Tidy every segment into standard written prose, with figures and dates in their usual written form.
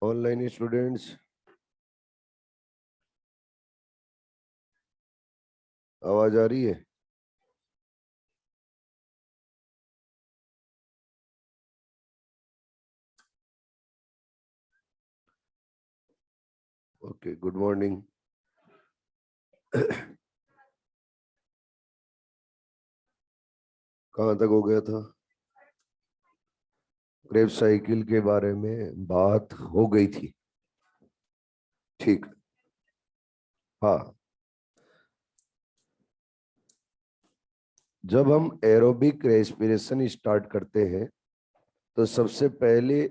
Online students, आवाज आ रही है? Okay, good morning. कहाँ तक हो गया था? क्रेब साइकिल के बारे में बात हो गई थी। ठीक। हाँ, जब हम एरोबिक रेस्पिरेशन स्टार्ट करते हैं तो सबसे पहले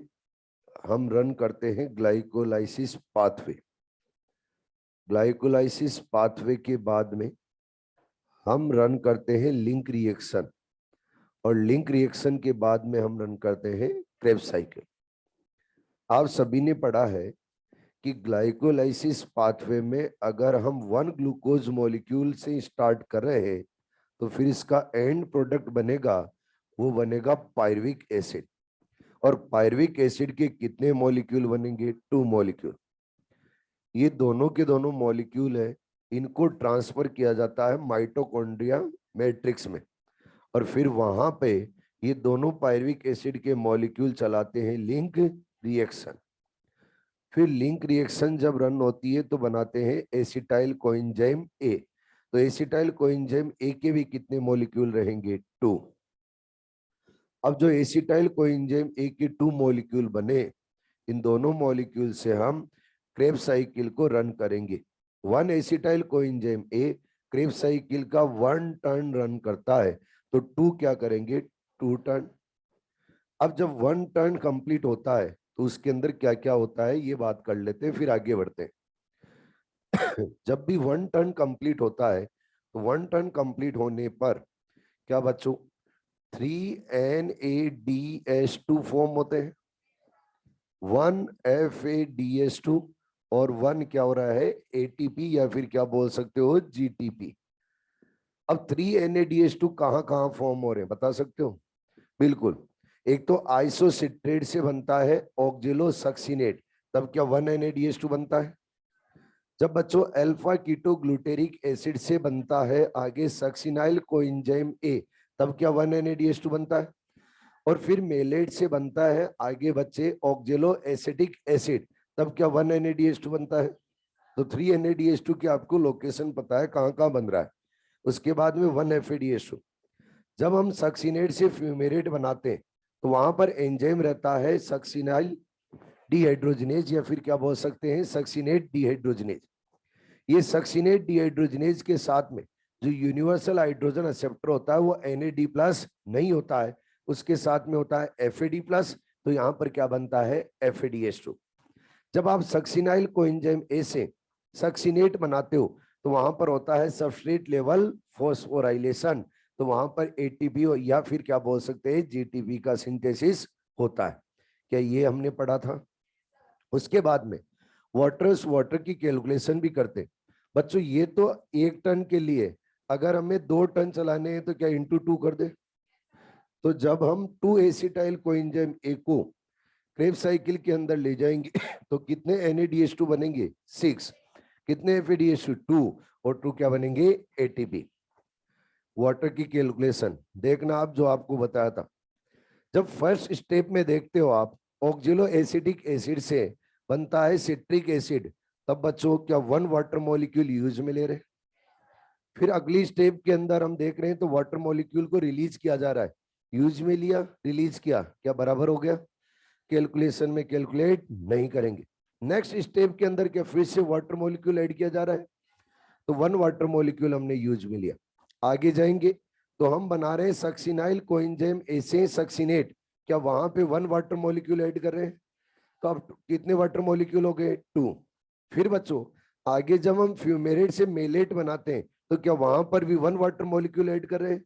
हम रन करते हैं ग्लाइकोलाइसिस पाथवे। ग्लाइकोलाइसिस पाथवे के बाद में हम रन करते हैं लिंक रिएक्शन, और लिंक रिएक्शन के बाद में हम रन करते हैं क्रेब्स साइकिल। आप सभी ने पढ़ा है कि ग्लाइकोलाइसिस पाथवे में अगर हम 1 ग्लूकोज मॉलिक्यूल से स्टार्ट कर रहे हैं तो फिर इसका एंड प्रोडक्ट बनेगा, वो बनेगा पायरुविक एसिड। और पायरुविक एसिड के कितने मॉलिक्यूल बनेंगे? 2 मॉलिक्यूल। ये दोनों के दोनों मॉलिक्यूल है, इनको ट्रांसफर किया जाता है माइटोकॉन्ड्रिया मैट्रिक्स में, और फिर वहां पे ये दोनों पायरुविक एसिड के मॉलिक्यूल चलाते हैं लिंक रिएक्शन। फिर लिंक रिएक्शन जब रन होती है तो बनाते हैं एसिटाइल कोएंजाइम ए। तो एसिटाइल कोएंजाइम ए के भी कितने मॉलिक्यूल रहेंगे? 2। अब जो एसिटाइल कोएंजाइम ए के 2 मॉलिक्यूल बने, इन दोनों मॉलिक्यूल से हम क्रेब साइकिल को रन करेंगे। 1 acetyl coenzyme A Krebs cycle का 1 टर्न रन करता है, तो 2 क्या करेंगे? 2 टर्न। अब जब 1 टर्न कंप्लीट होता है तो उसके अंदर क्या क्या होता है ये बात कर लेते हैं, फिर आगे बढ़ते हैं। जब भी 1 टर्न कंप्लीट होता है तो 1 टर्न कंप्लीट होने पर क्या बच्चों? 3NADH2 फॉर्म होते हैं, 1FADH2, और 1 क्या हो रहा है? ATP, या फिर क्या बोल सकते हो? GTP। अब 3NADH2 कहाँ कहाँ फॉर्म हो रहे हैं बता सकते हो? बिल्कुल, एक तो आइसोसिट्रेट से बनता है ऑक्जेलोसक्सिनेट, तब क्या 1NADH2 बनता है। जब बच्चों अल्फा कीटो ग्लूटेरिक एसिड से बनता है आगे सक्सिनाइल कोएंजाइम ए, तब क्या 1NADH2 बनता है। और फिर मेलेट से बनता है आगे बच्चे ऑक्जेलो एसिटिक एसिड, तब क्या 1NADH2 बनता है। तो 3NADH2 की आपको लोकेशन पता है कहाँ कहाँ बन रहा है। उसके बाद में 1FADH2। जब हम सक्सिनेट से फ्यूमेरेट बनाते हैं तो वहां पर एंजाइम रहता है सक्सिनाइल डिहाइड्रोजनेज, या फिर क्या बोल सकते हैं? Succinate dehydrogenase. ये सक्सिनेट डिहाइड्रोजनेज के साथ में जो यूनिवर्सल हाइड्रोजन एक्सेप्टर होता है वो NAD+ नहीं होता है, उसके साथ में होता है FAD+। तो यहां पर क्या बनता है? FADH2। जब आप सक्सिनाइल कोएंजाइम ए से सक्सिनेट बनाते हो तो वहां पर होता है सबस्ट्रेट लेवल फॉस्फोराइलेशन, तो वहां पर ATP या फिर क्या बोल सकते हैं? GTP का सिंथेसिस होता है। क्या ये हमने पढ़ा था? उसके बाद में वाटर की कैलकुलेशन भी करते बच्चों। ये तो 1 टन के लिए, अगर हमें 2 टन चलाने हैं तो क्या इंटू 2 कर दे। तो जब हम 2 एसिटाइल कोएंजाइम ए को क्रेब साइकिल के अंदर ले जाएंगे तो कितने NADH2 बनेंगे? 6। कितने FADH2? 2। और 2 क्या बनेंगे? ATP। वाटर की कैलकुलेशन देखना आप, जो आपको बताया था। जब फर्स्ट स्टेप में देखते हो आप, ऑक्जेलो एसिटिक एसिड से बनता है सिट्रिक एसिड, तब बच्चों क्या 1 वाटर मॉलिक्यूल यूज में ले रहे। फिर अगली स्टेप के अंदर हम देख रहे हैं तो वाटर मॉलिक्यूल को रिलीज किया जा रहा है, यूज में लिया, रिलीज किया, क्या बराबर हो गया? कैलकुलेशन में कैलकुलेट नहीं करेंगे। नेक्स्ट स्टेप के अंदर क्या फिर से वाटर मॉलिक्यूल ऐड किया जा रहा है, तो 1 वाटर मॉलिक्यूल हमने यूज में लिया। आगे जाएंगे तो हम बना रहे हैं सक्सिनाइल कोएंजाइम ऐसे सक्सिनेट, क्या वहां पे 1 वाटर मॉलिक्यूल ऐड कर रहे हैं, तो अब कितने वाटर मॉलिक्यूल हो गए? 2। फिर बच्चों आगे जब हम फ्यूमेरेट से मेलेट बनाते हैं तो क्या वहां पर भी 1 वाटर मॉलिक्यूल ऐड कर रहे हैं।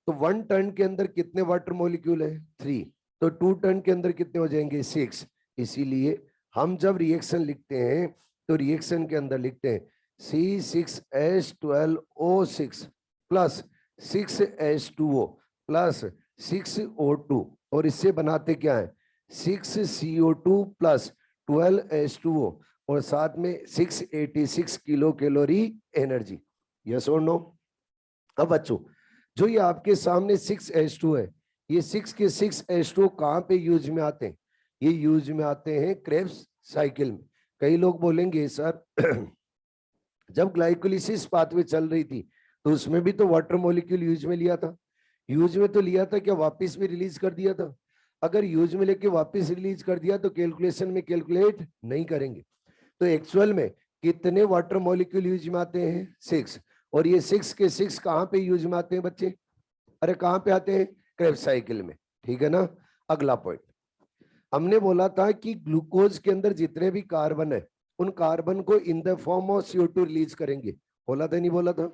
तो 1 टन के अंदर कितने वाटर मॉलिक्यूल है? 3। तो 2 टन के अंदर कितने हो जाएंगे? 6। इसीलिए हम जब रिएक्शन लिखते हैं तो रिएक्शन के अंदर लिखते हैं C6H12O6 plus 6H2O plus 6O2, और इससे बनाते क्या है 6CO2 प्लस 12H2O और साथ में 686 किलो कैलोरी एनर्जी। यस और नो? अब बच्चों जो ये आपके सामने 6H2 है, ये 6 के 6H2 कहाँ पे यूज में आते हैं? ये यूज में आते हैं क्रेब्स साइकिल में। कई लोग बोलेंगे सर जब ग्लाइकोलिसिस पाथवे चल रही थी तो उसमें भी तो वाटर मॉलिक्यूल यूज में लिया था। यूज में तो लिया था, क्या वापस भी रिलीज कर दिया था? अगर यूज में लेके वापस रिलीज कर दिया तो कैलकुलेशन में कैलकुलेट नहीं करेंगे। तो एक्चुअल में कितने वाटर मॉलिक्यूल यूज में आते हैं 6, और ये 6 के 6 कहाँ पे यूज में आते हैं बच्चे? अरे कहाँ पे आते हैं? क्रेब्स साइकिल में। ठीक है ना? अगला पॉइंट हमने बोला था कि ग्लूकोज के अंदर जितने भी कार्बन है उन कार्बन को in the form of CO2 release करेंगे। बोला था नहीं बोला था?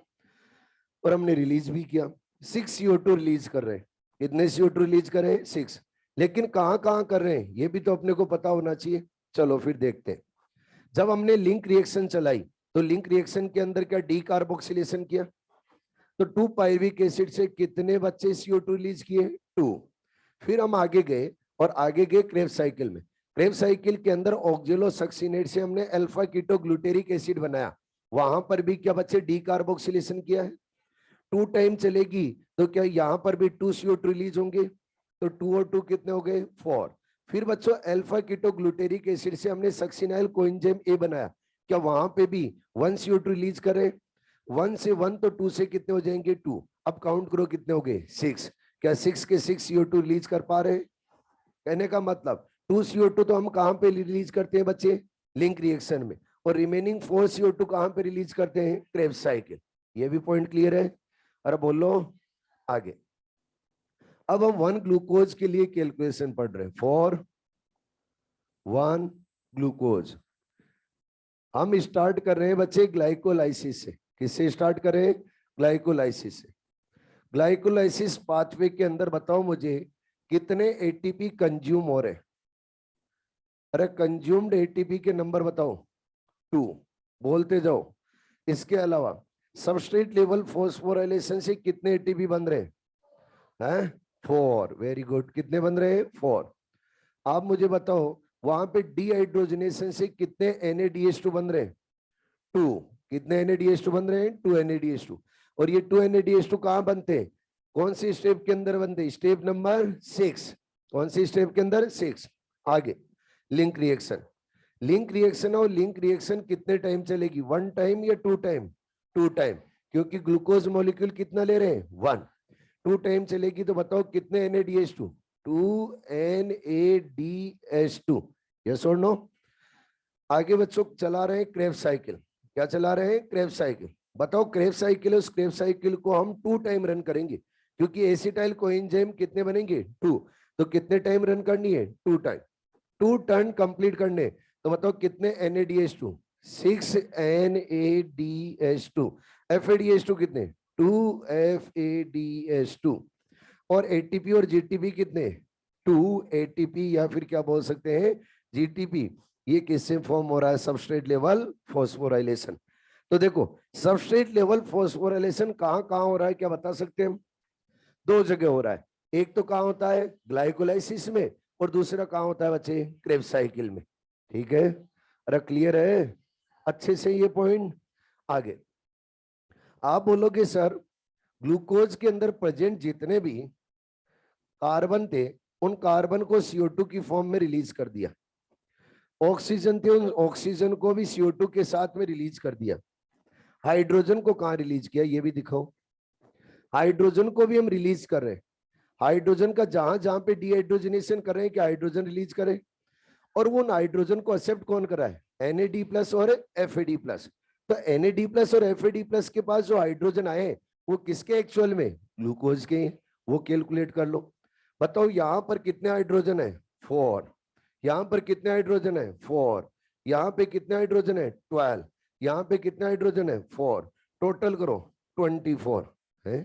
और हमने रिलीज भी किया। 6 CO2 रिलीज कर रहे हैं। कितने CO2 रिलीज कर रहे हैं? 6। लेकिन कहाँ कहाँ कर रहे हैं ये भी तो अपने को पता होना चाहिए। चलो फिर देखते हैं। जब हमने लिंक रिएक्शन चलाई तो लिंक रिएक्शन के अंदर क्या डी कार्बोक्सिलेशन किया, तो 2 पायरुविक एसिड से कितने बच्चे CO2 रिलीज किए? 2। फिर हम आगे गए और आगे गए क्रेब्स साइकिल में। क्रेब्स साइकिल के अंदर ऑक्जेलोसक्सिनेट से हमने अल्फा कीटो ग्लूटेरिक एसिड बनाया। वहां पर भी क्या बच्चे डी कार्बोक्सिलेशन किया है? 2 टाइम चलेगी तो क्या यहाँ पर भी 2 CO2 रिलीज होंगे? तो 2 और 2 कितने हो गए? 4। फिर बच्चों अल्फा कीटो ग्लूटेरिक एसिड से हमने सक्सिनाइल कोएंजाइम ए बनाया। क्या वहां पे भी 1 CO2 रिलीज करें? 1 से 1 तो 2 से कितने हो जाएंगे? 2। अब काउंट करो कितने हो गए? 6। क्या 6 के 6 CO2 रिलीज कर पा रहे? कहने का मतलब 2 CO2 तो हम कहां पे रिलीज करते हैं बच्चे? लिंक रिएक्शन में। और रिमेनिंग 4 CO2 कहां पे रिलीज करते हैं? Krebs cycle. ये भी पॉइंट क्लियर है? अरे बोलो आगे। अब हम 1 ग्लूकोज के लिए कैलकुलेशन पढ़ रहे हैं। फॉर 1 ग्लूकोज हम स्टार्ट कर रहे हैं बच्चे ग्लाइकोलाइसिस से। किससे स्टार्ट करें? ग्लाइकोलाइसिस से। ग्लाइकोलाइसिस पाथवे के अंदर बताओ मुझे कितने एटीपी कंज्यूम हो रहे? अरे कंज्यूम्ड एटीपी के नंबर बताओ। 2। बोलते जाओ। इसके अलावा सबस्ट्रेट लेवल फॉस्फोराइलेशन से कितने एटीपी बन रहे हैं? 4। Very good. कितने बन रहे हैं? 4। आप मुझे बताओ वहां पे डीहाइड्रोजनेशन से कितने NADH2 बन रहे हैं? 2। कितने NADH2 बन रहे हैं? 2 NADH2। और ये 2 NADH2 कहां बनते हैं? कौन सी स्टेप के अंदर बनते हैं? Step number 6। कौन सी स्टेप के अंदर? 6। आगे लिंक रिएक्शन। लिंक रिएक्शन और लिंक रिएक्शन कितने टाइम चलेगी? 1 टाइम या 2 टाइम? 2 टाइम, क्योंकि ग्लूकोज मॉलिक्यूल कितना ले रहे हैं? 1। 2 टाइम चलेगी तो बताओ कितने NADH2? 2 NADH2। यस और नो? आगे बच्चों चला रहे हैं क्रेब्स साइकिल। क्या चला रहे हैं? Krebs cycle. बताओ क्रेब्स साइकिल, उस क्रेब्स साइकिल को हम 2 टाइम रन करेंगे, क्योंकि एसिटाइल कोएंजाइम कितने बनेंगे? 2। तो कितने टाइम रन करनी है? 2 टाइम। 2 टर्न कंप्लीट करने तो बताओ कितने NADH2? 6 NADH2। FADH2 कितने? 2 FADH2। और ATP और GTP कितने? 2 ATP या फिर क्या बोल सकते हैं? GTP। ये किससे फॉर्म हो रहा है? Substrate level phosphorylation. तो देखो सबस्ट्रेट लेवल फॉस्फोराइलेशन कहां कहां हो रहा है, क्या बता सकते हैं? 2 जगह हो रहा है। एक तो कहां होता है? ग्लाइकोलाइसिस में, और दूसरा कहां होता है बच्चे? क्रेब्स साइकिल में। ठीक है? अरे क्लियर है अच्छे से ये पॉइंट? आगे आप बोलोगे सर ग्लूकोज के अंदर प्रेजेंट जितने भी कार्बन थे उन कार्बन को CO2 की फॉर्म में रिलीज कर दिया। ऑक्सीजन थे, उन ऑक्सीजन को भी CO2 के साथ में रिलीज कर दिया। हाइड्रोजन को कहां रिलीज किया ये भी दिखाओ। हाइड्रोजन को भी हम रिलीज कर रहे हैं। हाइड्रोजन का जहां जहां पे डीहाइड्रोजनेशन कर रहे हैं कि हाइड्रोजन रिलीज करें, और वो नाइट्रोजन को एक्सेप्ट कौन कर रहा है? NAD+ और FAD+। तो NAD+ और FAD+ के पास जो हाइड्रोजन आए वो किसके एक्चुअल में? ग्लूकोज के। वो कैलकुलेट कर लो। बताओ यहां पर कितने हाइड्रोजन है? 4। यहां पर कितने हाइड्रोजन है? 4। यहां पे कितने हाइड्रोजन है? 12। यहां पे कितने हाइड्रोजन है? 4। टोटल करो 24 है।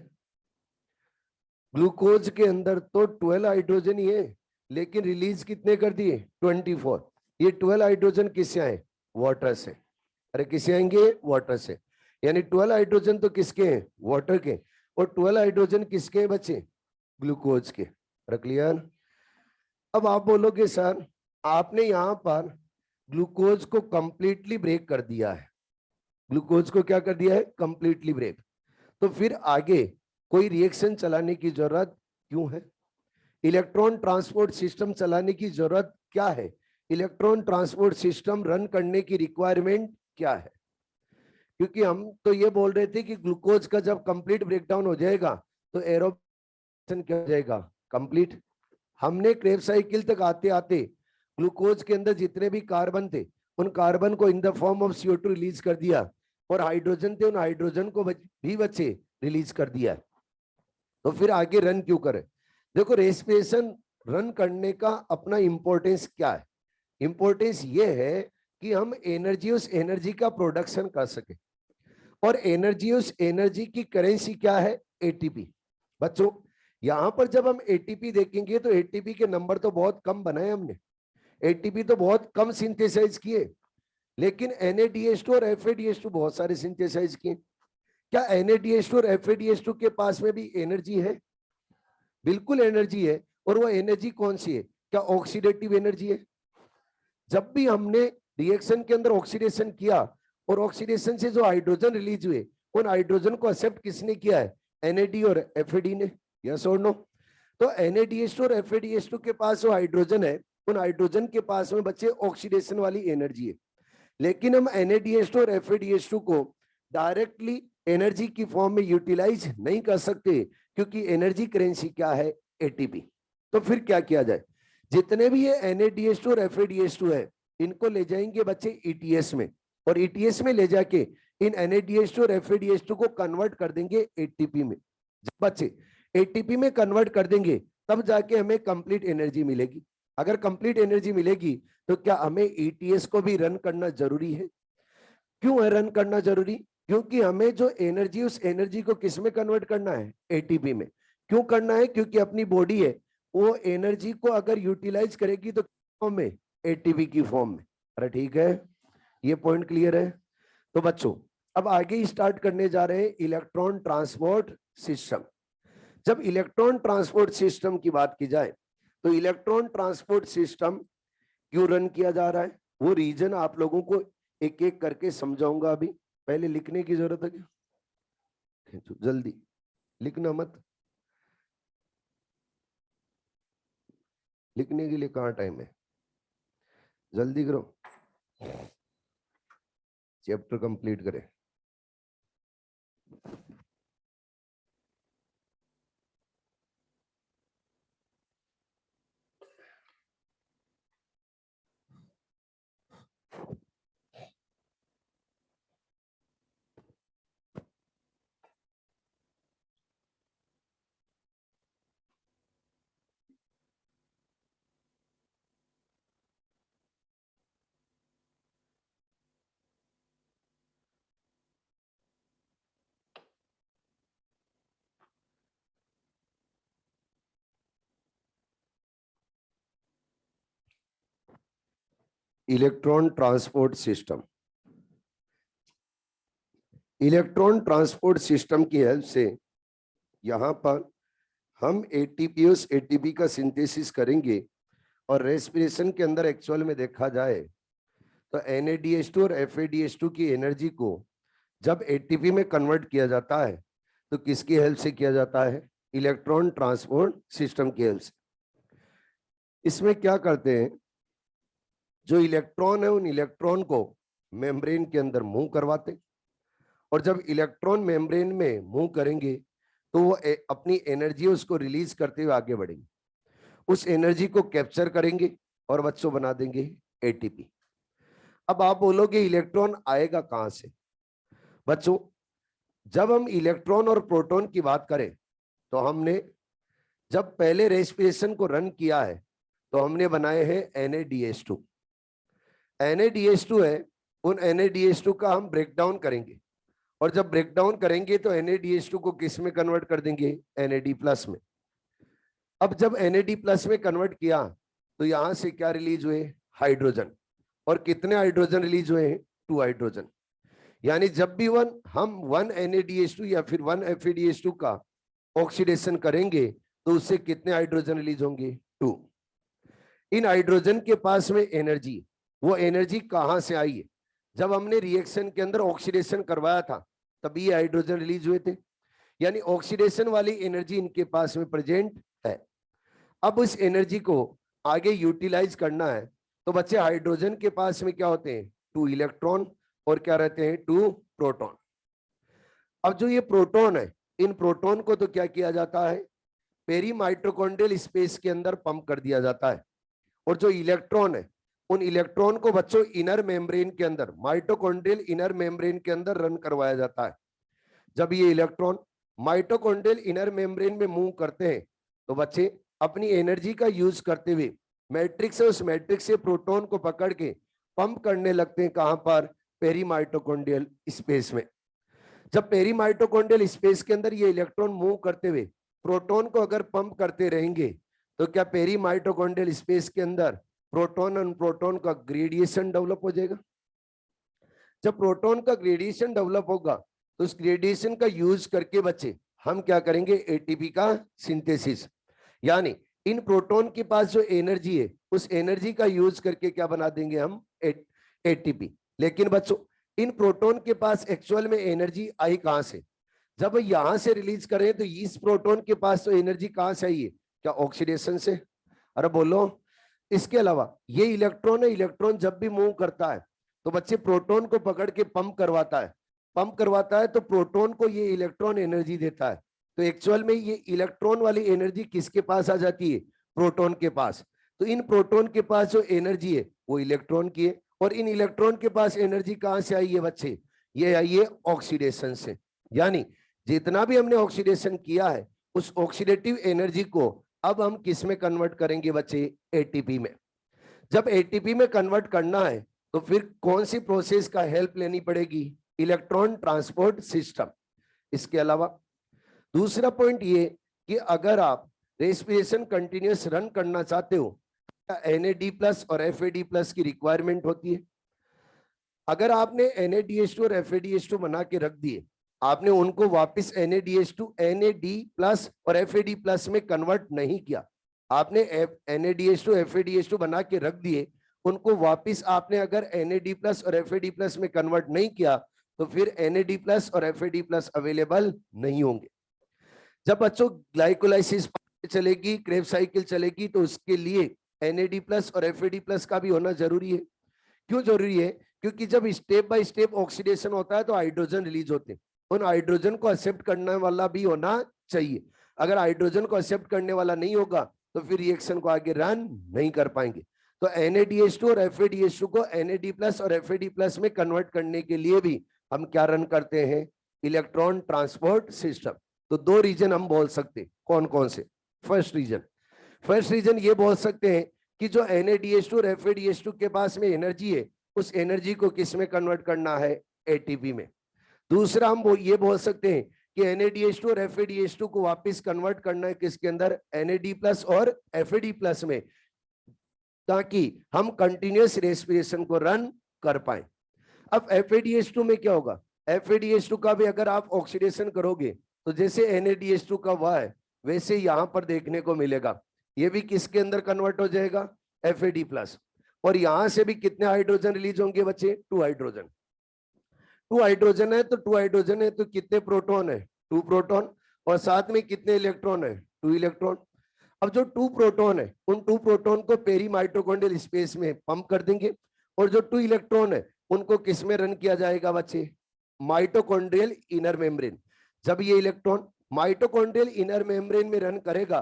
ग्लूकोज के अंदर तो 12 हाइड्रोजन ही है, लेकिन रिलीज कितने कर दिए? 24। ये 12 हाइड्रोजन किससे आए? वाटर से। अरे किससे आएंगे? वाटर से। यानी 12 हाइड्रोजन तो किसके हैं? वाटर के। और 12 हाइड्रोजन किसके हैं बच्चे? ग्लूकोज के। अरे क्लियर? अब आप बोलोगे सर आपने यहाँ पर ग्लूकोज को कंप्लीटली ब्रेक कर दिया है, ग्लूकोज को क्या कर दिया है, कंप्लीटली ब्रेक, तो फिर आगे कोई रिएक्शन चलाने की जरूरत क्यों है? इलेक्ट्रॉन ट्रांसपोर्ट सिस्टम चलाने की जरूरत क्या है? इलेक्ट्रॉन ट्रांसपोर्ट सिस्टम रन करने की रिक्वायरमेंट क्या है? क्योंकि हम तो ये बोल रहे थे कि ग्लूकोज का जब कंप्लीट ब्रेकडाउन हो जाएगा तो एरोबिक क्या हो जाएगा, कंप्लीट। हमने क्रेब साइकिल तक आते आते ग्लूकोज के अंदर जितने भी कार्बन थे उन कार्बन को in the form of CO2 release कर दिया, और हाइड्रोजन थे उन हाइड्रोजन को भी बचे रिलीज कर दिया। तो फिर आगे रन क्यों करें? देखो रेस्पिरेशन रन करने का अपना इंपॉर्टेंस क्या है? इंपॉर्टेंस ये है कि हम एनर्जी, उस एनर्जी का प्रोडक्शन कर सके, और एनर्जी, उस एनर्जी की करेंसी क्या है, एटीपी। बच्चों यहां पर जब हम एटीपी देखेंगे तो एटीपी के नंबर तो बहुत कम बनाए हमने, एटीपी तो बहुत कम सिंथेसाइज किए, लेकिन NADH2 और FADH2 बहुत सारे सिंथेसाइज किए। क्या NADH2 और FADH2 के पास में भी एनर्जी है? बिल्कुल एनर्जी है, और वो एनर्जी कौन सी है? क्या ऑक्सीडेटिव एनर्जी है? जब भी हमने रिएक्शन के अंदर ऑक्सीडेशन किया और ऑक्सीडेशन से जो हाइड्रोजन रिलीज हुए, उन हाइड्रोजन को एक्सेप्ट किसने किया है, NAD और FAD ने, यस और नो? तो NADH2 और FADH2 के पास जो हाइड्रोजन है उन हाइड्रोजन के पास में बच्चे ऑक्सीडेशन वाली एनर्जी है, लेकिन हम NADH2 और FADH2 को डायरेक्टली एनर्जी की फॉर्म में यूटिलाइज नहीं कर सकते, क्योंकि एनर्जी करेंसी क्या है, एटीपी। तो फिर क्या किया जाए? जितने भी ये NADH2 और FADH2 है इनको ले जाएंगे बच्चे ETS में, और ETS में ले जाके इन NADH2 और FADH2 को कन्वर्ट कर देंगे ATP में। जब बच्चे ATP में कन्वर्ट कर देंगे तब जाके हमें कंप्लीट एनर्जी मिलेगी। अगर कंप्लीट एनर्जी मिलेगी तो क्या हमें ETS को भी रन करना जरूरी है? क्यों है रन करना जरूरी? क्योंकि हमें जो एनर्जी, उस एनर्जी को किस में कन्वर्ट करना है, एटीपी में। क्यों करना है? क्योंकि अपनी बॉडी है वो एनर्जी को अगर यूटिलाइज करेगी तो फॉर्म में, एटीपी की फॉर्म में। अरे ठीक है, ये पॉइंट क्लियर है? तो बच्चों अब आगे स्टार्ट करने जा रहे हैं इलेक्ट्रॉन ट्रांसपोर्ट सिस्टम। जब इलेक्ट्रॉन ट्रांसपोर्ट सिस्टम की बात की जाए तो इलेक्ट्रॉन ट्रांसपोर्ट सिस्टम क्यों रन किया जा रहा है वो रीजन आप लोगों को एक एक करके समझाऊंगा। अभी पहले लिखने की जरूरत है क्या? जल्दी लिखना मत, लिखने के लिए कहाँ टाइम है, जल्दी करो, चैप्टर कंप्लीट करें। Electron transport system, electron transport system की हेल्प से यहां पर हम एटीपी, उस एटीपी का सिंथेसिस करेंगे, और रेस्पिरेशन के अंदर एक्चुअल में देखा जाए तो NADH2 और FADH2 की एनर्जी को जब एटीपी में कन्वर्ट किया जाता है तो किसकी हेल्प से किया जाता है, इलेक्ट्रॉन ट्रांसपोर्ट सिस्टम की हेल्प से। इसमें क्या करते हैं, जो इलेक्ट्रॉन है उन इलेक्ट्रॉन को मेम्ब्रेन के अंदर मूव करवाते हैं, और जब इलेक्ट्रॉन मेम्ब्रेन में मूव करेंगे तो वो अपनी एनर्जी उसको रिलीज करते हुए आगे बढ़ेंगे, उस एनर्जी को कैप्चर करेंगे और बच्चों बना देंगे एटीपी। अब आप बोलोगे इलेक्ट्रॉन आएगा कहां से? बच्चों जब हम इलेक्ट्रॉन और प्रोटॉन की बात करें तो हमने जब पहले रेस्पिरेशन को रन किया है तो हमने बनाए हैं NADH2। NADH2 है, उन NADH2 का हम ब्रेकडाउन करेंगे, और जब ब्रेकडाउन करेंगे तो NADH2 को किस में कन्वर्ट कर देंगे, NAD प्लस में। अब जब NAD प्लस में कन्वर्ट किया तो यहां से क्या रिलीज हुए, हाइड्रोजन, और कितने हाइड्रोजन रिलीज हुए हैं, 2 हाइड्रोजन। यानी जब भी हम 1 NADH2 या फिर 1 FADH2 का ऑक्सीडेशन करेंगे तो उससे कितने हाइड्रोजन रिलीज होंगे, 2। इन हाइड्रोजन के पास में एनर्जी, वो एनर्जी कहां से आई है? जब हमने रिएक्शन के अंदर ऑक्सीडेशन करवाया था तभी ये हाइड्रोजन रिलीज हुए थे, यानी ऑक्सीडेशन वाली एनर्जी इनके पास में प्रेजेंट है। अब उस एनर्जी को आगे यूटिलाइज करना है तो बच्चे हाइड्रोजन के पास में क्या होते हैं? 2 इलेक्ट्रॉन और क्या रहते हैं? 2 प्रोटॉन। अब जो ये प्रोटॉन है, इन प्रोटॉन को तो क्या किया जाता है? पेरी माइटोकॉन्ड्रियल स्पेस के अंदर पंप कर दिया जाता है, और जो इलेक्ट्रॉन है उन इलेक्ट्रॉन को बच्चों इनर मेम्ब्रेन के अंदर, माइटोकॉन्ड्रियल इनर मेम्ब्रेन के अंदर रन करवाया जाता है। जब ये इलेक्ट्रॉन माइटोकॉन्ड्रियल इनर मेम्ब्रेन में मूव करते हैं तो बच्चे अपनी एनर्जी का यूज करते हुए मैट्रिक्स है, उस मैट्रिक्स से प्रोटॉन को पकड़ के पंप करने लगते हैं। कहां पर? पेरी माइटोकॉन्ड्रियल स्पेस में। जब पेरी माइटोकॉन्ड्रियल स्पेस के अंदर ये इलेक्ट्रॉन मूव करते हुए प्रोटॉन को अगर पंप करते रहेंगे तो क्या पेरी माइटोकॉन्ड्रियल स्पेस के अंदर प्रोटॉन और प्रोटॉन का ग्रेडिएशन डेवलप हो जाएगा? जब प्रोटॉन का ग्रेडिएशन डेवलप होगा तो उस ग्रेडिएशन का यूज करके बच्चे हम क्या करेंगे? एटीपी का सिंथेसिस, यानी इन प्रोटॉन के पास जो एनर्जी है उस एनर्जी का यूज करके क्या बना देंगे हम? एटीपी। लेकिन बच्चों इन प्रोटॉन के पास एक्चुअल में एनर्जी आई कहां से? जब यहां से रिलीज करें तो इस प्रोटॉन के पास तो एनर्जी कहां से आई है? क्या ऑक्सीडेशन से? अरे बोलो। इसके अलावा ये इलेक्ट्रॉन है, इलेक्ट्रॉन जब भी मूव करता है तो बच्चे प्रोटॉन को पकड़ के पंप करवाता है, पंप करवाता है तो प्रोटॉन को ये इलेक्ट्रॉन एनर्जी देता है। तो एक्चुअल में ये इलेक्ट्रॉन वाली एनर्जी किसके पास आ जाती है? प्रोटॉन के पास। तो इन प्रोटॉन के पास जो एनर्जी है वो इलेक्ट्रॉन की है, और इन इलेक्ट्रॉन के पास एनर्जी कहां से आई है बच्चे? ये आई है ऑक्सीडेशन से। यानी जितना भी हमने ऑक्सीडेशन किया है उस ऑक्सीडेटिव एनर्जी को अब हम किस में कन्वर्ट करेंगे बच्चे? एटीपी में। जब एटीपी में कन्वर्ट करना है तो फिर कौन सी प्रोसेस का हेल्प लेनी पड़ेगी? Electron transport system. इसके अलावा दूसरा पॉइंट ये कि अगर आप रेस्पिरेशन कंटिन्यूअस रन करना चाहते हो NAD+ और FAD+ की रिक्वायरमेंट होती है। अगर आपने NADH2 और FADH2 बना के रख दिए, आपने उनको वापस NADH2 NAD+ और FAD+ में कन्वर्ट नहीं किया, आपने NADH2 FADH2 बना के रख दिए, उनको वापस आपने अगर NAD+ और FAD+ में कन्वर्ट नहीं किया तो फिर NAD+ और FAD+ अवेलेबल नहीं होंगे। जब बच्चों ग्लाइकोलाइसिस चलेगी, क्रेब्स साइकिल चलेगी, तो उसके लिए NAD+ और FAD+ का भी होना जरूरी है। क्यों जरूरी है? क्योंकि जब स्टेप बाय स्टेप ऑक्सीडेशन होता है तो हाइड्रोजन रिलीज होते हैं, उन हाइड्रोजन को एक्सेप्ट करने वाला भी होना चाहिए। अगर हाइड्रोजन को एक्सेप्ट करने वाला नहीं होगा तो फिर रिएक्शन को आगे रन नहीं कर पाएंगे। तो NADH2 और FADH2 को NAD+ और FAD+ में कन्वर्ट करने के लिए भी हम क्या रन करते हैं? Electron transport system. तो दो रीजन हम बोल सकते हैं, कौन कौन से? फर्स्ट रीजन ये बोल सकते हैं कि जो NADH2 और FADH2 के पास में एनर्जी है उस एनर्जी को किस में कन्वर्ट करना है? एटीपी में। दूसरा हम ये बोल सकते हैं कि NADH2 और FADH2 को वापस कन्वर्ट करना है किसके अंदर? NAD+ और FAD+ में, ताकि हम कंटिन्यूअस रेस्पिरेशन को रन कर पाए। अब FADH2 में क्या होगा? FADH2 का भी अगर आप ऑक्सीडेशन करोगे तो जैसे NADH2 का हुआ है वैसे यहां पर देखने को मिलेगा, ये भी किसके अंदर कन्वर्ट हो जाएगा? FAD+। और यहां से भी कितने हाइड्रोजन रिलीज होंगे बच्चे? 2 हाइड्रोजन। 2 हाइड्रोजन है तो 2 हाइड्रोजन है तो कितने प्रोटॉन है? 2 प्रोटॉन। और साथ में कितने इलेक्ट्रॉन है? 2 इलेक्ट्रॉन। अब जो 2 प्रोटॉन है उन 2 प्रोटॉन को पेरी माइटोकॉन्ड्रियल स्पेस में पंप कर देंगे, और जो 2 इलेक्ट्रॉन है उनको किस में रन किया जाएगा बच्चे? Mitochondrial inner membrane. जब ये इलेक्ट्रॉन माइटोकॉन्ड्रियल इनर मेम्ब्रेन में रन करेगा,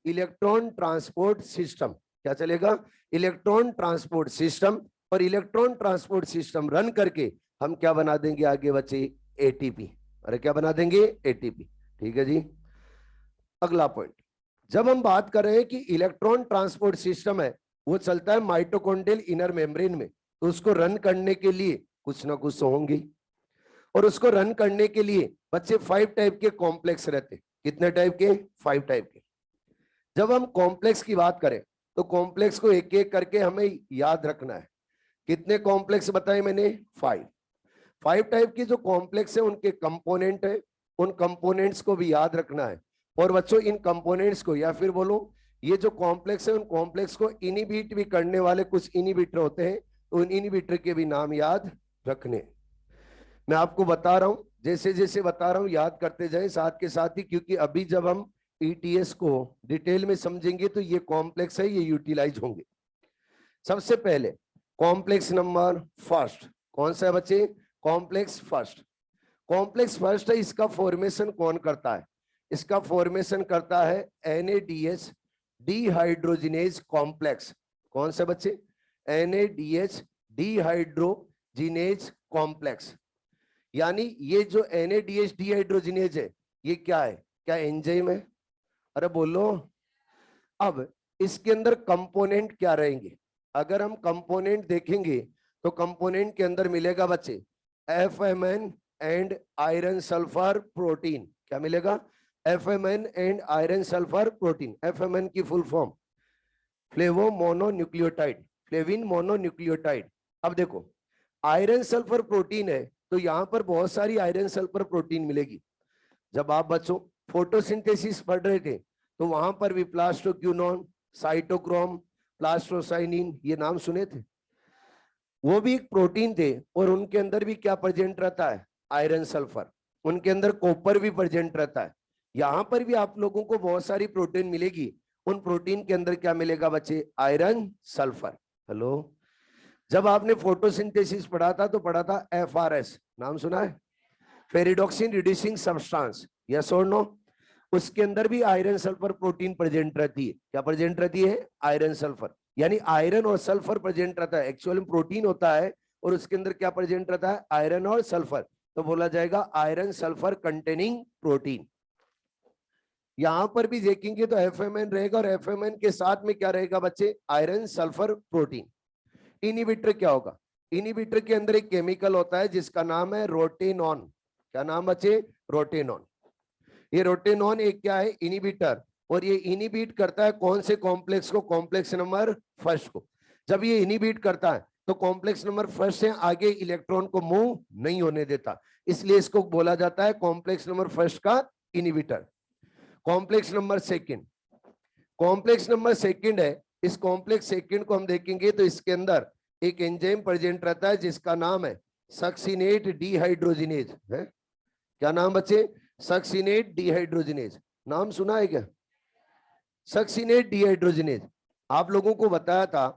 इलेक्ट्रॉन ट्रांसपोर्ट सिस्टम क्या चलेगा? Electron transport system. और इलेक्ट्रॉन ट्रांसपोर्ट सिस्टम रन करके हम क्या बना देंगे आगे बच्चे? एटीपी। अरे क्या बना देंगे? एटीपी। ठीक है जी। अगला पॉइंट, जब हम बात कर रहे हैं कि इलेक्ट्रॉन ट्रांसपोर्ट सिस्टम है वो चलता है माइटोकॉन्ड्रियल इनर मेम्ब्रेन में, तो उसको रन करने के लिए कुछ ना कुछ होंगे, और उसको रन करने के लिए बच्चे 5 टाइप के कॉम्प्लेक्स रहते। कितने टाइप के? 5 टाइप के। जब हम कॉम्प्लेक्स की बात करें तो कॉम्प्लेक्स को एक एक करके हमें याद रखना है। कितने कॉम्प्लेक्स बताए मैंने? 5 टाइप के जो कॉम्प्लेक्स है उनके कंपोनेंट है, उन कंपोनेंट्स को भी याद रखना है। और बच्चों इन कंपोनेंट्स को, या फिर बोलो ये जो कॉम्प्लेक्स है उन कॉम्प्लेक्स को इनिबिट भी करने वाले कुछ इनिबिटर होते हैं, तो उन इनिबिटर के भी नाम याद रखने। मैं आपको बता रहा हूं, जैसे जैसे बता रहा हूं याद करते जाएं साथ के साथ ही, क्योंकि अभी जब हम ईटीएस को डिटेल में समझेंगे तो ये कॉम्प्लेक्स है, ये यूटिलाइज होंगे। सबसे पहले कॉम्प्लेक्स नंबर फर्स्ट कौन सा है बच्चे? Complex first. कॉम्प्लेक्स फर्स्ट है, इसका फॉर्मेशन कौन करता है? इसका फॉर्मेशन करता है NADH डिहाइड्रोजिनेज कॉम्प्लेक्स। कौन सा बच्चे? NADH dehydrogenase complex. यानी ये जो NADH डिहाइड्रोजिनेज है, ये क्या है? क्या एंजाइम है? अरे बोलो। अब इसके अंदर कंपोनेंट क्या रहेंगे? अगर हम कंपोनेंट देखेंगे तो कंपोनेंट के अंदर मिलेगा बच्चे FMN and iron sulphur protein. क्या मिलेगा? FMN and iron sulphur protein. FMN की full form flavo mononucleotide, flavin mononucleotide. अब देखो आयरन सल्फर प्रोटीन है तो यहां पर बहुत सारी आयरन सल्फर प्रोटीन मिलेगी। जब आप बच्चों फोटोसिंथेसिस पढ़ रहे थे तो वहां पर भी प्लास्टोक्यूनोन, साइटोक्रोम, प्लास्टोसाइनिन, ये नाम सुने थे? वो भी एक प्रोटीन थे और उनके अंदर भी क्या प्रेजेंट रहता है? Iron sulphur. उनके अंदर कॉपर भी प्रेजेंट रहता है। यहां पर भी आप लोगों को बहुत सारी प्रोटीन मिलेगी। उन प्रोटीन के अंदर क्या मिलेगा बच्चे? Iron sulphur. हेलो, जब आपने फोटोसिंथेसिस पढ़ा था तो पढ़ा था FRS, नाम सुना है? फेरिडॉक्सिन रिड्यूसिंग सब्सटेंस, यस और नो? उसके अंदर भी आयरन सल्फर प्रोटीन प्रेजेंट रहती है। क्या प्रेजेंट रहती है? Iron sulphur. यानी आयरन और सल्फर प्रेजेंट रहता है। एक्चुअली प्रोटीन होता है और उसके अंदर क्या प्रेजेंट रहता है? आयरन और सल्फर। तो बोला जाएगा आयरन सल्फर कंटेनिंग प्रोटीन। यहां पर भी देखेंगे तो FMN रहेगा और FMN के साथ में क्या रहेगा बच्चे? Iron sulphur protein. इनिबिटर क्या होगा? इनिबिटर के अंदर एक केमिकल होता है जिसका नाम है रोटेनॉन। क्या नाम बच्चे? रोटेनॉन। ये रोटेनॉन एक क्या है? इनिबिटर। और ये इनिबिट करता है कौन से कॉम्प्लेक्स को? कॉम्प्लेक्स नंबर फर्स्ट को। जब ये इनिबिट करता है तो कॉम्प्लेक्स नंबर फर्स्ट से आगे इलेक्ट्रॉन को मूव नहीं होने देता, इसलिए इसको बोला जाता है कॉम्प्लेक्स नंबर फर्स्ट का inhibitor. Complex number second, complex number second है। इस कॉम्प्लेक्स सेकंड को हम देखेंगे तो इसके अंदर एक एंजाइम प्रेजेंट रहता है जिसका नाम है सक्सिनेट डिहाइड्रोजिनेज है। क्या नाम बच्चे? Succinate dehydrogenase. नाम सुना है क्या? Succinate dehydrogenase. आप लोगों को बताया था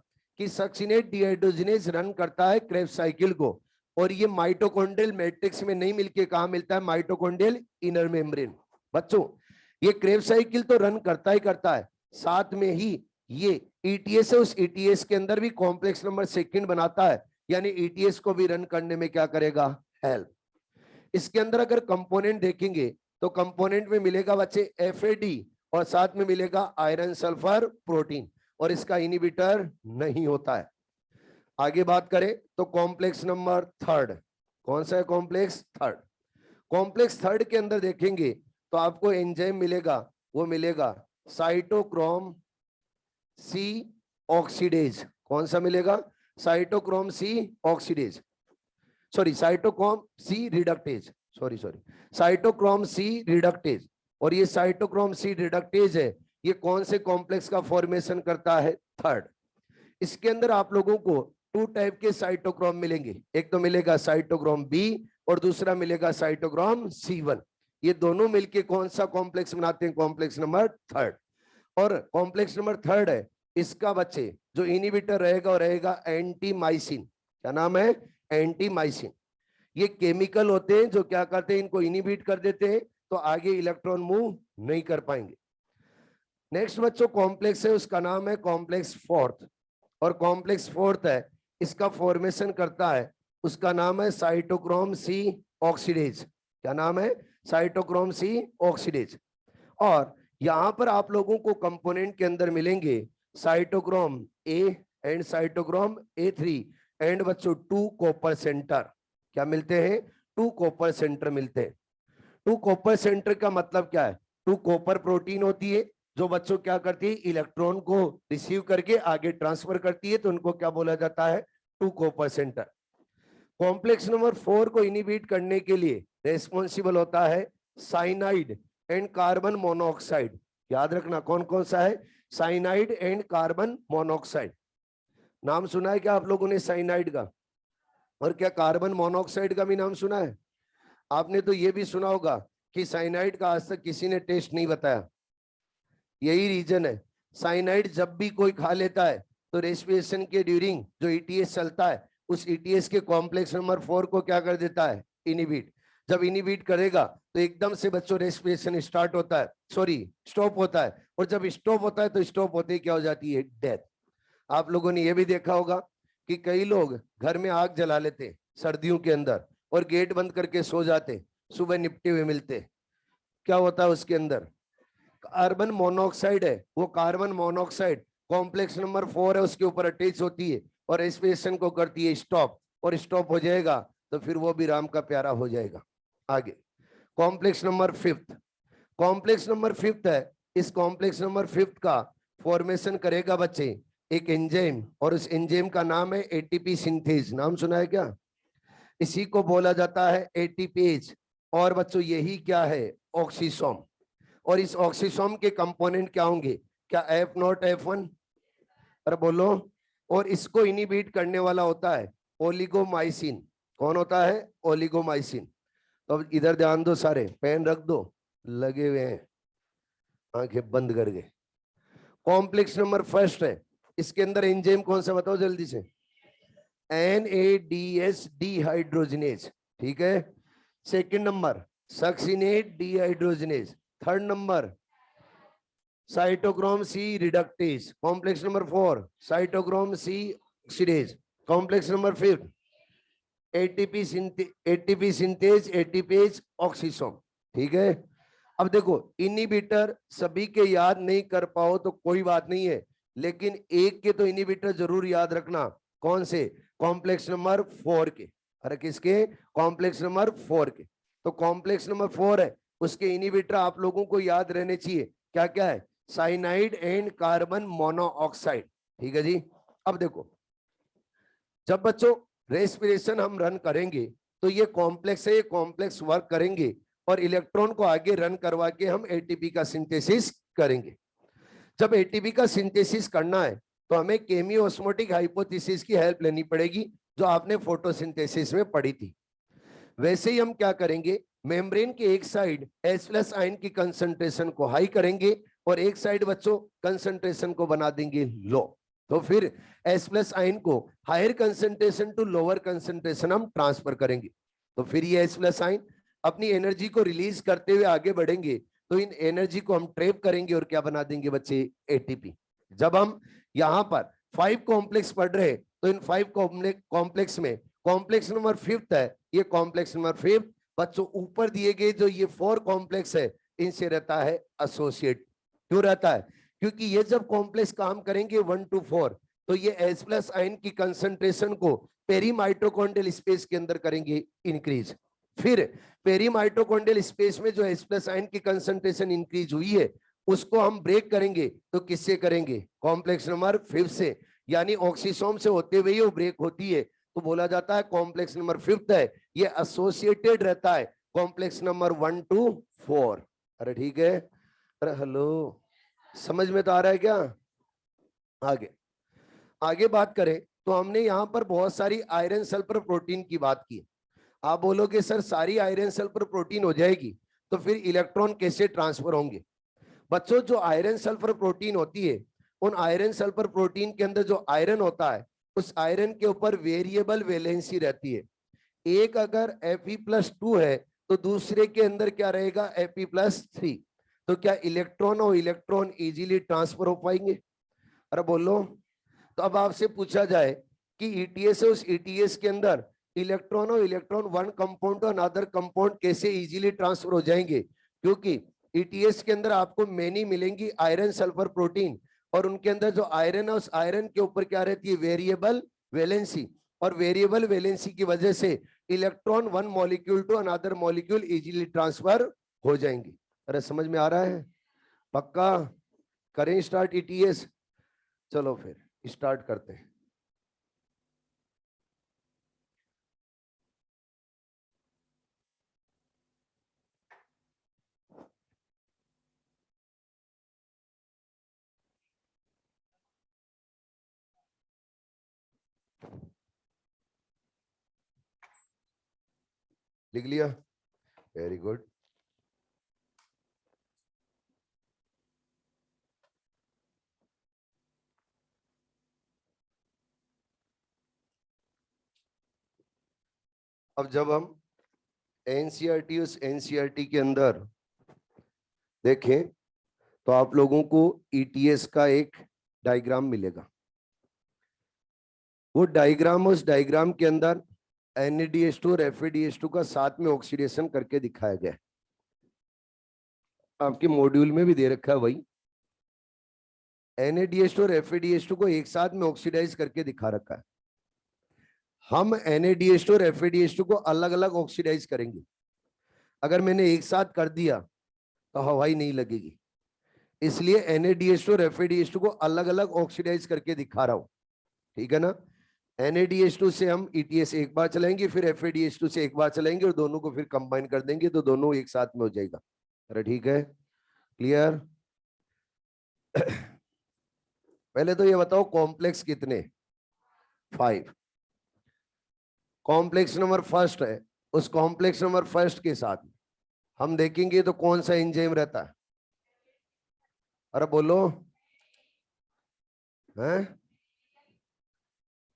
कि सक्सिनेट डिहाइड्रोजिनेज रन करता है क्रेब्स साइकिल को, और ये माइटोकॉन्ड्रियल मैट्रिक्स में नहीं मिलके कहां मिलता है? Mitochondrial inner membrane. बच्चों ये क्रेब्स साइकिल तो रन करता ही करता है, साथ में ही ये ETS है, उस ETS के अंदर भी कॉम्प्लेक्स नंबर सेकंड बनाता है, यानी ETS को भी रन करने में क्या करेगा? हेल्प। इसके अंदर अगर कंपोनेंट देखेंगे तो कंपोनेंट में मिलेगा बच्चे FAD और साथ में मिलेगा आयरन सल्फर प्रोटीन, और इसका इनिबिटर नहीं होता है। आगे बात करें तो कॉम्प्लेक्स नंबर थर्ड कौन सा है? Complex third. कॉम्प्लेक्स थर्ड के अंदर देखेंगे तो आपको एंजाइम मिलेगा, वो मिलेगा साइटोक्रोम C ऑक्सीडेज। कौन सा मिलेगा? Cytochrome C oxidase, sorry cytochrome C reductase, sorry cytochrome C reductase. और ये साइटोक्रोम C रिडक्टेज है, ये कौन से कॉम्प्लेक्स का फॉर्मेशन करता है? थर्ड। इसके अंदर आप लोगों को 2 टाइप के साइटोक्रोम मिलेंगे, एक तो मिलेगा साइटोक्रोम B और दूसरा मिलेगा साइटोक्रोम C1। ये दोनों मिलके कौन सा कॉम्प्लेक्स बनाते हैं? Complex number third. और कॉम्प्लेक्स नंबर थर्ड है, इसका बच्चे जो इनिबिटर रहेगा वो रहेगा एंटीमाइसिन। क्या नाम है? एंटीमाइसिन। ये केमिकल होते हैं जो क्या करते हैं? इनको इनिबिट कर देते हैं तो आगे इलेक्ट्रॉन मूव नहीं कर पाएंगे। नेक्स्ट बच्चों कॉम्प्लेक्स है, उसका नाम है कॉम्प्लेक्स फोर्थ। और कॉम्प्लेक्स फोर्थ है, इसका फॉर्मेशन करता है, उसका नाम है साइटोक्रोम C ऑक्सीडेज। क्या नाम है? Cytochrome C oxidase. और यहां पर आप लोगों को कंपोनेंट के अंदर मिलेंगे cytochrome A and cytochrome A3 and बच्चों 2 कॉपर सेंटर। क्या मिलते हैं? 2 कॉपर सेंटर मिलते हैं। 2 कॉपर सेंटर का मतलब क्या है? 2 कॉपर प्रोटीन होती है जो बच्चों क्या करती है? इलेक्ट्रॉन को रिसीव करके आगे ट्रांसफर करती है, तो उनको क्या बोला जाता है? 2 कॉपर सेंटर। कॉम्प्लेक्स नंबर 4 को इनिबिट करने के लिए रेस्पॉन्सिबल होता है साइनाइड एंड कार्बन मोनोऑक्साइड। याद रखना कौन कौन सा है? Cyanide and carbon monoxide. नाम सुना है क्या आप लोगों ने साइनाइड का? और क्या कार्बन मोनोऑक्साइड का भी नाम सुना है? आपने तो ये भी सुना होगा कि साइनाइड का आज तक किसी ने टेस्ट नहीं बताया। यही रीजन है, साइनाइड जब भी कोई खा लेता है तो रेस्पिरेशन के ड्यूरिंग जो ईटीएस चलता है, उस ईटीएस के कॉम्प्लेक्स नंबर 4 को क्या कर देता है? इनिबिट। जब इनिबिट करेगा तो एकदम से बच्चों रेस्पिरेशन स्टार्ट होता है, सॉरी स्टॉप होता है, और जब स्टॉप होता है तो स्टॉप होते ही क्या हो जाती है? डेथ। आप लोगों ने यह भी देखा होगा कि कई लोग घर में आग जला लेते सर्दियों के अंदर और गेट बंद करके सो जाते, सुबह निपटे हुए मिलते। क्या होता है उसके अंदर? कार्बन मोनोऑक्साइड है, वो कार्बन मोनोऑक्साइड कॉम्प्लेक्स नंबर 4 है, उसके ऊपर अटैच होती है और रेस्पिरेशन को करती है स्टॉप, और स्टॉप हो जाएगा तो फिर वो भी राम का प्यारा हो जाएगा। आगे कॉम्प्लेक्स नंबर 5, कॉम्प्लेक्स नंबर 5 है। इस कॉम्प्लेक्स नंबर 5 का फॉर्मेशन करेगा बच्चे एक एंजाइम, और उस एंजाइम का नाम है एटीपी सिंथेज। नाम सुना है क्या? इसी को बोला जाता है एटीपेज। और बच्चों यही क्या है? ऑक्सीसोम। और इस ऑक्सीसोम के कंपोनेंट क्या होंगे? क्या F0 F1? अरे बोलो। और इसको इनिबिट करने वाला होता है ओलिगोमाइसिन। कौन होता है? ओलिगोमाइसिन। तो अब इधर ध्यान दो, सारे पेन रख दो, लगे हुए हैं, आंखें बंद कर गए। कॉम्प्लेक्स नंबर फर्स्ट है, इसके अंदर एंजाइम कौन सा बताओ जल्दी से? NADS डिहाइड्रोजिनेज, ठीक है। Second number succinate dehydrogenase. Third number cytochrome C reductase. Complex number 4 cytochrome C oxidase. Complex number 5 ATP synthase ATPase oxysome, ठीक है। अब देखो इनिबिटर सभी के याद नहीं कर पाओ तो कोई बात नहीं है, लेकिन एक के तो इनिबिटर जरूर याद रखना। कौन से? कॉम्प्लेक्स नंबर 4 के। अरे किसके? कॉम्प्लेक्स नंबर 4 के। तो कॉम्प्लेक्स नंबर 4 है, उसके इनिबिटर आप लोगों को याद रहने चाहिए। क्या क्या है? साइनाइड एंड कार्बन मोनोऑक्साइड, ठीक है जी। अब देखो, जब बच्चों रेस्पिरेशन हम रन करेंगे तो ये कॉम्प्लेक्स है, ये कॉम्प्लेक्स वर्क करेंगे और इलेक्ट्रॉन को आगे रन करवा के हम एटीपी का सिंथेसिस करेंगे। जब एटीपी का सिंथेसिस करना है तो हमें केमियोस्मोटिक हाइपोथेसिस की हेल्प लेनी पड़ेगी, जो आपने फोटोसिंथेसिस में पढ़ी थी। वैसे ही हम क्या करेंगे, मेम्ब्रेन के एक साइड H+ आयन की कंसंट्रेशन को हाई करेंगे और एक साइड बच्चों कंसंट्रेशन को बना देंगे लो। तो फिर H+ आयन को higher concentration to lower concentration हम ट्रांसफर करेंगे। तो फिर ये H+ आयन अपनी एनर्जी को रिलीज करते हुए आगे बढ़ेंगे, तो इन एनर्जी को हम ट्रेप करेंगे और क्या बना देंगे बच्चे? एटीपी। जब हम यहां पर 5 कॉम्प्लेक्स पढ़ रहे तो इन 5 कॉम्प्लेक्स में कॉम्प्लेक्स नंबर 5 है, ये कॉम्प्लेक्स नंबर 5 बच्चों ऊपर दिए गए जो ये 4 कॉम्प्लेक्स है इनसे रहता है एसोसिएट। क्यों रहता है? क्योंकि ये जब कॉम्प्लेक्स काम करेंगे 1 to 4 तो ये H+ आयन की कंसंट्रेशन को पेरी माइटोकॉन्ड्रियल स्पेस के अंदर करेंगे इंक्रीज। फिर पेरी माइटोकॉन्ड्रियल स्पेस में जो H+ आयन की कंसंट्रेशन इंक्रीज हुई है उसको हम ब्रेक करेंगे, तो किससे करेंगे? कॉम्प्लेक्स नंबर 5 से, यानी ऑक्सीसोम से होते हुए वो ब्रेक होती है, तो बोला जाता है कॉम्प्लेक्स नंबर 5 है, ये एसोसिएटेड रहता है कॉम्प्लेक्स नंबर 1 to 4। अरे ठीक है, अरे हेलो, समझ में तो आ रहा है क्या? आगे आगे बात करें तो हमने यहां पर बहुत सारी आयरन सल्फर प्रोटीन की बात की। आप बोलोगे सर सारी आयरन सल्फर प्रोटीन हो जाएगी तो फिर इलेक्ट्रॉन कैसे ट्रांसफर होंगे? बच्चों जो आयरन सल्फर प्रोटीन होती है, उन आयरन सल्फर प्रोटीन के अंदर जो आयरन होता है उस आयरन के ऊपर वेरिएबल वैलेंसी रहती है। एक अगर Fe+2 है तो दूसरे के अंदर क्या रहेगा? Fe+3। तो क्या इलेक्ट्रॉन और इलेक्ट्रॉन इजीली ट्रांसफर हो पाएंगे? अरे बोलो। तो अब आपसे पूछा जाए कि ईटीएस है, उस ईटीएस के अंदर इलेक्ट्रॉन और इलेक्ट्रॉन वन कंपाउंड और अदर कंपाउंड कैसे इजीली ट्रांसफर हो जाएंगे? क्योंकि ईटीएस के अंदर आपको मेनी मिलेंगी आयरन सल्फर प्रोटीन, और उनके अंदर जो आयरन है उस आयरन के ऊपर क्या रहती है? Variable valency. और वेरिएबल वैलेंसी की वजह से electron one molecule to another molecule easily transfer हो जाएंगे। अरे समझ में आ रहा है? पक्का? करें स्टार्ट ईटीएस? चलो फिर स्टार्ट करते हैं। लिख लिया, वेरी गुड। अब जब हम एनसीईआरटी, उस एनसीईआरटी के अंदर देखें तो आप लोगों को ईटीएस का एक डायग्राम मिलेगा। वो डायग्राम, उस डायग्राम के अंदर NADH2 और FADH2 का साथ में ऑक्सीडेशन करके दिखाया गया है। आपके मॉड्यूल में भी दे रखा है वही। NADH2 और FADH2 को एक साथ में ऑक्सीडाइज करके दिखा रखा है। हम NADH2 और FADH2 को अलग अलग ऑक्सीडाइज करेंगे। अगर मैंने एक साथ कर दिया तो हवा ही नहीं लगेगी, इसलिए NADH2 और FADH2 को अलग अलग ऑक्सीडाइज करके दिखा रहा हूं, ठीक है ना। NADH2 से हम ETS एक बार चलाएंगे, फिर FADH2 से एक बार चलाएंगे और दोनों को फिर कंबाइन कर देंगे तो दोनों एक साथ में हो जाएगा। अरे ठीक है, क्लियर। पहले तो ये बताओ कॉम्प्लेक्स कितने, 5। कॉम्प्लेक्स नंबर फर्स्ट है, उस कॉम्प्लेक्स नंबर फर्स्ट के साथ हम देखेंगे तो कौन सा एंजाइम रहता है। अरे बोलो, है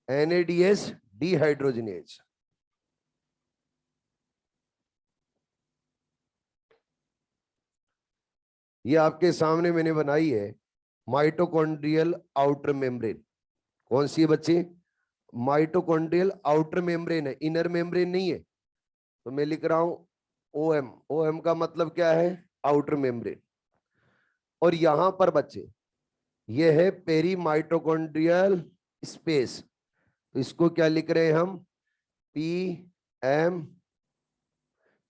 NADH डिहाइड्रोजनेज। ये आपके सामने मैंने बनाई है माइटोकॉन्ड्रियल आउटर मेम्ब्रेन। कौन सी है बच्चे, माइटोकॉन्ड्रियल आउटर मेम्ब्रेन है, इनर मेम्ब्रेन नहीं है। तो मैं लिख रहा हूं OM। OM का मतलब क्या है, आउटर मेम्ब्रेन। और यहां पर बच्चे ये है पेरी माइटोकॉन्ड्रियल स्पेस, तो इसको क्या लिख रहे हैं हम, PM,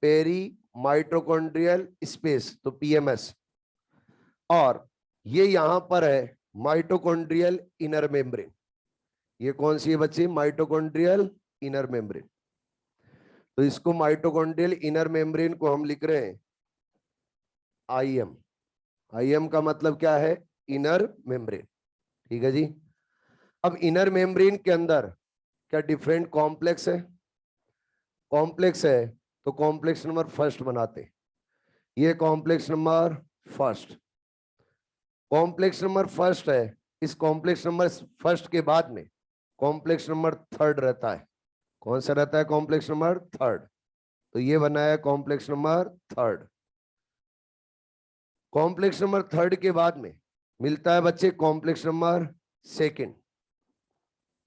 पेरी माइटोकॉन्ड्रियल स्पेस, तो PMS। और ये यहां पर है माइटोकॉन्ड्रियल इनर मेम्ब्रेन। ये कौन सी है बच्चे, माइटोकॉन्ड्रियल इनर मेम्ब्रेन। तो इसको माइटोकॉन्ड्रियल इनर मेम्ब्रेन को हम लिख रहे हैं IM। IM का मतलब क्या है, इनर मेम्ब्रेन, ठीक है जी। अब इनर मेम्ब्रेन के अंदर क्या डिफरेंट कॉम्प्लेक्स है, कॉम्प्लेक्स है तो कॉम्प्लेक्स नंबर फर्स्ट बनाते। ये complex number first, complex number first है। इस कॉम्प्लेक्स नंबर फर्स्ट के बाद में कॉम्प्लेक्स नंबर थर्ड रहता है। कौन सा रहता है, कॉम्प्लेक्स नंबर थर्ड। तो ये बना है complex number third. Complex number third के बाद में मिलता है बच्चे कॉम्प्लेक्स नंबर सेकंड।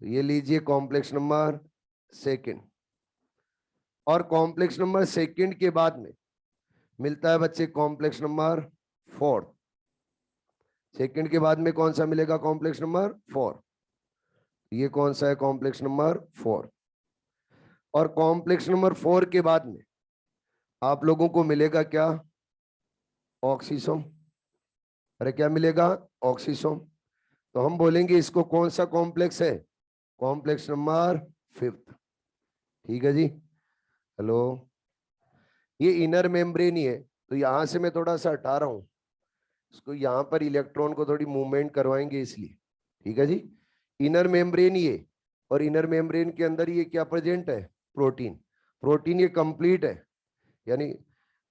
तो ये लीजिए कॉम्प्लेक्स नंबर सेकंड। और कॉम्प्लेक्स नंबर सेकंड के बाद में मिलता है बच्चे कॉम्प्लेक्स नंबर फोर्थ। सेकंड के बाद में कौन सा मिलेगा, कॉम्प्लेक्स नंबर 4। ये कौन सा है, कॉम्प्लेक्स नंबर 4। और कॉम्प्लेक्स नंबर 4 के बाद में आप लोगों को मिलेगा क्या, ऑक्सीसोम। अरे क्या मिलेगा, ऑक्सीसोम। तो हम बोलेंगे इसको कौन सा कॉम्प्लेक्स है, कॉम्प्लेक्स नंबर 5। ठीक है जी, हेलो। ये इनर मेम्ब्रेन ही है, तो यहां से मैं थोड़ा सा हटा रहा हूं इसको, यहां पर इलेक्ट्रॉन को थोड़ी मूवमेंट करवाएंगे इसलिए, ठीक है जी। इनर मेम्ब्रेन ये, और इनर मेम्ब्रेन के अंदर ये क्या प्रेजेंट है, प्रोटीन। प्रोटीन ये कंप्लीट है, यानी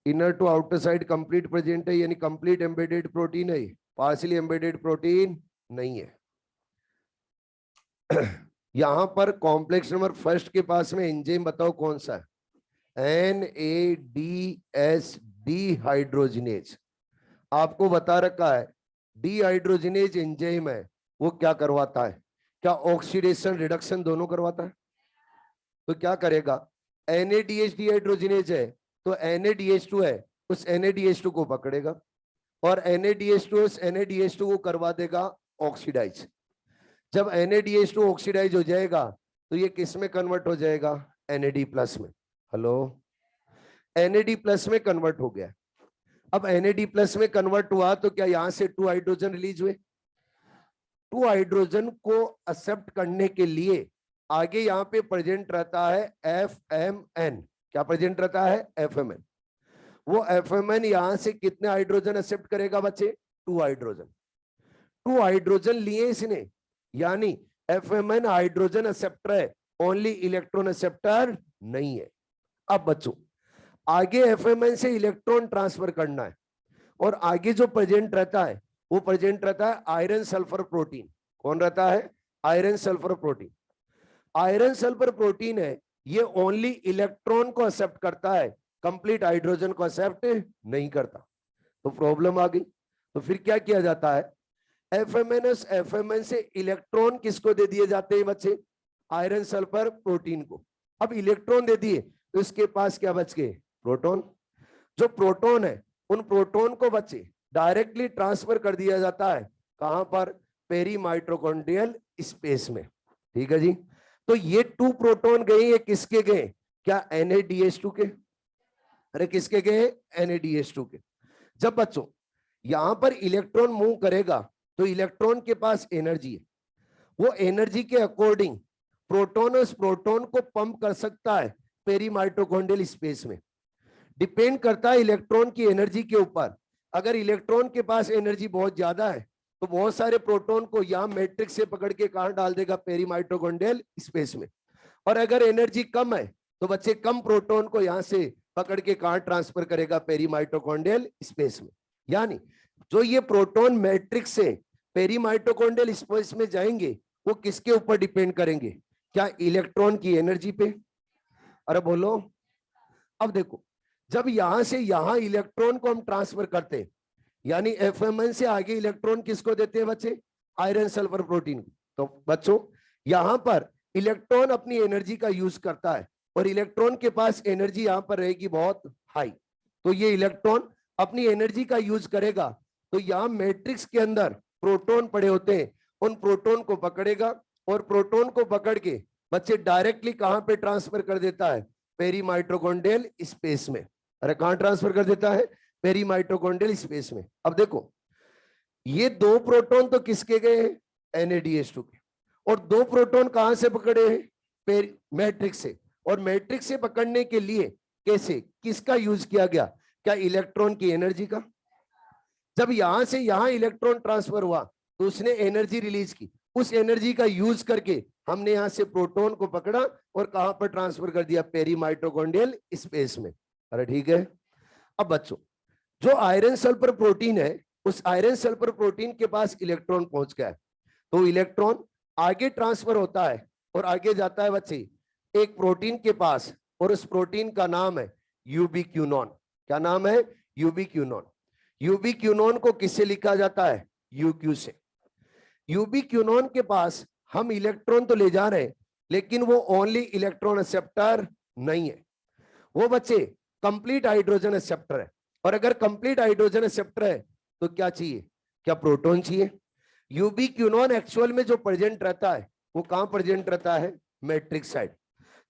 inner to outer side complete present है, यानी कंप्लीट एम्बेडेड प्रोटीन है, पार्शियली एम्बेडेड प्रोटीन नहीं है। यहां पर कॉम्प्लेक्स नंबर फर्स्ट के पास में एंजाइम बताओ कौन सा है, NADH डिहाइड्रोजिनेज। आपको बता रखा है डिहाइड्रोजिनेज एंजाइम है, वो क्या करवाता है, क्या ऑक्सीडेशन रिडक्शन दोनों करवाता है। तो क्या करेगा, NADH डिहाइड्रोजिनेज है तो NADH2 है, उस NADH2 को पकड़ेगा और NADH2 उस NADH2 को करवा देगा ऑक्सीडाइज। जब NADH2 ऑक्सीडाइज हो जाएगा तो ये किस में कन्वर्ट हो जाएगा, NAD प्लस में। हेलो, NAD प्लस में कन्वर्ट हो गया। अब NAD प्लस में कन्वर्ट हुआ तो क्या यहां से 2 हाइड्रोजन रिलीज हुए। 2 हाइड्रोजन को एक्सेप्ट करने के लिए आगे यहां पे प्रेजेंट रहता है FMN। क्या प्रेजेंट रहता है, FMN। वो FMN यहां से कितने हाइड्रोजन एक्सेप्ट करेगा बच्चे, 2 हाइड्रोजन। 2 हाइड्रोजन लिए इसने, यानी FMN हाइड्रोजन एक्सेप्टर है, ओनली इलेक्ट्रॉन एक्सेप्टर नहीं है। अब बच्चों आगे एफएमएन से इलेक्ट्रॉन ट्रांसफर करना है, और आगे जो प्रेजेंट रहता है वो प्रेजेंट रहता है आयरन सल्फर प्रोटीन। कौन रहता है? Iron sulphur protein. Iron sulphur protein है, ये ओनली इलेक्ट्रॉन को एक्सेप्ट करता है, कंप्लीट हाइड्रोजन को एक्सेप्ट नहीं करता। तो प्रॉब्लम आ गई। तो फिर क्या किया जाता है? एफएमएन से इलेक्ट्रॉन किसको दे दिए जाते हैं बच्चे? आयरन सल्फर प्रोटीन को। अब इलेक्ट्रॉन दे दिए तो इसके पास क्या बच गए? प्रोटॉन। जो प्रोटॉन है उन प्रोटॉन को बच्चे डायरेक्टली ट्रांसफर कर दिया जाता है कहां पर? पेरी माइटोकॉन्ड्रियल स्पेस में। ठीक है जी। तो ये 2 प्रोटॉन गए, ये किसके गए? क्या NADH2 के? अरे किसके गए? NADH2 के। जब बच्चों यहां पर इलेक्ट्रॉन मूव करेगा तो इलेक्ट्रॉन के पास एनर्जी है, वो एनर्जी के अकॉर्डिंग प्रोटॉन उस प्रोटॉन को पंप कर सकता है पेरी माइटोकॉन्ड्रियल स्पेस में। डिपेंड करता है इलेक्ट्रॉन की एनर्जी के ऊपर। अगर इलेक्ट्रॉन के पास एनर्जी बहुत ज्यादा है तो बहुत सारे प्रोटॉन को यहां मैट्रिक्स से पकड़ के कहां डाल देगा? पेरी माइटोकॉन्ड्रियल स्पेस में। और अगर एनर्जी कम है तो बच्चे कम प्रोटॉन को यहां से पकड़ के कहां ट्रांसफर करेगा? पेरी माइटोकॉन्ड्रियल स्पेस में। यानी जो ये प्रोटॉन मैट्रिक्स से पेरी माइटोकॉन्ड्रियल स्पेस में जाएंगे वो किसके ऊपर डिपेंड करेंगे? क्या इलेक्ट्रॉन की एनर्जी पे? अरे बोलो। अब देखो, जब यहां से यहां इलेक्ट्रॉन को हम ट्रांसफर करते हैं, यानी एफएमएन से आगे इलेक्ट्रॉन किसको देते हैं बच्चे? आयरन सल्फर प्रोटीन को। तो बच्चों यहां पर इलेक्ट्रॉन अपनी एनर्जी का यूज करता है, और इलेक्ट्रॉन के पास एनर्जी यहां पर रहेगी बहुत हाई। तो ये इलेक्ट्रॉन अपनी एनर्जी का यूज करेगा, तो यहां मैट्रिक्स के अंदर प्रोटॉन पड़े होते हैं, उन प्रोटॉन को पकड़ेगा, और प्रोटॉन को पकड़ के बच्चे डायरेक्टली कहां पे ट्रांसफर कर देता है? पेरी माइटोकॉन्ड्रियल स्पेस में। अरे कहां ट्रांसफर कर देता है? पेरी माइटोकॉन्ड्रियल स्पेस में। अब देखो, ये 2 प्रोटॉन तो किसके गए हैं? NADH2 के। और 2 प्रोटॉन कहां से पकड़े हैं? मैट्रिक्स से। और मैट्रिक्स से पकड़ने के लिए कैसे, किसका यूज किया गया? क्या इलेक्ट्रॉन की एनर्जी का? जब यहां से यहां इलेक्ट्रॉन ट्रांसफर हुआ तो उसने एनर्जी रिलीज की, उस एनर्जी का यूज करके हमने यहां से प्रोटॉन को पकड़ा और कहां पर ट्रांसफर कर दिया? पेरी माइटोकॉन्ड्रियल स्पेस में। अरे ठीक है। अब बच्चों जो आयरन सल्फर प्रोटीन है, उस आयरन सल्फर प्रोटीन के पास इलेक्ट्रॉन पहुंच गया है, तो इलेक्ट्रॉन आगे ट्रांसफर होता है और आगे जाता है बच्चे एक प्रोटीन के पास, और उस प्रोटीन का नाम है यूबिक्विनोन। क्या नाम है? यूबिक्विनोन। यूबिक्विनोन को किससे लिखा जाता है? यूक्यू से। यूबिक्विनोन के पास हम इलेक्ट्रॉन तो ले जा रहे हैं, लेकिन वो ओनली इलेक्ट्रॉन एक्सेप्टर नहीं है, वो बच्चे कंप्लीट हाइड्रोजन एक्सेप्टर है। और अगर कंप्लीट हाइड्रोजन एक्सेप्टर है तो क्या चाहिए? क्या प्रोटॉन चाहिए? यूबिक्विनोन एक्चुअल में जो प्रेजेंट रहता है वो कहां प्रेजेंट रहता है? Matrix side.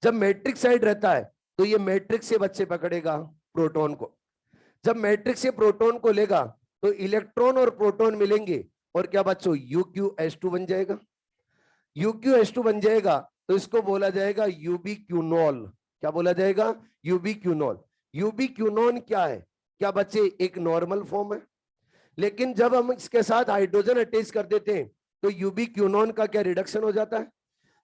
जब मैट्रिक्स साइड रहता है तो ये मैट्रिक्स से बच्चे पकड़ेगा प्रोटॉन को। जब मैट्रिक्स से प्रोटॉन को लेगा तो इलेक्ट्रॉन और प्रोटॉन मिलेंगे, और क्या बच्चों? UqH2 बन जाएगा। UqH2 बन जाएगा तो इसको बोला जाएगा यूबिक्विनोल। क्या बोला जाएगा? यूबिक्विनोल। यूबिक्विनोन क्या है? क्या बच्चे? एक नॉर्मल फॉर्म है, लेकिन जब हम इसके साथ हाइड्रोजन अटैच कर देते हैं तो यूबिक्विनोन का क्या रिडक्शन हो जाता है?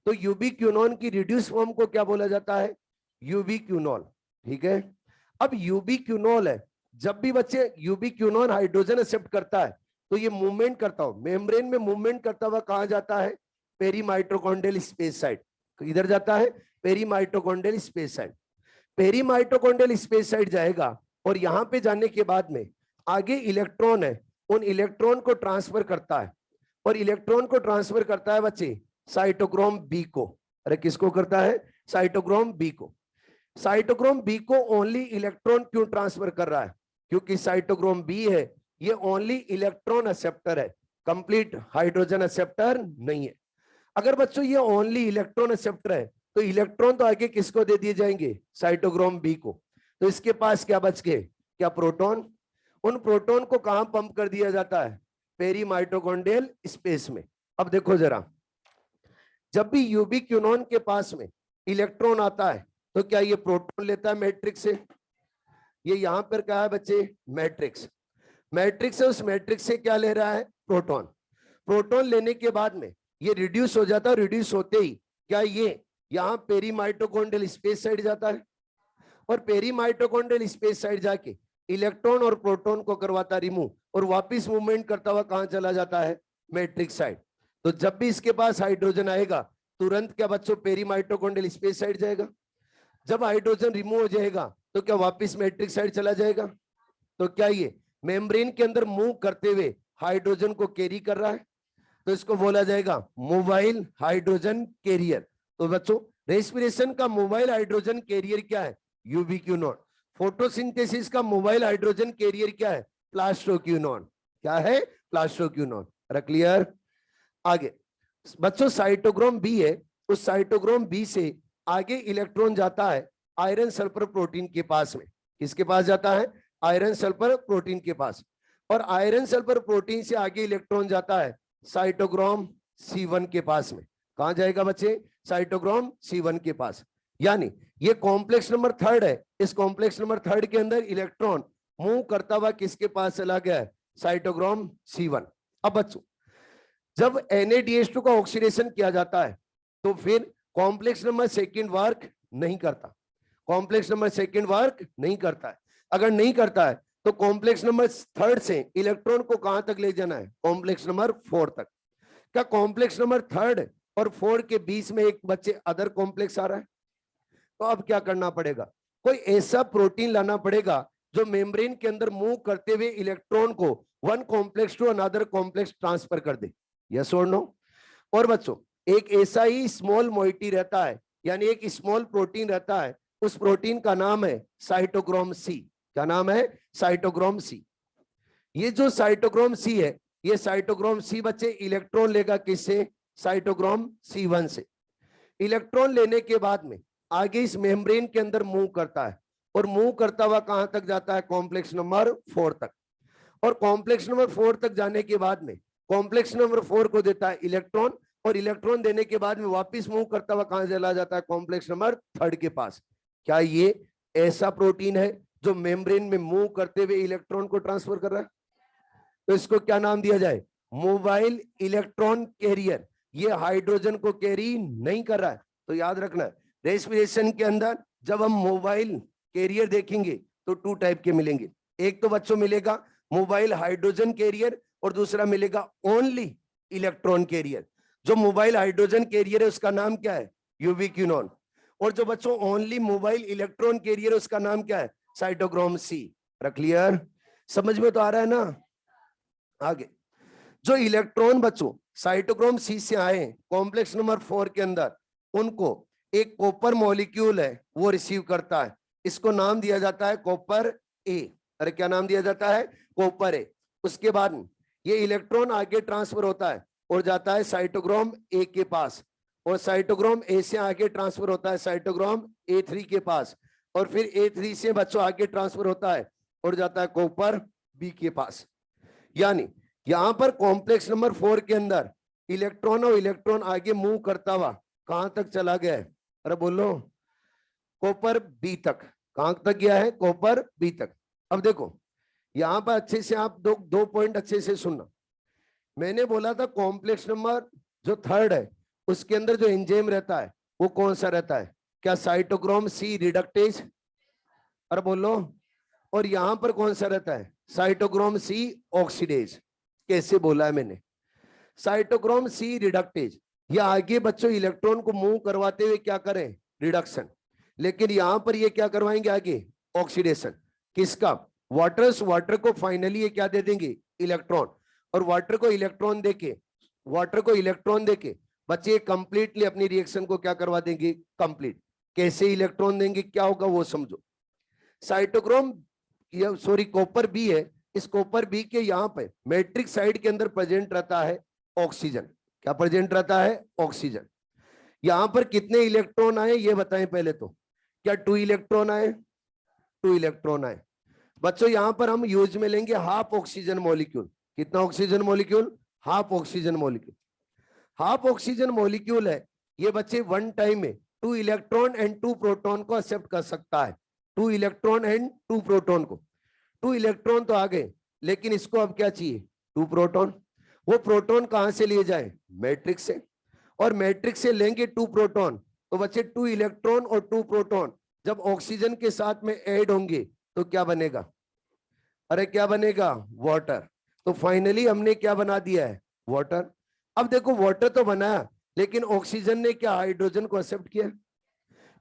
तो यूबिक्विनोन की रिड्यूस फॉर्म को क्या बोला जाता है? यूबिक्विनोल। ठीक है। अब यूबिक्विनोल है, जब भी बच्चे यूबिक्विनोन हाइड्रोजन एक्सेप्ट करता है तो ये मूवमेंट करता हो, मेम्ब्रेन में मूवमेंट करता हुआ कहां जाता है? Peri mitochondrial space side. इधर जाता है peri mitochondrial space side. Peri mitochondrial space side जाएगा, और यहां पे जाने के बाद में आगे इलेक्ट्रॉन है, उन इलेक्ट्रॉन को ट्रांसफर करता है, और इलेक्ट्रॉन को ट्रांसफर करता है बच्चे साइटोक्रोम बी को। अरे किसको करता है? साइटोक्रोम बी को। साइटोक्रोम बी को ओनली इलेक्ट्रॉन क्यों ट्रांसफर कर रहा है? क्योंकि साइटोक्रोम बी है ये ओनली इलेक्ट्रॉन एक्सेप्टर है, कंप्लीट हाइड्रोजन एक्सेप्टर नहीं है। अगर बच्चों ये ओनली इलेक्ट्रॉन एक्सेप्टर है तो इलेक्ट्रॉन तो आगे किसको दे दिए जाएंगे? साइटोक्रोम बी को। तो इसके पास क्या बच गए? क्या प्रोटॉन। उन प्रोटॉन को कहां पंप कर दिया जाता है? पेरी माइटोकॉन्ड्रियल स्पेस में। अब देखो जरा, जब भी यूबिक्विनोन के पास में इलेक्ट्रॉन आता है तो क्या ये प्रोटॉन लेता है मैट्रिक्स से? ये यहां पर क्या है बच्चे? मैट्रिक्स। मैट्रिक्स है, उस मैट्रिक्स से क्या ले रहा है? प्रोटॉन। प्रोटॉन लेने के बाद में ये रिड्यूस हो जाता है, रिड्यूस होते ही क्या ये यहां पेरी माइटोकॉन्ड्रियल स्पेस साइड जाता है, और पेरी माइटोकॉन्ड्रियल स्पेस साइड जाके इलेक्ट्रॉन और प्रोटॉन को करवाता रिमूव और वापिस मूवमेंट करता हुआ कहां चला जाता है, मैट्रिक्स साइड। तो जब भी इसके पास हाइड्रोजन आएगा तुरंत क्या बच्चों पेरी माइटोकॉन्ड्रियल स्पेस साइड जाएगा। जब हाइड्रोजन रिमूव हो जाएगा तो क्या वापिस मैट्रिक्स साइड चला जाएगा। तो क्या ये मेम्ब्रेन के अंदर मूव करते हुए हाइड्रोजन को कैरी कर रहा है, तो इसको बोला जाएगा मोबाइल हाइड्रोजन कैरियर। तो बच्चों रेस्पिरेशन का मोबाइल हाइड्रोजन कैरियर क्या है, यूबीक्यू नॉट। फोटोसिंथेसिस का मोबाइल हाइड्रोजन कैरियर क्या है, प्लास्टोक्यूनॉन। क्या है, प्लास्टोक्यूनॉन। क्लियर। आगे बच्चों साइटोक्रोम बी है, उस साइटोक्रोम बी से आगे इलेक्ट्रॉन जाता है आयरन सल्फर प्रोटीन के पास में। किसके पास जाता है, आयरन सल्फर प्रोटीन के पास। और आयरन सल्फर प्रोटीन से आगे इलेक्ट्रॉन जाता है साइटोक्रोम C1 के पास में। कहां जाएगा बच्चे, साइटोक्रोम C1 के पास। यानी ये कॉम्प्लेक्स नंबर 3 है, इस कॉम्प्लेक्स नंबर 3 के अंदर इलेक्ट्रॉन मूव करता हुआ किसके पास चला गया है, साइटोक्रोम C1। अब बच्चों जब NaDH2 का ऑक्सीडेशन किया जाता है तो फिर कॉम्प्लेक्स नंबर 2 वर्क नहीं करता, कॉम्प्लेक्स नंबर 2 वर्क नहीं करता है। अगर नहीं करता है तो कॉम्प्लेक्स नंबर 3 से इलेक्ट्रॉन को कहां तक ले जाना है, कॉम्प्लेक्स नंबर 4 तक। क्या कॉम्प्लेक्स नंबर 3 और 4 के बीच में एक बच्चे अदर कॉम्प्लेक्स आ रहा है, तो अब क्या करना पड़ेगा, कोई ऐसा प्रोटीन लाना पड़ेगा जो मेम्ब्रेन के अंदर मूव करते हुए इलेक्ट्रॉन को one complex to another complex transfer कर दे। यस और नो। और बच्चों एक ऐसा ही स्मॉल मोइटी रहता है, यानी एक स्मॉल प्रोटीन रहता है, उस प्रोटीन का नाम है साइटोक्रोम सी। क्या नाम है, साइटोक्रोम सी। ये जो साइटोक्रोम सी है, ये साइटोक्रोम सी बच्चे इलेक्ट्रॉन लेगा किससे, साइटोक्रोम C1 से। इलेक्ट्रॉन लेने के बाद में आगे इस मेम्ब्रेन के अंदर मूव करता है और मूव करता हुआ कहां तक जाता है, कॉम्प्लेक्स नंबर 4 तक। और कॉम्प्लेक्स नंबर 4 तक जाने के बाद में कॉम्प्लेक्स नंबर 4 को देता है इलेक्ट्रॉन, और इलेक्ट्रॉन देने के बाद में वापस मूव करता हुआ कहां चला जाता है, कॉम्प्लेक्स नंबर 3 के पास। क्या ये ऐसा प्रोटीन है जो मेम्ब्रेन में मूव करते हुए इलेक्ट्रॉन को ट्रांसफर कर रहा है, तो इसको क्या नाम दिया जाए, मोबाइल इलेक्ट्रॉन कैरियर। ये हाइड्रोजन को कैरी नहीं कर रहा है। तो याद रखना रेस्पिरेशन के अंदर जब हम मोबाइल कैरियर देखेंगे तो 2 टाइप के मिलेंगे। एक तो बच्चों मिलेगा मोबाइल हाइड्रोजन कैरियर और दूसरा मिलेगा ओनली इलेक्ट्रॉन कैरियर। जो मोबाइल हाइड्रोजन कैरियर है उसका नाम क्या है, यूबीक्यूनॉन। और जो बच्चों ओनली मोबाइल इलेक्ट्रॉन कैरियर है उसका नाम क्या है, साइटोक्रोम सी। क्लियर, समझ में तो आ रहा है ना। आगे जो इलेक्ट्रॉन बच्चों साइटोक्रोम सी से आए कॉम्प्लेक्स नंबर 4 के अंदर, उनको एक कॉपर मॉलिक्यूल है वो रिसीव करता है, इसको नाम दिया जाता है कॉपर ए। अरे क्या नाम दिया जाता है, कॉपर ए। उसके बाद ये इलेक्ट्रॉन आगे ट्रांसफर होता है और जाता है साइटोक्रोम ए के पास, और साइटोक्रोम ए से आगे ट्रांसफर होता है साइटोक्रोम A3 के पास, और फिर A3 से बच्चों आगे ट्रांसफर होता है और जाता है कॉपर बी के पास। यानी यहां पर कॉम्प्लेक्स नंबर 4 के अंदर इलेक्ट्रॉन और इलेक्ट्रॉन आगे मूव करता हुआ कहां तक चला गया है, अरे बोलो, कॉपर बी तक। कहां तक गया है, कॉपर बी तक। अब देखो यहां पर अच्छे से आप दो पॉइंट अच्छे से सुनना। मैंने बोला था कॉम्प्लेक्स नंबर जो 3 है उसके अंदर जो एंजाइम रहता है वो कौन सा रहता है, क्या साइटोक्रोम सी रिडक्टेज, अरे बोलो। और यहां पर कौन सा रहता है, साइटोक्रोम सी ऑक्सीडेज। कैसे बोला है मैंने, साइटोक्रोम सी रिडक्टेज। ये आगे बच्चों इलेक्ट्रॉन को मूव करवाते हुए क्या करें, रिडक्शन। लेकिन यहां पर ये क्या करवाएंगे, आगे ऑक्सीडेशन। किसका, वाटर को फाइनली ये क्या दे देंगे, इलेक्ट्रॉन। और वाटर को इलेक्ट्रॉन देके बच्चे कंप्लीटली अपनी रिएक्शन को क्या करवा देंगे, कंप्लीट। कैसे इलेक्ट्रॉन देंगे, क्या होगा वो समझो। साइटोक्रोम सॉरी कॉपर बी है, इस कॉपर बी के यहाँ पे मैट्रिक्स साइड के अंदर प्रेजेंट रहता है ऑक्सीजन। क्या प्रेजेंट रहता है, ऑक्सीजन। यहां पर कितने इलेक्ट्रॉन आए ये बताएं पहले तो, क्या 2 इलेक्ट्रॉन आए, 2 इलेक्ट्रॉन आए। बच्चों यहां पर हम यूज में लेंगे हाफ ऑक्सीजन मॉलिक्यूल। कितना oxygen molecule, half oxygen molecule. Half oxygen molecule है ये बच्चे वन टाइम में 2 इलेक्ट्रॉन एंड 2 प्रोटॉन को एक्सेप्ट कर सकता है। 2 इलेक्ट्रॉन एंड 2 प्रोटॉन को, 2 इलेक्ट्रॉन तो आ गए, लेकिन इसको अब क्या चाहिए, 2 प्रोटॉन। वो प्रोटॉन कहां से लिए जाए, मैट्रिक्स से। और मैट्रिक्स से लेंगे 2 प्रोटॉन, तो बच्चे 2 इलेक्ट्रॉन और 2 प्रोटॉन जब ऑक्सीजन के साथ में ऐड होंगे तो क्या बनेगा? अरे क्या बनेगा? वाटर। तो फाइनली हमने क्या बना दिया है? वाटर। अब देखो वाटर तो बनाया, लेकिन ऑक्सीजन ने क्या हाइड्रोजन को एक्सेप्ट किया?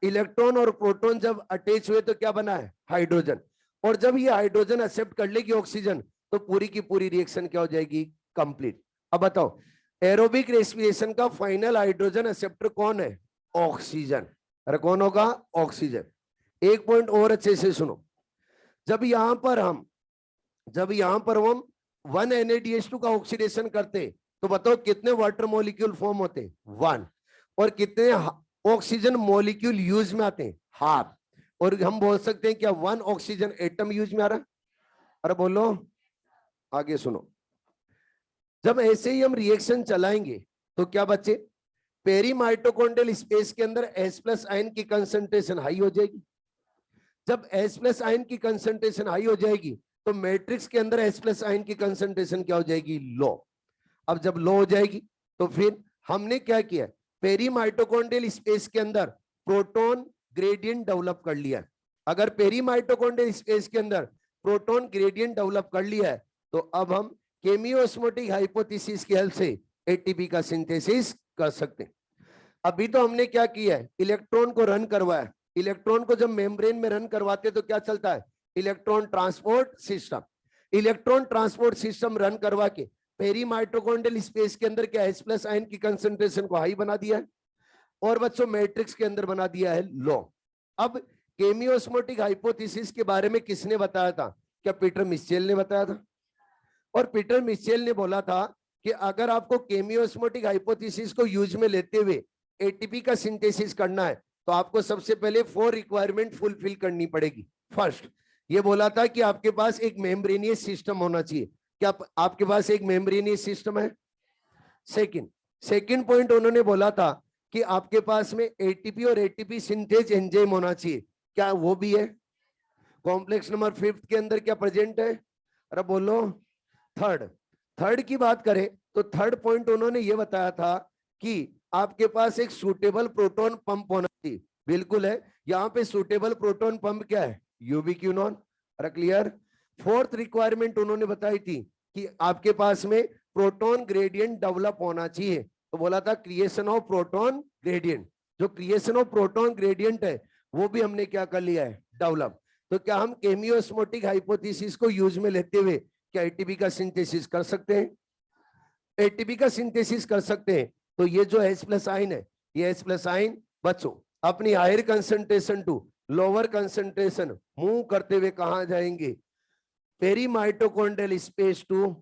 इलेक्ट्रॉन और प्रोटॉन जब अटैच हुए तो क्या बना है? हाइड्रोजन। और जब ये हाइड्रोजन एक्सेप्ट कर लेगी ऑक्सीजन, तो पूरी की पूरी रिएक्शन क्या हो जाएगी? कंप्लीट। अब बताओ, एरोबिक रेस्पिरेशन का फाइनल हाइड्रोजन एक्सेप्टर कौन है? ऑक्सीजन। अरे कौन होगा? ऑक्सीजन। एक पॉइंट और अच्छे से सुनो, जब यहां पर हम 1 NaDH2 का ऑक्सीडेशन करते, तो बताओ कितने वाटर मॉलिक्यूल फॉर्म होते? 1। और कितने ऑक्सीजन मॉलिक्यूल यूज में आते हैं? हाफ। और हम बोल सकते हैं क्या 1 ऑक्सीजन एटम यूज में आ रहा? अरे बोलो, आगे सुनो, जब ऐसे ही हम रिएक्शन चलाएंगे तो क्या बचे? पेरी माइटोकॉन्ड्रियल स्पेस के अंदर H+ आयन की कंसंट्रेशन हाई हो जाएगी। जब H+ आयन की कंसंट्रेशन हाई हो जाएगी, तो मैट्रिक्स के अंदर H+ आयन की कंसंट्रेशन क्या हो जाएगी? लो। अब जब लो हो जाएगी, तो फिर हमने क्या किया? पेरी माइटोकॉन्ड्रियल स्पेस के अंदर प्रोटॉन ग्रेडियंट डेवलप कर लिया। अगर पेरी माइटोकॉन्ड्रियल स्पेस के अंदर प्रोटॉन ग्रेडियंट डेवलप कर लिया है, तो अब हम केमियोस्मोटिक हाइपोथेसिस की हेल्प से एटीपी का सिंथेसिस कर सकते हैं। अभी तो हमने क्या किया है? इलेक्ट्रॉन को रन करवाया। इलेक्ट्रॉन को जब मेम्ब्रेन में रन करवाते तो क्या चलता है? Electron transport system. Electron transport system run करवा के पेरी माइटोकॉन्ड्रियल स्पेस के अंदर क्या H+ आयन की कंसंट्रेशन को हाई बना दिया है, और बच्चों मैट्रिक्स के अंदर बना दिया है लो। अब केमियोस्मोटिक हाइपोथेसिस के बारे में किसने बताया था? क्या पीटर मिचेल ने बताया था। और पीटर मिचेल ने बोला था कि अगर आपको केमियोस्मोटिक हाइपोथेसिस को यूज में लेते हुए एटीपी का सिंथेसिस करना है, तो आपको सबसे पहले 4 रिक्वायरमेंट फुलफिल करनी पड़ेगी। फर्स्ट, ये बोला था कि आपके पास एक मेम्ब्रेनियस सिस्टम होना चाहिए। क्या आपके पास एक मेम्ब्रेनियस सिस्टम है? सेकंड पॉइंट उन्होंने बोला था कि आपके पास में एटीपी और एटीपी सिंथेज एंजाइम होना चाहिए। क्या वो भी है? कॉम्प्लेक्स नंबर 5 के अंदर क्या प्रेजेंट है? अरे बोलो। थर्ड की बात करें तो थर्ड पॉइंट उन्होंने ये बताया था कि आपके पास एक सूटेबल प्रोटॉन पंप होना चाहिए। बिल्कुल है, यहाँ पे सूटेबल प्रोटॉन पंप क्या है? यूबिक्यूनॉन। अरे क्लियर। फोर्थ रिक्वायरमेंट उन्होंने बताई थी कि आपके पास में प्रोटॉन ग्रेडियंट डेवलप होना चाहिए। तो बोला था क्रिएशन ऑफ प्रोटॉन ग्रेडियंट। जो क्रिएशन ऑफ प्रोटॉन ग्रेडियंट है, वो भी हमने क्या कर लिया है? डेवलप। तो क्या हम केमियोस्मोटिक हाइपोथेसिस को यूज में लेते हुए क्या एटीपी का सिंथेसिस कर सकते हैं? एटीपी का सिंथेसिस कर सकते हैं। तो ये जो H+ आयन है, ये H+ आयन बच्चों अपनी higher concentration to lower concentration move करते हुए कहां जाएंगे? Peri mitochondrial space to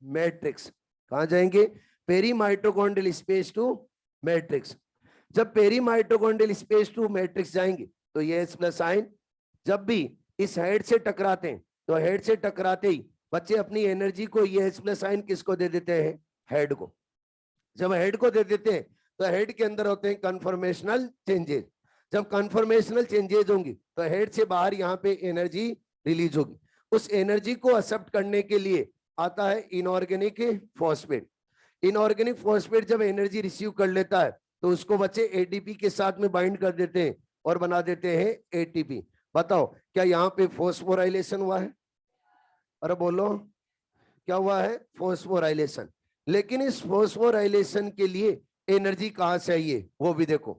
matrix. कहां जाएंगे? Peri mitochondrial space to matrix. जब peri mitochondrial space to matrix जाएंगे, तो ये H+ आयन जब भी इस हेड से टकराते हैं, तो हेड से टकराते ही बच्चे अपनी एनर्जी को ये H+ आयन किसको दे देते हैं? हेड को। जब हेड को दे देते हैं, तो हेड के अंदर होते हैं कन्फर्मेशनल चेंजेस। जब कन्फर्मेशनल चेंजेस होंगी, तो हेड से बाहर यहाँ पे एनर्जी रिलीज होगी। उस एनर्जी को एक्सेप्ट करने के लिए आता है इनऑर्गेनिक फॉस्फेट। इनऑर्गेनिक फॉस्फेट जब एनर्जी रिसीव कर लेता है, तो उसको बच्चे एटीपी के साथ में बाइंड कर देते हैं और बना देते हैं एटीपी। बताओ, क्या यहाँ पे फॉस्फोराइलेशन हुआ है? अरे बोलो, क्या हुआ है? फॉस्फोराइलेशन। लेकिन इस फॉस्फोराइलेशन के लिए एनर्जी कहां से आई है, वो भी देखो।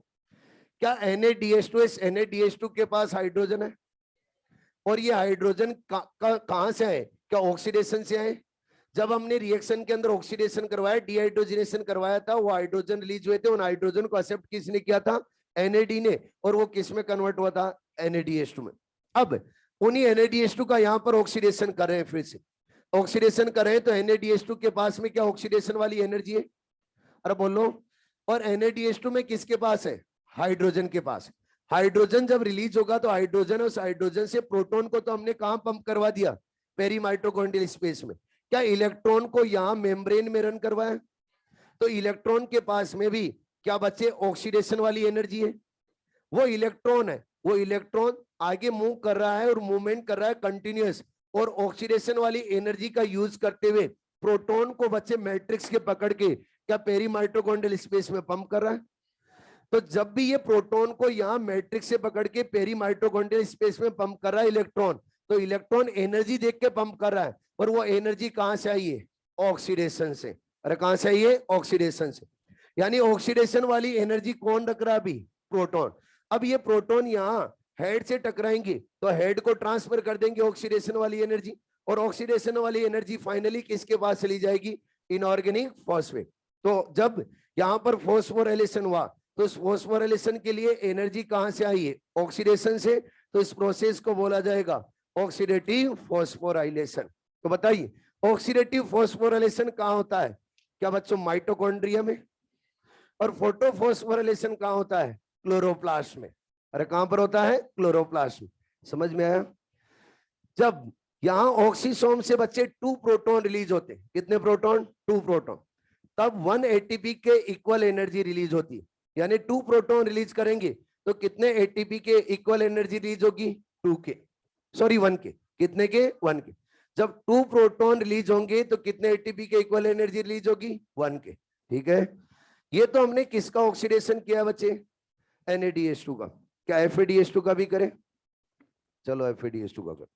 क्या NaDH2 के पास हाइड्रोजन है? और ये हाइड्रोजन कहां से आए? क्या ऑक्सीडेशन से आए? जब हमने रिएक्शन के अंदर ऑक्सीडेशन करवाया, डिहाइड्रोजनेशन करवाया था, वो हाइड्रोजन रिलीज हुए थे। उन हाइड्रोजन को एक्सेप्ट किसने किया था? NAD ने। और वो किस में कन्वर्ट हुआ था? NaDH2 में। अब उन्हीं NaDH2 का यहां पर ऑक्सीडेशन कर रहे हैं, फिर से ऑक्सीडेशन कर रहे हैं। तो NaDH2 के पास में क्या ऑक्सीडेशन वाली एनर्जी है? अरे बोलो। और NaDH2 में किसके पास है? हाइड्रोजन के पास। हाइड्रोजन जब रिलीज होगा, तो हाइड्रोजन, उस हाइड्रोजन से प्रोटॉन को तो हमने कहां पंप करवा दिया? पेरी माइटोकॉन्ड्रियल स्पेस में। क्या इलेक्ट्रॉन को यहां मेम्ब्रेन में रन करवाया? तो इलेक्ट्रॉन के पास में भी क्या बच्चे ऑक्सीडेशन वाली एनर्जी है? वो इलेक्ट्रॉन है, वो इलेक्ट्रॉन आगे मूव कर रहा है और मूवमेंट कर रहा है कंटिन्यूअस, और ऑक्सीडेशन वाली एनर्जी का यूज करते हुए प्रोटॉन को बच्चे मैट्रिक्स के पकड़ के क्या पेरी माइटोकॉन्ड्रियल स्पेस में पंप कर रहा है? तो जब भी ये प्रोटॉन को यहाँ मैट्रिक्स से पकड़ के पेरी माइटोकॉन्ड्रियल स्पेस में पंप कर रहा है इलेक्ट्रॉन, तो इलेक्ट्रॉन एनर्जी देख के पंप कर रहा है, और वो एनर्जी कहां से आई है? ऑक्सीडेशन से। अरे कहां से आई है? ऑक्सीडेशन से। यानी ऑक्सीडेशन वाली एनर्जी कौन रख रहा है अभी? प्रोटॉन। अब ये प्रोटॉन यहाँ हेड से टकराएंगे तो हेड को ट्रांसफर कर देंगे ऑक्सीडेशन वाली एनर्जी, और ऑक्सीडेशन वाली एनर्जी फाइनली किसके पास चली जाएगी? Inorganic phosphate. तो जब यहाँ पर फॉस्फोराइलेशन हुआ तो इस फॉस्फोराइलेशन के लिए एनर्जी कहां से आई है? ऑक्सीडेशन से। तो इस प्रोसेस को बोला जाएगा ऑक्सीडेटिव फॉस्फोराइलेशन। तो बताइए ऑक्सीडेटिव फॉस्फोराइलेशन कहां होता है? क्या बच्चों? माइटोकॉन्ड्रिया में। और फोटोफॉस्फोराइलेशन कहां होता है? क्लोरोप्लास्ट में। अरे कहां पर होता है? क्लोरोप्लास्ट में। समझ में आया? जब यहां ऑक्सीसोम से बच्चे 2 प्रोटॉन रिलीज होते हैं, कितने प्रोटॉन? 2 प्रोटॉन, तब 1 एटीपी के इक्वल एनर्जी रिलीज होती है। यानी 2 प्रोटॉन रिलीज करेंगे तो कितने एटीपी के इक्वल एनर्जी रिलीज होगी? 2 के, सॉरी 1 के। कितने के? 1 के। जब 2 प्रोटॉन रिलीज होंगे तो कितने एटीपी के इक्वल एनर्जी रिलीज होगी? 1 के। ठीक है, ये तो हमने किसका ऑक्सीडेशन किया बच्चे? NADH2 का। क्या FADH2 का भी करें? चलो FADH2 का करें।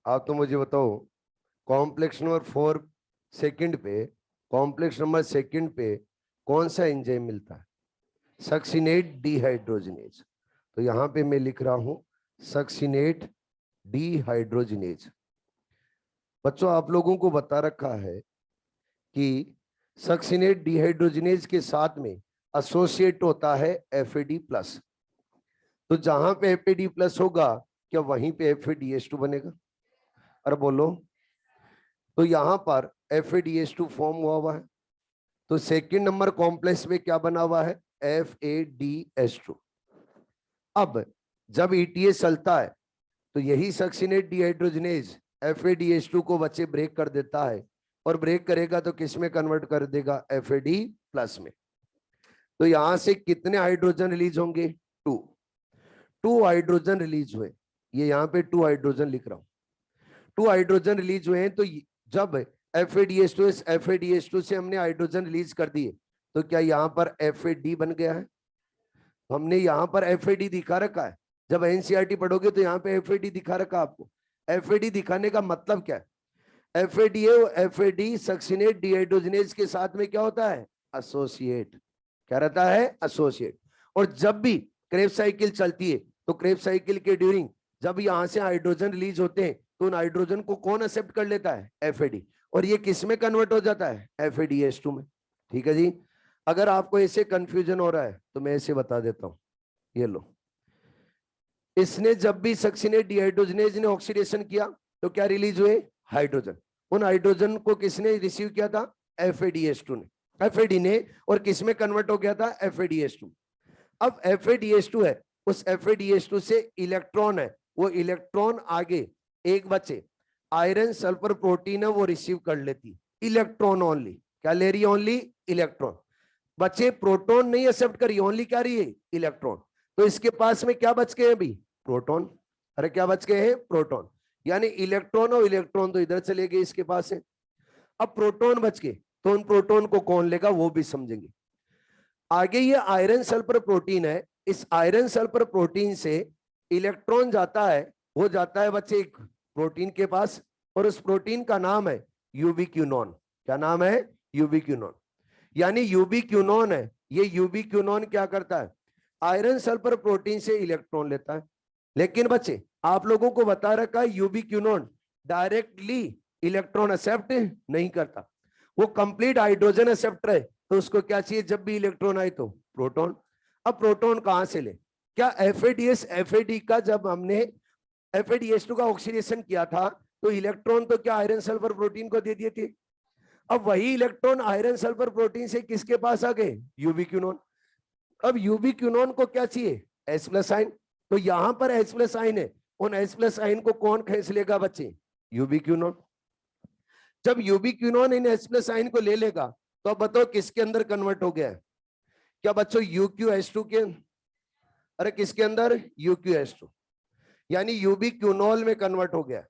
आप तो मुझे बताओ, कॉम्प्लेक्स नंबर 4 सेकंड पे, कॉम्प्लेक्स नंबर सेकंड पे कौन सा एंजाइम मिलता है? Succinate dehydrogenase. तो यहां पे मैं लिख रहा हूं सक्सिनेट डिहाइड्रोजिनेज। बच्चों आप लोगों को बता रखा है कि सक्सिनेट डिहाइड्रोजिनेज के साथ में एसोसिएट होता है FAD+। तो जहां पे FAD+ होगा क्या वहीं पे FADH2 बनेगा? अरे बोलो। तो यहां पर FADH2 फॉर्म हुआ है, तो सेकंड नंबर कॉम्प्लेक्स में क्या बना हुआ है? FADH2। अब जब ETH चलता है तो यही सक्सिनेट डिहाइड्रोजिनेज FADH2 को बच्चे ब्रेक कर देता है, और ब्रेक करेगा तो किस में कन्वर्ट कर देगा? FAD+ में। तो यहां से कितने हाइड्रोजन रिलीज होंगे? 2। 2 हाइड्रोजन रिलीज हुए, ये यहाँ पे 2 हाइड्रोजन लिख रहा हूं। 2 हाइड्रोजन रिलीज हुए हैं, तो जब FADH2 इस FADH2 से हमने हाइड्रोजन रिलीज कर दिए तो क्या यहाँ पर FAD बन गया है? हमने यहाँ पर FAD दिखा रखा है। जब NCERT पढ़ोगे तो यहाँ पे FAD दिखा रखा आपको। FAD दिखाने का मतलब क्या है? FAD सक्सिनेट डिहाइड्रोजिनेज के साथ में क्या होता है? एसोसिएट। क्या रहता है? एसोसिएट। और जब भी क्रेब्स साइकिल चलती है तो क्रेब्स साइकिल के ड्यूरिंग जब यहां से हाइड्रोजन रिलीज होते हैं तो उन हाइड्रोजन को कौन एक्सेप्ट कर लेता है? FAD। और ये किस में कन्वर्ट हो जाता है? FADH2 में। ठीक है जी। अगर आपको ऐसे कंफ्यूजन हो रहा है तो मैं ऐसे बता देता हूं, ये लो। इसने जब भी सक्सिनेट डिहाइड्रोजिनेज ने ऑक्सीडेशन किया तो क्या रिलीज हुए? हाइड्रोजन। उन हाइड्रोजन को किसने रिसीव किया था? FADH2 ने। FAD ने, और किस में कन्वर्ट हो गया था? FADH2। अब FADH2 है, उस FADH2 से इलेक्ट्रॉन है, वो इलेक्ट्रॉन आगे एक बचे आयरन सल्फर प्रोटीन है वो रिसीव कर लेती, इलेक्ट्रॉन ओनली। क्या ले रही है? Only electron. बचे प्रोटॉन नहीं एक्सेप्ट करी, ओनली क्या रही है? इलेक्ट्रॉन। तो इसके पास में क्या बच गए अभी? प्रोटॉन। अरे क्या बच गए हैं? प्रोटॉन। यानी इलेक्ट्रॉन और इलेक्ट्रॉन तो इधर चले गए इसके पास है। अब प्रोटॉन बच गए, तो उन प्रोटॉन को कौन लेगा वो भी समझेंगे आगे। ये आयरन सल्फर प्रोटीन है, इस आयरन सल्फर प्रोटीन से इलेक्ट्रॉन जाता है, वो जाता है बच्चे एक प्रोटीन के पास, और उस प्रोटीन का नाम है यूबिक्यूनॉन। क्या नाम है? यूबिक्यूनॉन। यानी यूबिक्यूनॉन है, ये यूबिक्यूनॉन क्या करता है? आयरन सल्फर प्रोटीन से इलेक्ट्रॉन लेता है। लेकिन बच्चे आप लोगों को बता रखा है यूबिक्यूनॉन डायरेक्टली इलेक्ट्रॉन एक्सेप्ट नहीं करता, वो कंप्लीट हाइड्रोजन एक्सेप्टर है। तो उसको क्या चाहिए जब भी इलेक्ट्रॉन आए? तो प्रोटॉन। अब प्रोटॉन कहां से ले? क्या एफएडीएस एफएडी का जब हमने एफएडीएस2 का ऑक्सीडेशन किया था तो इलेक्ट्रॉन तो क्या आयरन सल्फर प्रोटीन को दे दिए थे। अब वही इलेक्ट्रॉन आयरन सल्फर प्रोटीन से किसके पास आ गए? यूबिक्यूनॉन। अब यूबिक्यूनॉन को क्या चाहिए? H प्लस आइन। तो यहां पर H प्लस आइन है, उन H प्लस आइन को कौन खींच लेगा बच्चे? यूबिक्यूनॉन। जब यूबिक्यूनॉन इन H प्लस आइन को ले लेगा तो अब बताओ किसके अंदर कन्वर्ट हो गया है? क्या बच्चों? UqH2 के, अरे किसके अंदर? UqH2, यानी यूबिक्यूनॉल में कन्वर्ट हो गया।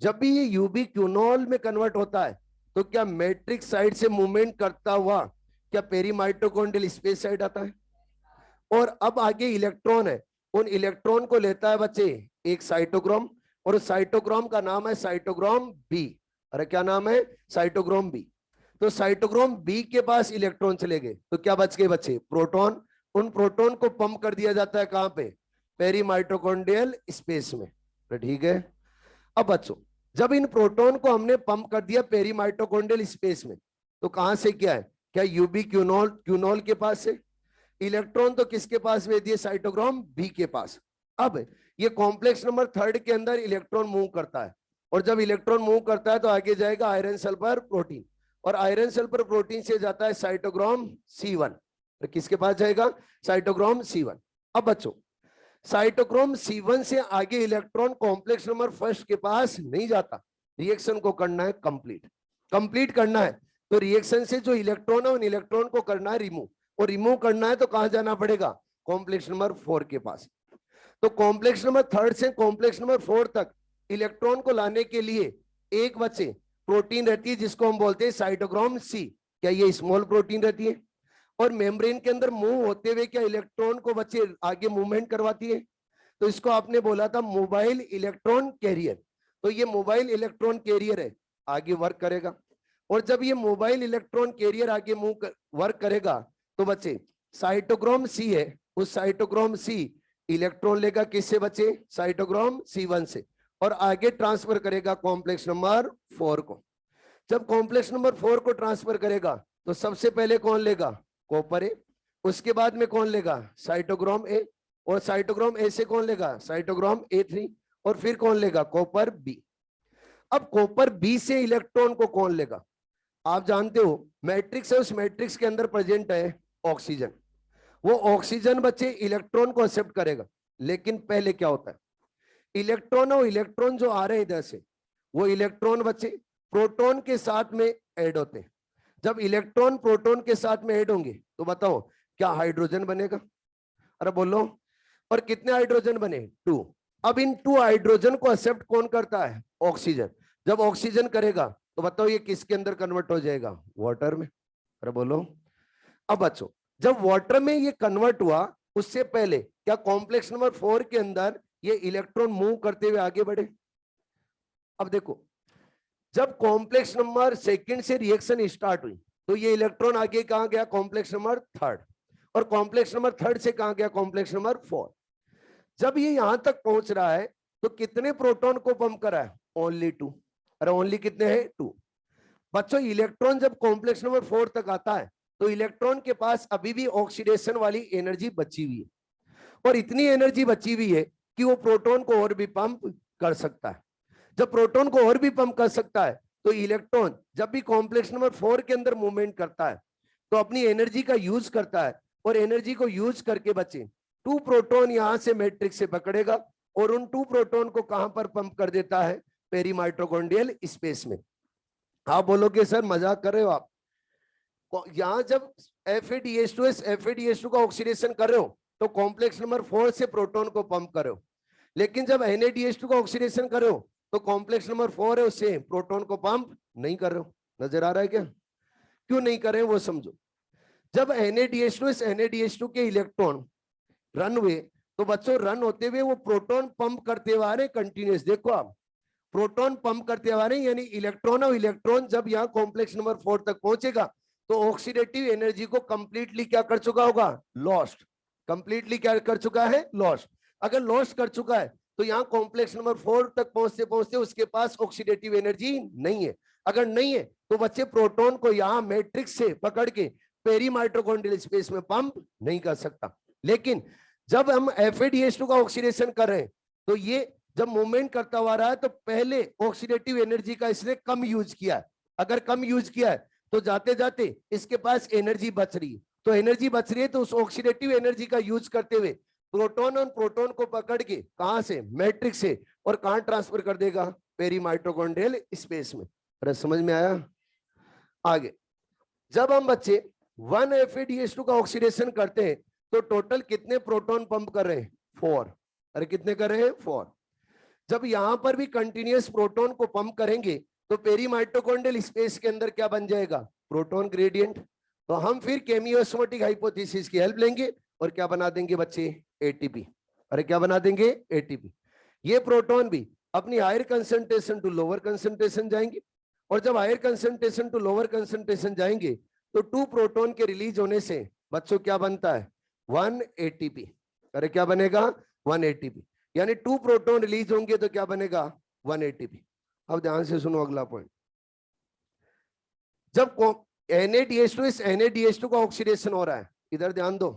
जब भी ये यूबिक्यूनॉल में कन्वर्ट होता है तो क्या मैट्रिक्स साइड से मूवमेंट करता हुआ क्या पेरीमाइटोकॉन्ड्रियल स्पेस साइड आता है? और अब आगे इलेक्ट्रॉन है, उन इलेक्ट्रॉन को लेता है बच्चे एक साइटोक्रोम, और उस साइटोक्रोम का नाम है साइटोक्रोम बी। अरे क्या नाम है? Cytochrome B. तो साइटोक्रोम बी के पास इलेक्ट्रॉन चले गए तो क्या बच गए बच्चे? प्रोटॉन। उन प्रोटॉन को पंप कर दिया जाता है कहां पे? पेरीमाइटोकॉन्ड्रियल स्पेस में। तो ठीक है। अब बच्चों जब इन प्रोटॉन को हमने पंप कर दिया पेरीमाइटोकॉन्ड्रियल स्पेस में तो कहां से क्या है? क्या यूबिक्यूनॉल के पास से इलेक्ट्रॉन तो किसके पास भेज दिए? साइटोक्रोम बी के पास। अब ये कॉम्प्लेक्स नंबर 3 के अंदर इलेक्ट्रॉन मूव करता है, और जब इलेक्ट्रॉन मूव करता है तो आगे जाएगा आयरन सल्फर प्रोटीन, और आयरन सल्फर प्रोटीन से जाता है साइटोक्रोम C1। तो किसके पास जाएगा? Cytochrome C1। अब बच्चों साइटोक्रोम C1 से आगे इलेक्ट्रॉन कॉम्प्लेक्स नंबर 1 के पास नहीं जाता, रिएक्शन को करना है कंप्लीट करना है। तो रिएक्शन से जो इलेक्ट्रॉन है उन इलेक्ट्रॉन को करना है रिमूव, और रिमूव करना है तो कहां जाना पड़ेगा? कॉम्प्लेक्स नंबर 4 के पास। तो कॉम्प्लेक्स नंबर 3 से कॉम्प्लेक्स नंबर 4 तक इलेक्ट्रॉन को लाने के लिए एक बच्चे प्रोटीन रहती है जिसको हम बोलते हैं साइटोक्रोम C। क्या ये स्मॉल प्रोटीन रहती है? और मेम्ब्रेन के अंदर मूव होते हुए क्या इलेक्ट्रॉन को बच्चे आगे मूवमेंट करवाती है? तो इसको आपने बोला था मोबाइल इलेक्ट्रॉन कैरियर। तो ये मोबाइल इलेक्ट्रॉन कैरियर है, आगे वर्क करेगा। और जब ये मोबाइल इलेक्ट्रॉन कैरियर आगे वर्क करेगा तो बच्चे साइटोक्रोम C है, उस साइटोक्रोम C इलेक्ट्रॉन लेगा किससे बच्चे? साइटोक्रोम C1 से, और आगे ट्रांसफर करेगा कॉम्प्लेक्स नंबर 4 को। जब कॉम्प्लेक्स नंबर 4 को ट्रांसफर करेगा तो सबसे पहले कौन लेगा? कॉपर ए। उसके बाद में कौन लेगा? Cytochrome A. और साइटोक्रोम ए से कौन लेगा? Cytochrome A3। और फिर कौन लेगा? Copper B. अब कॉपर बी से इलेक्ट्रॉन को कौन लेगा? आप जानते हो मैट्रिक्स है, उस मैट्रिक्स के अंदर प्रेजेंट है ऑक्सीजन। वो ऑक्सीजन बच्चे इलेक्ट्रॉन को एक्सेप्ट करेगा। लेकिन पहले क्या होता है? इलेक्ट्रॉन और इलेक्ट्रॉन जो आ रहे हैं इधर से, वो इलेक्ट्रॉन बच्चे प्रोटॉन के साथ में ऐड होते हैं। जब इलेक्ट्रॉन प्रोटॉन के साथ में ऐड होंगे तो बताओ क्या हाइड्रोजन बनेगा? अरे बोलो। और कितने हाइड्रोजन बने? 2। अब इन 2 हाइड्रोजन को एक्सेप्ट कौन करता है? ऑक्सीजन। जब ऑक्सीजन करेगा तो बताओ ये किसके अंदर कन्वर्ट हो जाएगा? वाटर में। अरे बोलो। अब बच्चों जब वाटर में ये कन्वर्ट हुआ उससे पहले क्या कॉम्प्लेक्स नंबर 4 के अंदर ये इलेक्ट्रॉन मूव करते हुए आगे बढ़े? अब देखो जब कॉम्प्लेक्स नंबर 2 से रिएक्शन स्टार्ट हुई तो ये इलेक्ट्रॉन आगे कहां गया? Complex number 3। और कॉम्प्लेक्स नंबर 3 से कहां गया? Complex number 4। जब ये यहां तक पहुंच रहा है तो कितने प्रोटॉन को पंप करा है? ओनली 2। अरे ओनली कितने हैं? 2। बच्चों इलेक्ट्रॉन जब कॉम्प्लेक्स नंबर 4 तक आता है तो इलेक्ट्रॉन के पास अभी भी ऑक्सीडेशन वाली एनर्जी बची हुई है, और इतनी एनर्जी बची हुई है कि वो प्रोटॉन को और भी पंप कर सकता है। जब प्रोटॉन को और भी पंप कर सकता है तो इलेक्ट्रॉन जब भी कॉम्प्लेक्स नंबर 4 के अंदर मूवमेंट करता है तो अपनी एनर्जी का यूज करता है, और एनर्जी को यूज करके बच्चे 2 प्रोटॉन यहां से मैट्रिक्स से पकड़ेगा और उन 2 प्रोटॉन को कहां पर पंप कर देता है? पेरीमाइटोकॉन्ड्रियल स्पेस में। आप बोलोगे सर मजाक कर रहे हो आप? यहां जब FADH2 का ऑक्सीडेशन कर रहे हो तो कॉम्प्लेक्स नंबर 4 से प्रोटॉन को पंप कर रहे हो, लेकिन जब NaDH2 का ऑक्सीडेशन करो तो कॉम्प्लेक्स नंबर 4 है, उससे प्रोटॉन को पंप नहीं कर रहे हो। नजर आ रहा है क्या? क्यों नहीं कर रहे हैं वो समझो। जब NaDH2 इस NaDH2 के इलेक्ट्रॉन रन हुए तो बच्चों रन होते हुए वो प्रोटॉन पंप करते हुए आ रहे कंटिन्यूस। देखो आप, प्रोटॉन पंप करते हुए आ रहे, यानी इलेक्ट्रॉन और इलेक्ट्रॉन जब यहाँ कॉम्प्लेक्स नंबर 4 तक पहुंचेगा तो ऑक्सीडेटिव एनर्जी को कंप्लीटली क्या कर चुका होगा? लॉस्ट। कंप्लीटली क्या कर चुका है? लॉस्ट। अगर लॉस्ट कर चुका है तो यहाँ कॉम्प्लेक्स नंबर 4 तक पहुंचते पहुंचते उसके पास ऑक्सीडेटिव एनर्जी नहीं है। अगर नहीं है तो बच्चे प्रोटॉन को यहाँ मैट्रिक्स से पकड़ के पेरी माइटोकॉन्ड्रियल स्पेस में पंप नहीं कर सकता। लेकिन जब हम FADH2 का ऑक्सीडेशन कर रहे हैं तो ये जब मूवमेंट करता हुआ रहा है तो पहले ऑक्सीडेटिव एनर्जी का इसने कम यूज किया है। अगर कम यूज किया है तो जाते जाते इसके पास एनर्जी बच रही है, तो एनर्जी बच रही है तो उस ऑक्सीडेटिव एनर्जी का यूज करते हुए प्रोटॉन और प्रोटॉन को पकड़ के कहां से? मैट्रिक्स से, और कहां ट्रांसफर कर देगा? पेरी माइटोकॉन्ड्रियल स्पेस में। अरे समझ में आया? आगे जब हम बच्चे 1FADH2 का ऑक्सीडेशन करते हैं तो टोटल कितने प्रोटॉन पंप कर रहे हैं? 4। अरे कितने कर रहे हैं? 4। जब यहां पर भी कंटिन्यूअस प्रोटॉन को पंप करेंगे तो पेरी माइटोकॉन्ड्रियल स्पेस के अंदर क्या बन जाएगा? Proton gradient. तो हम फिर केमियोस्मोटिक हाइपोथेसिस की हेल्प लेंगे और क्या बना देंगे बच्चे? ATP। अरे क्या बना देंगे? ATP। ये प्रोटॉन भी अपनी higher concentration to lower concentration जाएंगे, और जब higher concentration to lower concentration जाएंगे तो 2 प्रोटॉन के रिलीज होने से बच्चों क्या बनता है? 1 ATP। अरे क्या बनेगा? 1 ATP। यानी 2 प्रोटॉन रिलीज होंगे तो क्या बनेगा? 1 ATP। अब ध्यान से सुनो अगला पॉइंट। जब NaDH2 इस NaDH2 का ऑक्सीडेशन हो रहा है, इधर ध्यान दो,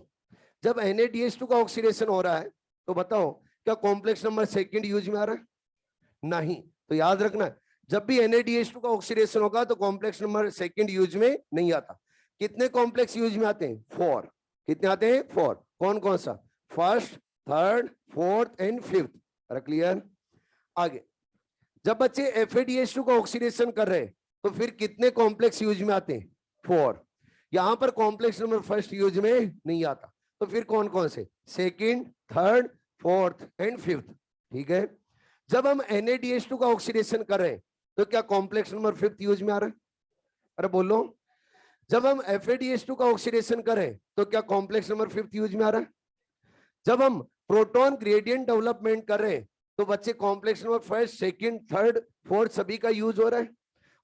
जब NaDH2 का ऑक्सीडेशन हो रहा है तो बताओ क्या कॉम्प्लेक्स नंबर सेकंड यूज में आ रहा है? नहीं। तो याद रखना, जब भी NaDH2 का ऑक्सीडेशन होगा तो कॉम्प्लेक्स नंबर सेकंड यूज में नहीं आता। कितने कॉम्प्लेक्स यूज में आते हैं? 4। कितने आते हैं? 4। कौन कौन सा? First, third, fourth and fifth. अरे क्लियर? आगे जब बच्चे FADH2 का ऑक्सीडेशन कर रहे हैं तो फिर कितने कॉम्प्लेक्स यूज में आते हैं? 4। यहां पर कॉम्प्लेक्स नंबर फर्स्ट यूज में नहीं आता, तो फिर कौन कौन से? Second, third, fourth and fifth. ठीक है। जब हम NaDH2 का ऑक्सीडेशन कर रहे हैं तो क्या कॉम्प्लेक्स नंबर फिफ्थ यूज में आ रहा है? अरे बोलो। जब हम FADH2 का ऑक्सीडेशन करें तो क्या कॉम्प्लेक्स नंबर फिफ्थ यूज में आ रहा है? जब हम प्रोटॉन ग्रेडियंट डेवलपमेंट कर रहे हैं तो बच्चे complex number first, second, third, fourth सभी का यूज हो रहा है,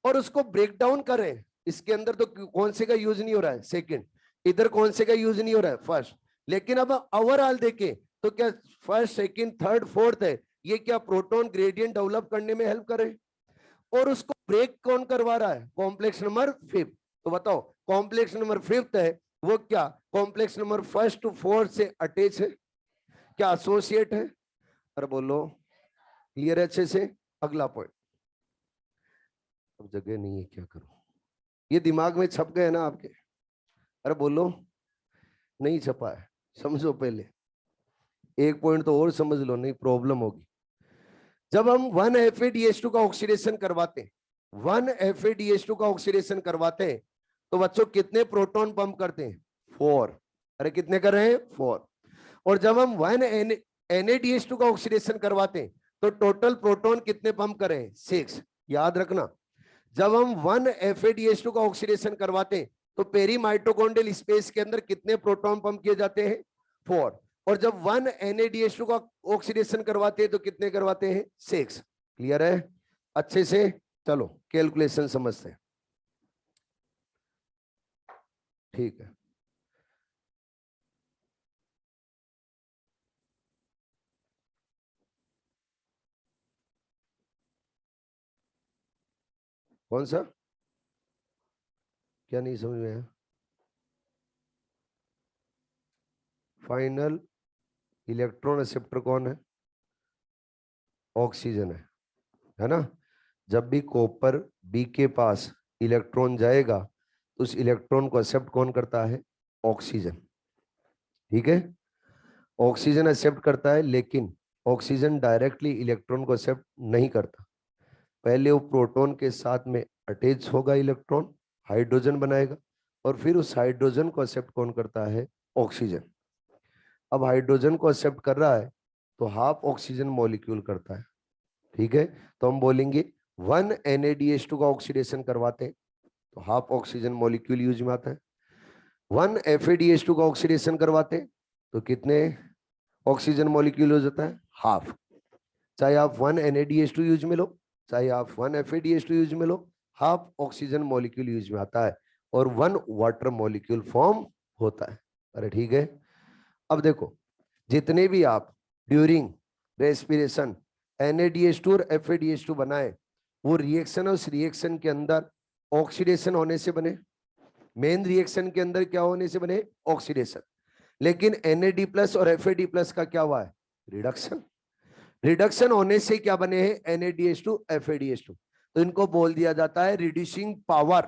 और उसको ब्रेक डाउन कर रहे हैं। इसके अंदर तो कौन से का यूज नहीं हो रहा है? सेकंड। इधर कौन से का यूज नहीं हो रहा है? फर्स्ट। लेकिन अब ओवरऑल देखें तो क्या फर्स्ट, सेकंड, थर्ड, फोर्थ है, ये क्या प्रोटॉन ग्रेडियंट डेवलप करने में हेल्प कर रहे हैं, और उसको ब्रेक कौन करवा रहा है? Complex number fifth. तो बताओ कॉम्प्लेक्स नंबर फिफ्थ है वो क्या complex number first to fourth से अटैच है? क्या एसोसिएट है? अरे बोलो। क्लियर है अच्छे से? अगला पॉइंट। अब जगह नहीं है, क्या करूं? ये दिमाग में छप गए ना आपके? अरे बोलो। नहीं छपा है? समझो पहले एक पॉइंट तो और समझ लो, नहीं प्रॉब्लम होगी। जब हम 1FADH2 का ऑक्सीडेशन करवाते हैं, 1FADH2 का ऑक्सीडेशन करवाते हैं तो बच्चों कितने प्रोटॉन पंप करते हैं? 4। अरे कितने कर रहे हैं? 4। और जब हम 1NaDH2 का ऑक्सीडेशन करवाते हैं तो टोटल प्रोटॉन कितने पंप कर रहे हैं? 6। याद रखना, जब हम 1FADH2 का ऑक्सीडेशन करवाते हैं तो पेरी माइटोकॉन्ड्रियल स्पेस के अंदर कितने प्रोटॉन पंप किए जाते हैं? 4। और जब 1NaDH2 का ऑक्सीडेशन करवाते हैं तो कितने करवाते हैं? 6। क्लियर है अच्छे से? चलो कैलकुलेशन समझते हैं। ठीक है। कौन सा? क्या नहीं समझ में आया? फाइनल इलेक्ट्रॉन एक्सेप्टर कौन है? ऑक्सीजन है ना? जब भी कॉपर बी के पास इलेक्ट्रॉन जाएगा तो उस इलेक्ट्रॉन को एक्सेप्ट कौन करता है? ऑक्सीजन। ठीक है, ऑक्सीजन एक्सेप्ट करता है, लेकिन ऑक्सीजन डायरेक्टली इलेक्ट्रॉन को एक्सेप्ट नहीं करता। पहले वो प्रोटॉन के साथ में अटैच होगा इलेक्ट्रॉन, हाइड्रोजन बनाएगा, और फिर उस हाइड्रोजन को एक्सेप्ट कौन करता है? ऑक्सीजन। अब हाइड्रोजन को एक्सेप्ट कर रहा है तो हाफ ऑक्सीजन मॉलिक्यूल करता है। ठीक है, तो हम बोलेंगे 1 NaDH2 का ऑक्सीडेशन करवाते हैं तो हाफ ऑक्सीजन मॉलिक्यूल यूज में आता है। 1 FADH2 का ऑक्सीडेशन करवाते हैं तो कितने ऑक्सीजन मॉलिक्यूल हो जाता है? हाफ। चाहे आप 1 NaDH2 यूज में लो, चाहे आप 1 FADH2 यूज में लो, हाफ ऑक्सीजन मॉलिक्यूल यूज में आता है और 1 वाटर मॉलिक्यूल फॉर्म होता है। अरे ठीक है, अब देखो जितने भी आप ड्यूरिंग रेस्पिरेशन NaDH2 और FADH2 बनाए वो रिएक्शन है, उस रिएक्शन के अंदर ऑक्सीडेशन होने से बने। मेन रिएक्शन के अंदर क्या होने से बने? ऑक्सीडेशन। लेकिन NAD+ और FAD+ का क्या हुआ है? रिडक्शन। रिडक्शन होने से क्या बने हैं? NADH2 FADH2। तो इनको बोल दिया जाता है रिड्यूसिंग पावर।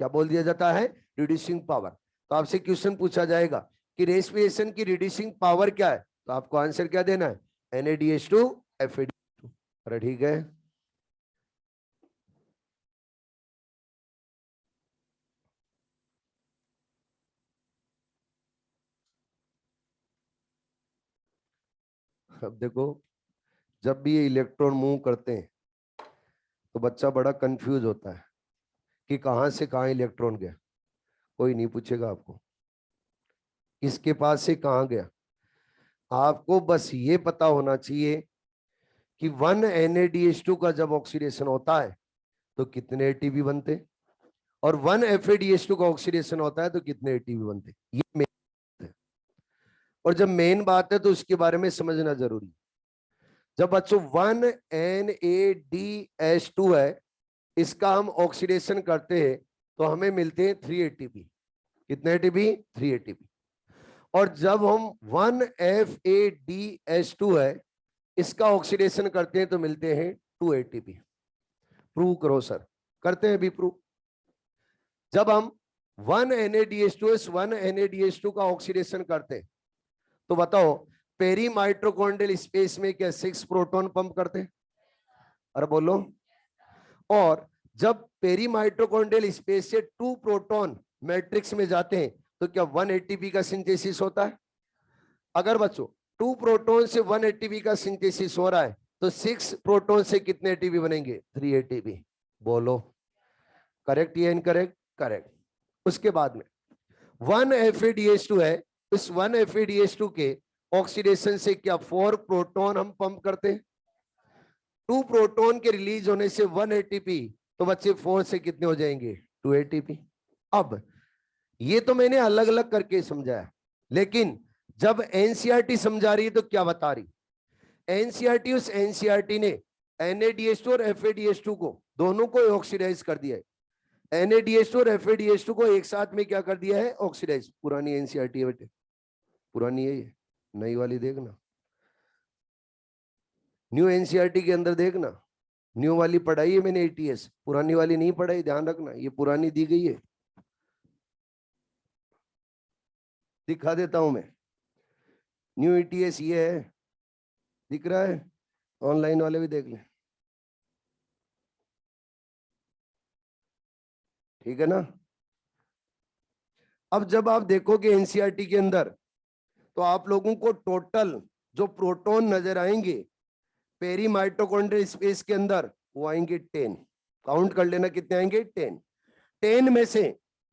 क्या बोल दिया जाता है? Reducing power. तो आपसे क्वेश्चन पूछा जाएगा कि रेस्पिरेशन की रिड्यूसिंग पावर क्या है, तो आपको आंसर क्या देना है? NADH2 FADH2। अरे ठीक है, अब देखो जब भी ये इलेक्ट्रॉन मूव करते हैं तो बच्चा बड़ा कंफ्यूज होता है कि कहां से कहां इलेक्ट्रॉन गया। कोई नहीं पूछेगा आपको किसके पास से कहां गया, आपको बस ये पता होना चाहिए कि 1 NaDH2 का जब ऑक्सीडेशन होता है तो कितने ATP बनते और 1 FADH2 का ऑक्सीडेशन होता है तो कितने ATP बनते। ये मेन है, और जब मेन बात है तो उसके बारे में समझना जरूरी। जब बच्चों 1 NaDH2 है, इसका हम ऑक्सीडेशन करते हैं तो हमें मिलते हैं 3 ATP। कितने ATP? 3 ATP। और जब हम 1 FADH2 है, इसका ऑक्सीडेशन करते हैं तो मिलते हैं 2 ATP। प्रूव करो सर। करते हैं भी प्रूव। जब हम 1 NaDH2 1 NaDH2 का ऑक्सीडेशन करते हैं तो बताओ पेरी माइट्रोकॉन्ड्रियल स्पेस में क्या 6 प्रोटॉन पंप करते हैं? अरे बोलो। और जब पेरी माइट्रोकॉन्ड्रियल स्पेस से 2 प्रोटॉन मैट्रिक्स में जाते हैं तो क्या 1 ATP का सिंथेसिस होता है? अगर बच्चों 2 प्रोटॉन से 1 ATP का सिंथेसिस हो रहा है तो 6 प्रोटॉन से कितने ATP बनेंगे? 3 ATP। बोलो करेक्ट या इनकरेक्ट? करेक्ट। उसके बाद में 1 FADH2 है, इस 1 FADH2 के ऑक्सीडेशन से क्या 4 प्रोटॉन हम पंप करते हैं। 2 प्रोटॉन के रिलीज होने से 1 ATP, तो बच्चे 4 से कितने हो जाएंगे? 2 ATP। अब ये तो मैंने अलग अलग करके समझाया, लेकिन जब एनसीईआरटी समझा रही है तो क्या बता रही? एनसीईआरटी उस एनसीईआरटी ने NaDH2 और FADH2 को दोनों को ऑक्सीडाइज कर दिया है। NaDH2 और FADH2 को एक साथ में क्या कर दिया है? ऑक्सीडाइज। पुरानी एनसीईआरटी है बेटे, पुरानी है ये, नई वाली देखना, न्यू एनसीईआरटी के अंदर देखना। न्यू वाली पढ़ाई है मैंने ATS, पुरानी वाली नहीं पढ़ाई, ध्यान रखना, ये पुरानी दी गई है। दिखा देता हूं मैं, न्यू ATS ये है, दिख रहा है? ऑनलाइन वाले भी देख लें, ठीक है ना। अब जब आप देखोगे एनसीईआरटी के अंदर तो आप लोगों को टोटल जो प्रोटॉन नजर आएंगे पेरी माइटोकॉन्ड्रियल स्पेस के अंदर वो आएंगे 10। काउंट कर लेना कितने आएंगे? 10। 10 में से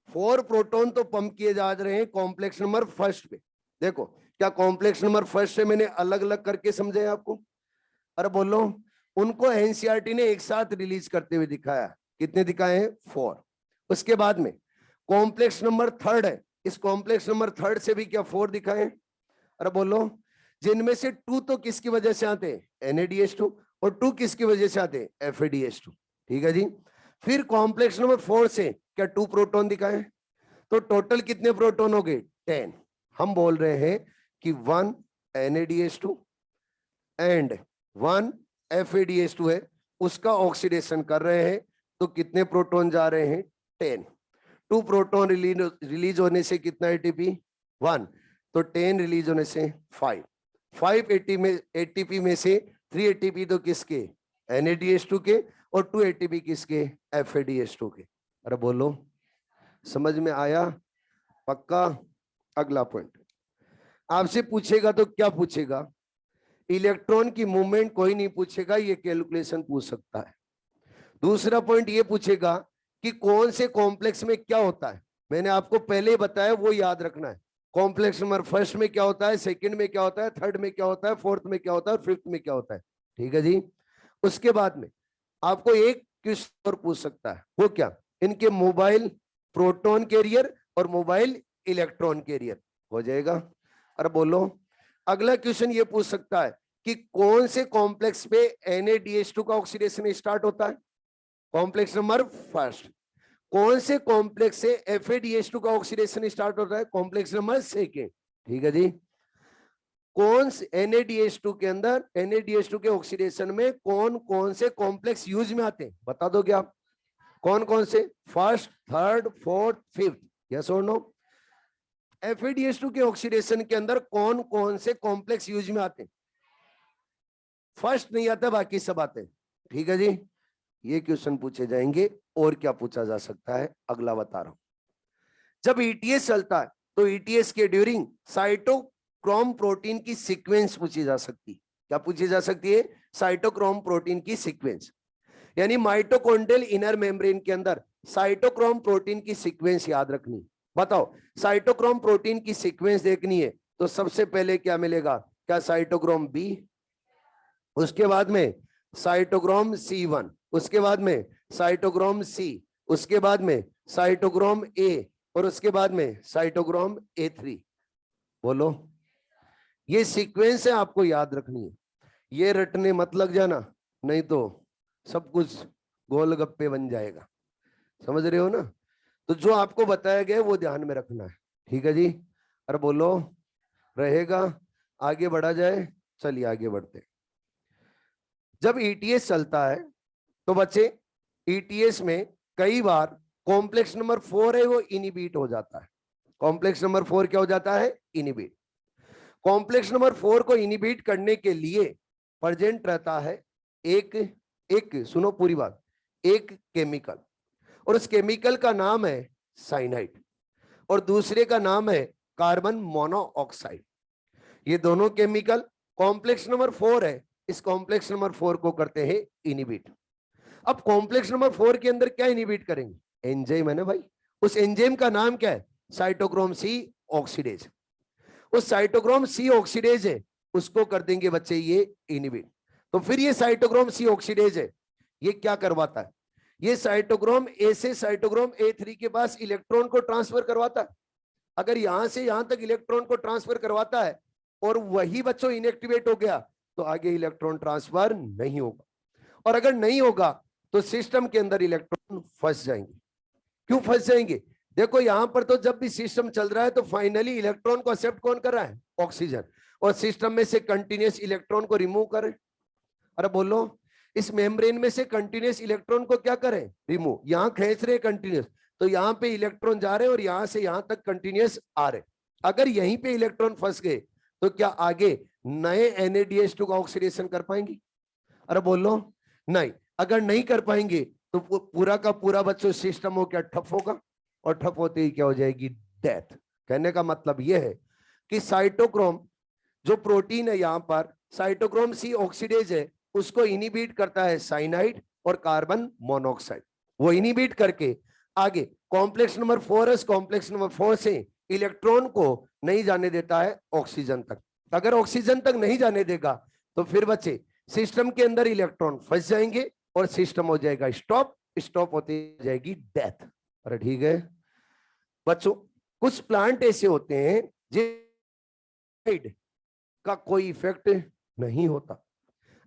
4 प्रोटॉन तो पंप किए जा रहे हैं कॉम्प्लेक्स नंबर फर्स्ट पे। देखो क्या कॉम्प्लेक्स नंबर फर्स्ट से मैंने अलग अलग करके समझे आपको? अरे बोलो। उनको एनसीईआरटी ने एक साथ रिलीज करते हुए दिखाया। कितने दिखाए हैं? 4। उसके बाद में कॉम्प्लेक्स नंबर थर्ड है, इस कॉम्प्लेक्स नंबर थर्ड से भी क्या 4 दिखाए? अरे बोलो। जिनमें से 2 तो किसकी वजह से आते हैं? NaDH2। और 2 किसकी वजह से आते हैं? FADH2। ठीक है जी। फिर कॉम्प्लेक्स नंबर 4 से क्या 2 प्रोटॉन दिखाए? तो टोटल कितने प्रोटॉन हो गए? 10। हम बोल रहे हैं कि 1 NaDH2 एंड 1 FADH2 है, उसका ऑक्सीडेशन कर रहे हैं तो कितने प्रोटॉन जा रहे हैं? 10। 2 प्रोटॉन रिलीज होने से कितना ATP? 1। तो 10 रिलीज होने से 5। 5 ATP में से 3 ATP तो किसके? NaDH2 के। और 2 ATP किसके? FADH2 के। अरे बोलो समझ में आया? पक्का? अगला पॉइंट आपसे पूछेगा तो क्या पूछेगा? इलेक्ट्रॉन की मूवमेंट कोई नहीं पूछेगा, ये कैलकुलेशन पूछ सकता है। दूसरा पॉइंट ये पूछेगा कि कौन से कॉम्प्लेक्स में क्या होता है। मैंने आपको पहले बताया, वो याद रखना है। कॉम्प्लेक्स नंबर फर्स्ट में क्या होता है, सेकंड में क्या होता है, थर्ड में क्या होता है, फोर्थ में क्या होता है और फिफ्थ में क्या होता है। ठीक है जी। उसके बाद में आपको एक क्वेश्चन और पूछ सकता है, वो क्या, इनके मोबाइल प्रोटॉन कैरियर और मोबाइल इलेक्ट्रॉन कैरियर हो जाएगा। अरे बोलो। अगला क्वेश्चन ये पूछ सकता है कि कौन से कॉम्प्लेक्स पे Na-DH2 का ऑक्सीडेशन स्टार्ट होता है। Complex number first. कौन से कॉम्प्लेक्स से FADH2 का ऑक्सीडेशन स्टार्ट होता है। Complex number second. ठीक है जी। कौन से Na-DH2 के अंदर, Na-DH2 के ऑक्सीडेशन में कौन कौन से कॉम्प्लेक्स यूज में आते हैं, बता दोगे आप। कौन कौन से, first, third, fourth, fifth, yes और नो। FADH2 के ऑक्सीडेशन के अंदर कौन कौन से कॉम्प्लेक्स यूज में आते हैं। फर्स्ट नहीं आता, बाकी सब आते हैं। ठीक है जी। ये क्वेश्चन पूछे जाएंगे। और क्या पूछा जा सकता है, अगला बता रहा हूं। जब ETS चलता है तो ETS के ड्यूरिंग साइटोक्रोम प्रोटीन की सीक्वेंस पूछी जा सकती है। क्या पूछी जा सकती है, साइटोक्रोम प्रोटीन की सीक्वेंस। यानी माइटोकॉन्ड्रियल इनर मेम्ब्रेन के अंदर साइटोक्रोम प्रोटीन की सीक्वेंस याद रखनी। बताओ, साइटोक्रोम प्रोटीन की सीक्वेंस देखनी है तो सबसे पहले क्या मिलेगा, क्या साइटोक्रोम बी, उसके बाद में साइटोक्रोम C1, उसके बाद में साइटोक्रोम C, उसके बाद में साइटोक्रोम A और उसके बाद में साइटोक्रोम A3। बोलो। ये सीक्वेंस है, आपको याद रखनी है। ये रटने मत लग जाना, नहीं तो सब कुछ गोलगप्पे बन जाएगा। समझ रहे हो ना। तो जो आपको बताया गया वो ध्यान में रखना है। ठीक है जी। अरे बोलो, रहेगा। आगे बढ़ा जाए, चलिए आगे बढ़ते। जब ETS चलता है तो बच्चे ETS में कई बार कॉम्प्लेक्स नंबर 4 है वो इनिबिट हो जाता है। कॉम्प्लेक्स नंबर 4 क्या हो जाता है, इनिबिट। कॉम्प्लेक्स नंबर 4 को इनिबिट करने के लिए प्रेजेंट रहता है एक सुनो पूरी बात, एक केमिकल, और उस केमिकल का नाम है साइनाइड और दूसरे का नाम है कार्बन मोनोऑक्साइड। ये दोनों केमिकल कॉम्प्लेक्स नंबर 4 है, इस कॉम्प्लेक्स नंबर 4 को करते हैं इनिबिट। अब कॉम्प्लेक्स नंबर 4 के अंदर क्या इनिबिट करेंगे, एंजाइम है ना भाई। उस एंजाइम का नाम क्या है, साइटोक्रोम C ऑक्सीडेज। उस साइटोक्रोम C ऑक्सीडेज है, उसको कर देंगे बच्चे ये इनिबिट। तो फिर ये साइटोक्रोम C ऑक्सीडेज है, ये क्या करवाता है, ये साइटोक्रोम A से साइटोक्रोम A3 के पास इलेक्ट्रॉन को ट्रांसफर करवाता है। अगर यहां से यहां तक इलेक्ट्रॉन को ट्रांसफर करवाता है और वही बच्चों इनएक्टिवेट हो गया तो आगे इलेक्ट्रॉन ट्रांसफर नहीं होगा, और अगर नहीं होगा तो सिस्टम के अंदर इलेक्ट्रॉन फंस जाएंगे। क्यों फंस जाएंगे, देखो यहां पर तो जब भी सिस्टम चल रहा है तो फाइनली इलेक्ट्रॉन को एक्सेप्ट कौन कर रहा है, ऑक्सीजन, और सिस्टम में से कंटिन्यूस इलेक्ट्रॉन को रिमूव करें। अरे बोलो, इस मेम्ब्रेन में से कंटिन्यूस इलेक्ट्रॉन को क्या करें, रिमूव। यहां खींच रहे कंटिन्यूस, तो यहां पे इलेक्ट्रॉन जा रहे और यहां से यहां तक कंटिन्यूस आ रहे। अगर यहीं पे इलेक्ट्रॉन फंस गए तो क्या आगे नए Na-DH2 का ऑक्सीडेशन कर पाएंगे। अरे बोलो, नहीं। अगर नहीं कर पाएंगे तो पूरा का पूरा बच्चों सिस्टम हो क्या, ठप होगा, और ठप होते ही क्या हो जाएगी, डेथ। कहने का मतलब यह है कि साइटोक्रोम जो प्रोटीन है यहां पर साइटोक्रोम C ऑक्सीडेज है, उसको इनिबिट करता है साइनाइड और कार्बन मोनोऑक्साइड। वो इनिबिट करके आगे कॉम्प्लेक्स नंबर 4 है, कॉम्प्लेक्स नंबर 4 से इलेक्ट्रॉन को नहीं जाने देता है ऑक्सीजन तक। अगर ऑक्सीजन तक नहीं जाने देगा तो फिर बच्चे सिस्टम के अंदर इलेक्ट्रॉन फंस जाएंगे और सिस्टम हो जाएगा स्टॉप, स्टॉप होती जाएगी डेथ। अरे ठीक है बच्चों, कुछ प्लांट ऐसे होते हैं जिन का कोई इफेक्ट नहीं होता।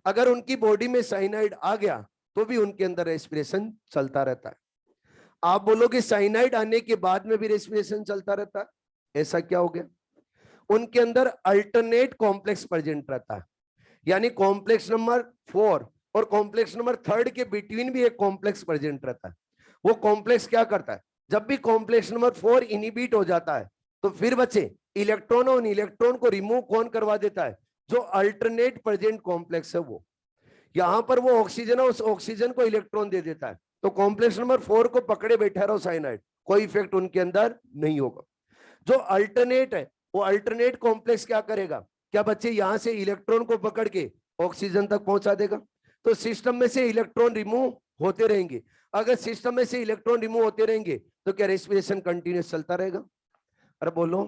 अगर उनकी बॉडी में साइनाइड आ गया तो भी उनके अंदर रेस्पिरेशन चलता रहता है। आप बोलोगे साइनाइड आने के बाद में भी रेस्पिरेशन चलता रहता है, ऐसा क्या हो गया, उनके अंदर अल्टरनेट कॉम्प्लेक्स प्रेजेंट रहता है। यानी कॉम्प्लेक्स नंबर 4 और कॉम्प्लेक्स नंबर 3 के बिटवीन भी एक कॉम्प्लेक्स प्रेजेंट रहता है। वो कॉम्प्लेक्स क्या करता है, जब भी कॉम्प्लेक्स नंबर 4 इनिबिट हो जाता है तो फिर बच्चे इलेक्ट्रॉन और इलेक्ट्रॉन को रिमूव कौन करवा देता है, जो अल्टरनेट प्रेजेंट कॉम्प्लेक्स है वो। यहां पर वो ऑक्सीजन है, उस ऑक्सीजन को इलेक्ट्रॉन दे देता है, तो कॉम्प्लेक्स नंबर 4 को पकड़े बैठा रहो साइनाइड, कोई इफेक्ट उनके अंदर नहीं होगा। जो अल्टरनेट है वो अल्टरनेट कॉम्प्लेक्स क्या करेगा, क्या बच्चे यहां से इलेक्ट्रॉन को पकड़ के ऑक्सीजन तक पहुंचा देगा? तो सिस्टम में से इलेक्ट्रॉन रिमूव होते रहेंगे। अगर सिस्टम में से इलेक्ट्रॉन रिमूव होते रहेंगे तो क्या रेस्पिरेशन कंटिन्यूस चलता रहेगा? अरे बोलो।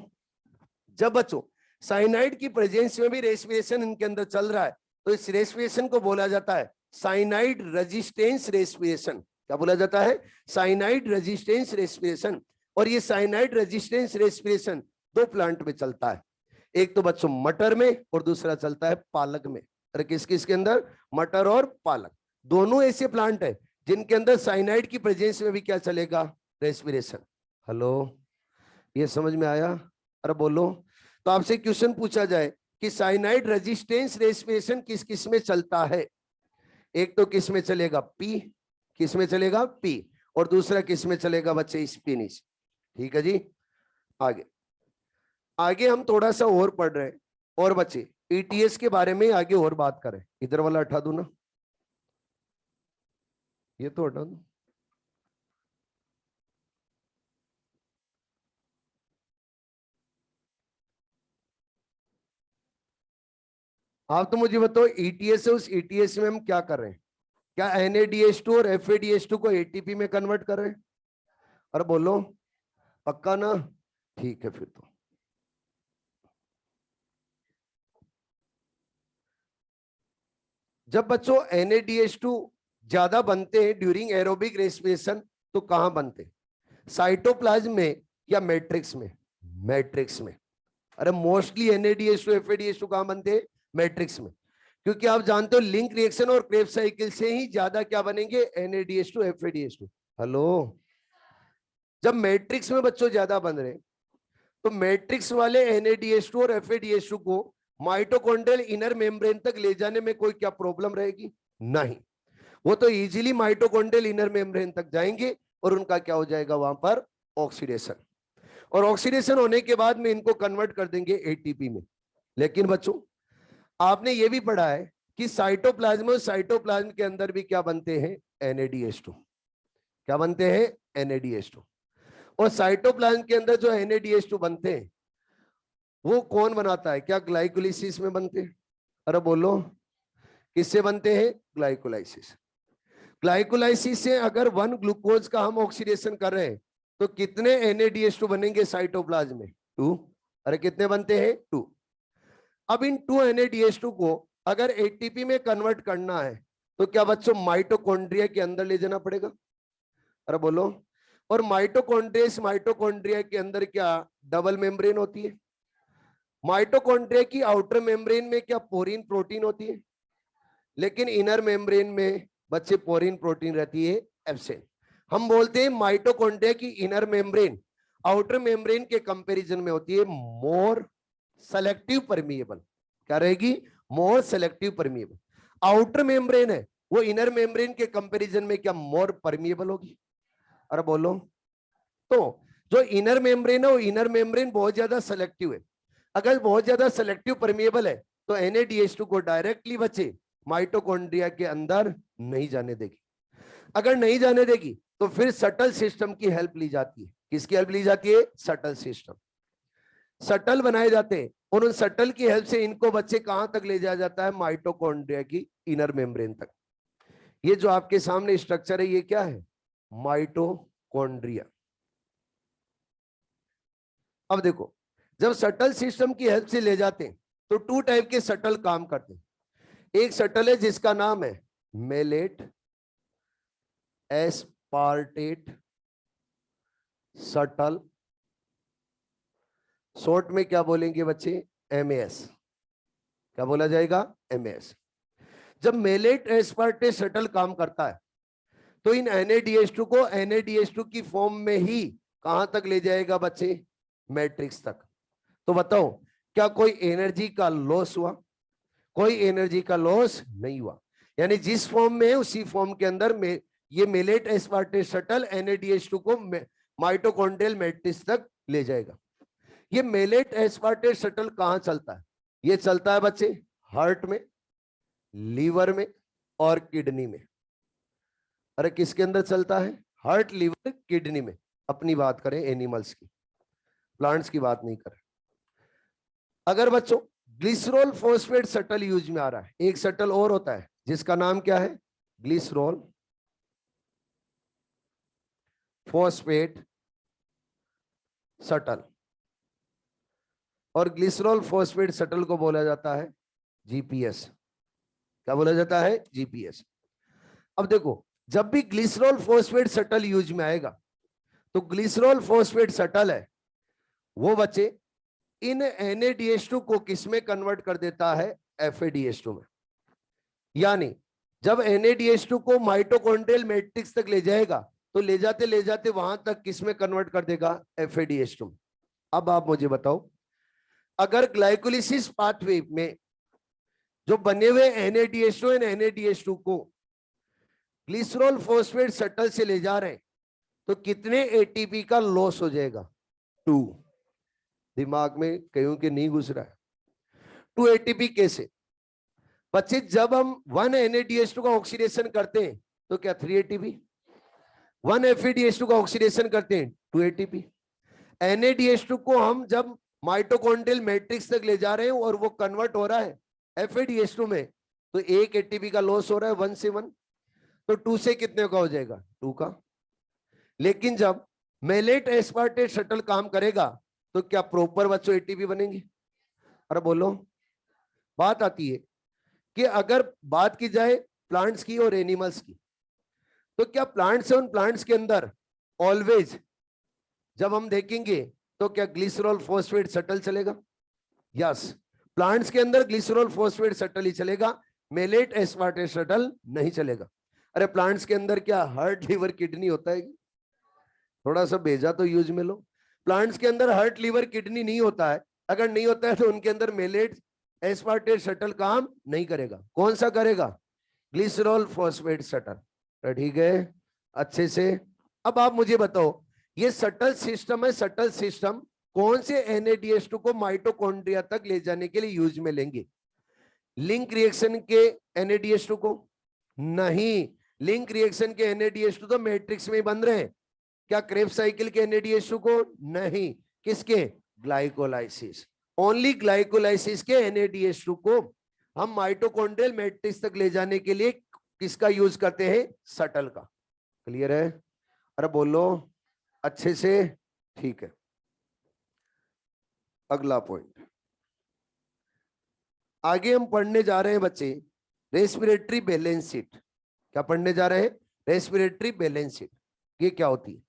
जब बच्चों साइनाइड की प्रेजेंस में भी रेस्पिरेशन इनके अंदर चल रहा है तो इस रेस्पिरेशन को बोला जाता है साइनाइड रेजिस्टेंस रेस्पिरेशन। क्या बोला जाता है? Cyanide resistance respiration. और ये साइनाइड रेजिस्टेंस रेस्पिरेशन दो प्लांट में चलता है, एक तो बच्चों मटर में और दूसरा चलता है पालक में। अरे किस किस के अंदर? मटर और पालक। दोनों ऐसे प्लांट है जिनके अंदर साइनाइड की प्रेजेंस में भी क्या चलेगा? रेस्पिरेशन। हेलो, ये समझ में आया? अरे बोलो। तो आपसे क्वेश्चन पूछा जाए कि साइनाइड रेजिस्टेंस रेस्पिरेशन किस किस में चलता है? एक तो किस में चलेगा? पी। किस में चलेगा? पी। और दूसरा किस में चलेगा बच्चे? स्पिनिश। ठीक है जी। आगे आगे हम थोड़ा सा और पढ़ रहे हैं और बच्चे ईटीएस के बारे में आगे और बात करें। इधर वाला हटा दू ना, ये तो हटा दो। आप तो मुझे बताओ ईटीएस है, उस ईटीएस में हम क्या कर रहे हैं? क्या NADH2 और FADH2 को ATP में कन्वर्ट कर रहे हैं? अरे बोलो, पक्का ना? ठीक है फिर तो। जब बच्चों NADH2 ज्यादा बनते हैं ड्यूरिंग एरोबिक रेस्पिरेशन तो कहां बनते हैं? साइटोप्लाज्म में या मैट्रिक्स में? मैट्रिक्स में। अरे मोस्टली NADH2 FADH2 कहां बनते हैं? मैट्रिक्स में। क्योंकि आप जानते हो लिंक रिएक्शन और क्रेब्स साइकिल से ही ज्यादा क्या बनेंगे? NADH2 FADH2। हेलो, जब मैट्रिक्स में बच्चों ज्यादा बन रहे तो मैट्रिक्स वाले NADH2 और FADH2 को माइटोकॉन्ड्रियल इनर मेम्ब्रेन तक ले जाने में कोई क्या प्रॉब्लम रहेगी? नहीं, वो तो इजीली माइटोकॉन्ड्रियल इनर मेम्ब्रेन तक जाएंगे और उनका क्या हो जाएगा वहां पर? ऑक्सीडेशन। और ऑक्सीडेशन होने के बाद में इनको कन्वर्ट कर देंगे ATP में। लेकिन बच्चों आपने ये भी पढ़ा है कि साइटोप्लाज्म और साइटोप्लाज्म के अंदर भी क्या बनते हैं? NADH2। क्या बनते हैं? NADH2। और साइटोप्लाज्म के अंदर जो NADH2 बनते हैं वो कौन बनाता है? क्या ग्लाइकोलाइसिस में बनते हैं? अरे बोलो, किससे बनते हैं? ग्लाइकोलाइसिस। ग्लाइकोलाइसिस से अगर 1 ग्लूकोज का हम ऑक्सीडेशन कर रहे हैं तो कितने NADH2 बनेंगे साइटोप्लाज्म में? 2। अरे कितने बनते हैं? 2। अब इन 2 NADH2 को अगर ATP में कन्वर्ट करना है तो क्या बच्चों माइटोकॉन्ड्रिया के अंदर ले जाना पड़ेगा? अरे बोलो। और माइटोकॉन्ड्रिया के अंदर क्या डबल मेम्ब्रेन होती है? माइटोकॉन्ड्रिया की आउटर मेम्ब्रेन में क्या पोरीन प्रोटीन होती है? लेकिन इनर मेम्ब्रेन में बच्चे पोरीन प्रोटीन रहती है एब्सेंट। हम बोलते हैं माइटोकॉन्ड्रिया की इनर मेम्ब्रेन आउटर मेम्ब्रेन के कंपैरिजन में होती है मोर सेलेक्टिव परमिएबल। क्या रहेगी? मोर सेलेक्टिव परमिएबल। आउटर मेम्ब्रेन है वो इनर मेम्ब्रेन के कंपैरिजन में क्या मोर परमिएबल होगी? अरे बोलो। तो जो इनर मेम्ब्रेन है वो इनर मेम्ब्रेन बहुत ज्यादा सेलेक्टिव है। अगर बहुत ज्यादा सेलेक्टिव परमिएबल है तो NADH2 को डायरेक्टली बच्चे माइटोकॉन्ड्रिया के अंदर नहीं जाने देगी। अगर नहीं जाने देगी तो फिर सटल सिस्टम की हेल्प ली जाती है। किसकी हेल्प ली जाती है? Subtle system. सटल बनाए जाते हैं और उन सटल की हेल्प से इनको बच्चे कहां तक ले जाया जाता है? माइटोकॉन्ड्रिया की इनर मेम्ब्रेन तक। ये जो आपके सामने स्ट्रक्चर है ये क्या है? माइटोकॉन्ड्रिया। अब देखो, जब सटल सिस्टम की हेल्प से ले जाते हैं तो 2 टाइप के सटल काम करते हैं। एक सटल है जिसका नाम है मेलेट एस्पार्टेट सटल, शॉर्ट में क्या बोलेंगे बच्चे? MAS। क्या बोला जाएगा? MAS। जब मेलेट एस्पार्टेट सटल काम करता है तो इन NADH2 को NADH2 की फॉर्म में ही कहां तक ले जाएगा बच्चे? मैट्रिक्स तक। तो बताओ, क्या कोई एनर्जी का लॉस हुआ? कोई एनर्जी का लॉस नहीं हुआ। यानी जिस फॉर्म में है उसी फॉर्म के अंदर में ये मेलेट एस्पार्टेट शटल NADH2 को माइटोकॉन्ड्रियल मैट्रिक्स तक ले जाएगा। ये मेलेट एस्पार्टेट शटल कहां चलता है? ये चलता है बच्चे हार्ट में, लीवर में और किडनी में। अरे किसके अंदर चलता है? हार्ट, लीवर, किडनी में। अपनी बात करें एनिमल्स की, प्लांट्स की बात नहीं करें। अगर बच्चों ग्लिसरॉल फॉस्फेट सटल यूज में आ रहा है। एक सटल और होता है जिसका नाम क्या है, ग्लिसरॉल फॉस्फेट सटल, और ग्लिसरॉल फॉस्फेट सटल को बोला जाता है जीपीएस। क्या बोला जाता है, जीपीएस। अब देखो, जब भी ग्लिसरॉल फॉस्फेट सटल यूज में आएगा तो ग्लिसरॉल फॉस्फेट सटल है वो बच्चे इन NADH2 को किसमें कन्वर्ट कर देता है, FADH2 में। यानी जब NADH2 को माइटोकॉन्ड्रियल मैट्रिक्स तक ले जाएगा तो ले जाते वहां तक किसमें कन्वर्ट कर देगा, FADH2 में। अब आप मुझे बताओ, अगर ग्लाइकोलिसिस पाथवे में जो बने हुए NADH2 और NADH2 को ग्लिसरॉल फॉस्फेट सटल से ले जा रहे हैं तो कितने ATP का लॉस हो जाएगा, 2। दिमाग में कहीं के नहीं घुस रहा है, 2 ATP कैसे बच्चे, जब हम 1 NADH2 का ऑक्सीडेशन करते हैं तो क्या 3 ATP, 1 FADH2 का ऑक्सीडेशन करते हैं 2 ATP, NADH2 को हम जब माइटोकॉन्ड्रियल मैट्रिक्स तक ले जा रहे हैं और वो कन्वर्ट हो रहा है FADH2 में तो 1 ATP का लॉस हो रहा है 1 से 1, तो 2 से कितने का हो जाएगा, 2 का। लेकिन जब मेलेट एस्पार्टेट शटल काम करेगा तो क्या प्रॉपर बच्चों ATP बनेंगे। अरे बोलो, बात आती है कि अगर बात की जाए प्लांट्स की और एनिमल्स की, तो क्या प्लांट्स है, उन प्लांट्स के अंदर ऑलवेज जब हम देखेंगे तो क्या ग्लिसरॉल फॉस्फेट सटल चलेगा, यस, प्लांट्स के अंदर ग्लिसरॉल फॉस्फेट सटल ही चलेगा, मेलेट एस्पार्टेट शटल नहीं चलेगा। अरे प्लांट्स के अंदर क्या हार्ट लिवर किडनी होता है, थोड़ा सा भेजा तो यूज में लो। प्लांट्स के अंदर हार्ट लिवर किडनी नहीं होता है, अगर नहीं होता है तो उनके अंदर मेलेट एस्पार्टेट शटल काम नहीं करेगा। कौन सा करेगा, ग्लिसरॉल फॉस्फेट शटल। ठीक है, अच्छे से। अब आप मुझे बताओ, ये शटल सिस्टम है, शटल सिस्टम कौन से NADH2 को माइटोकॉन्ड्रिया तक ले जाने के लिए यूज में लेंगे, लिंक रिएक्शन के NADH2 को नहीं, लिंक रिएक्शन के NADH2 तो मैट्रिक्स में ही बन रहे हैं। क्या क्रेब्स साइकिल के NADH2 को नहीं, किसके, ग्लाइकोलाइसिस, ओनली ग्लाइकोलाइसिस के NADH2 को हम माइटोकॉन्ड्रियल मैट्रिक्स तक ले जाने के लिए किसका यूज करते हैं, शटल का। क्लियर है, अरे बोलो अच्छे से, ठीक है। अगला पॉइंट आगे हम पढ़ने जा रहे हैं बच्चे, रेस्पिरेटरी बैलेंस शीट। क्या पढ़ने जा रहे हैं, रेस्पिरेटरी बैलेंस शीट। ये क्या होती है,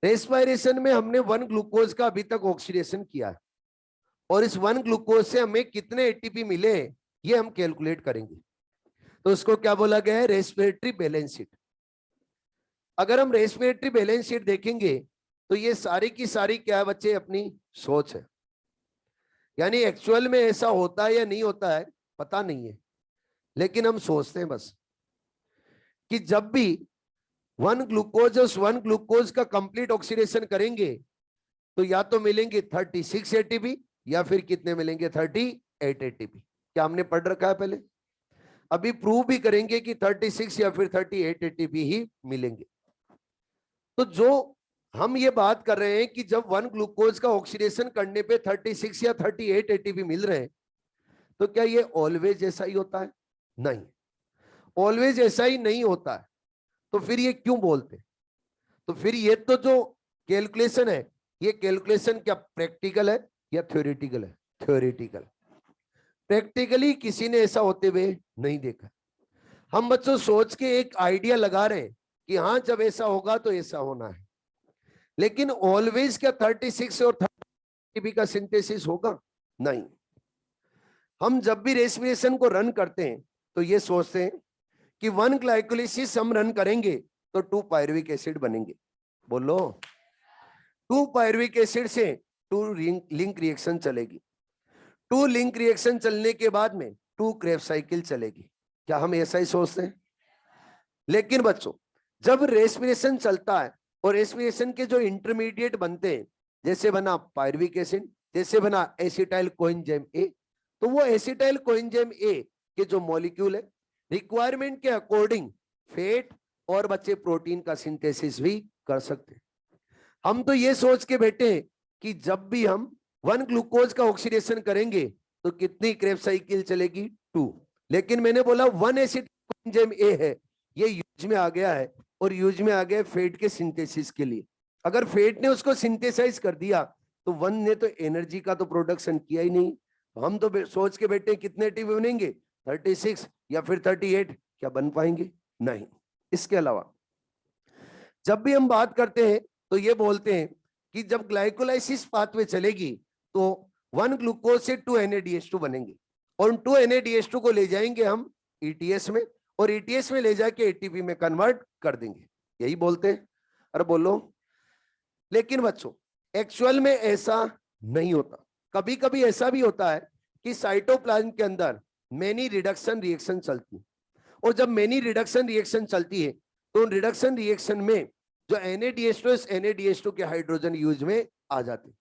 रेस्पिरेशन में हमने 1 ग्लूकोज का अभी तक ऑक्सीडेशन किया है और इस 1 ग्लूकोज से हमें कितने ATP मिले ये हम कैलकुलेट करेंगे, तो उसको क्या बोला गया है, रेस्पिरेटरी बैलेंस शीट। अगर हम रेस्पिरेटरी बैलेंस शीट देखेंगे तो ये सारी की सारी क्या है बच्चे, अपनी सोच है। यानी एक्चुअल में ऐसा होता है या नहीं होता है पता नहीं है, लेकिन हम सोचते हैं बस कि जब भी 1 ग्लूकोज उस 1 ग्लूकोज का कंप्लीट ऑक्सीडेशन करेंगे तो या तो मिलेंगे 36 ATP या फिर कितने मिलेंगे, 38 ATP। क्या हमने पढ़ रखा है पहले, अभी प्रूव भी करेंगे कि 36 या फिर 38 ATP ही मिलेंगे। तो जो हम ये बात कर रहे हैं कि जब 1 ग्लूकोज का ऑक्सीडेशन करने पे 36 या 38 ATP मिल रहे हैं, तो क्या ये ऑलवेज ऐसा ही होता है, नहीं, ऑलवेज ऐसा ही नहीं होता है। तो फिर ये क्यों बोलते, तो फिर ये तो जो कैलकुलेशन है, ये कैलकुलेशन क्या प्रैक्टिकल है या थ्योरेटिकल है, थ्योरेटिकल। प्रैक्टिकली किसी ने ऐसा होते हुए नहीं देखा। हम बच्चों सोच के एक आइडिया लगा रहे हैं कि हाँ जब ऐसा होगा तो ऐसा होना है, लेकिन ऑलवेज क्या 36 और 30 का सिंथेसिस होगा, नहीं। हम जब भी रेस्पिरेशन को रन करते हैं तो ये सोचते हैं कि 1 ग्लाइकोलाइसिस हम रन करेंगे तो 2 पायरुविक एसिड बनेंगे। बोलो, 2 पायरुविक एसिड से 2 लिंक रिएक्शन चलेगी, 2 लिंक रिएक्शन चलने के बाद में 2 क्रेब्स साइकिल चलेगी। क्या हम ऐसा ही सोचते हैं, लेकिन बच्चों जब रेस्पिरेशन चलता है और रेस्पिरेशन के जो इंटरमीडिएट बनते हैं, जैसे बना पायरुविक एसिड, जैसे बना एसिटाइल कोएंजाइम ए, तो वो एसिटाइल कोएंजाइम ए के जो मॉलिक्यूल है रिक्वायरमेंट के अकॉर्डिंग फैट और बच्चे प्रोटीन का सिंथेसिस भी कर सकते हैं। हम तो ये सोच के बैठे हैं कि जब भी हम 1 ग्लूकोज का ऑक्सीडेशन करेंगे तो कितनी क्रेब साइकिल चलेगी? 2। लेकिन मैंने बोला 1 एसिड एंजाइम ए है, ये यूज में आ गया है, और यूज में आ गया फैट के सिंथेसिस के लिए। अगर फैट ने उसको सिंथेसाइज कर दिया तो 1 ने तो एनर्जी का तो प्रोडक्शन किया ही नहीं। हम तो सोच के बैठे कितने एटीपी बनेंगे, 36 या फिर 38, क्या बन पाएंगे? नहीं। इसके अलावा जब भी हम बात करते हैं तो ये बोलते हैं कि जब ग्लाइकोलाइसिस पाथवे चलेगी तो 1 ग्लूकोज से 2 NADH2 बनेंगे, और उन 2 NADH2 को ले जाएंगे हम ETS में, और ETS में ले जाके ATP में कन्वर्ट कर देंगे, यही बोलते हैं। अरे बोलो। लेकिन बच्चों एक्चुअल में ऐसा नहीं होता। कभी कभी ऐसा भी होता है कि साइटोप्लाज्म के अंदर मेनी रिडक्शन रिएक्शन चलती है, और जब मेनी रिडक्शन रिएक्शन चलती है तो रिडक्शन रिएक्शन में जो NADH2 NADH2 के हाइड्रोजन यूज में आ जाते हैं।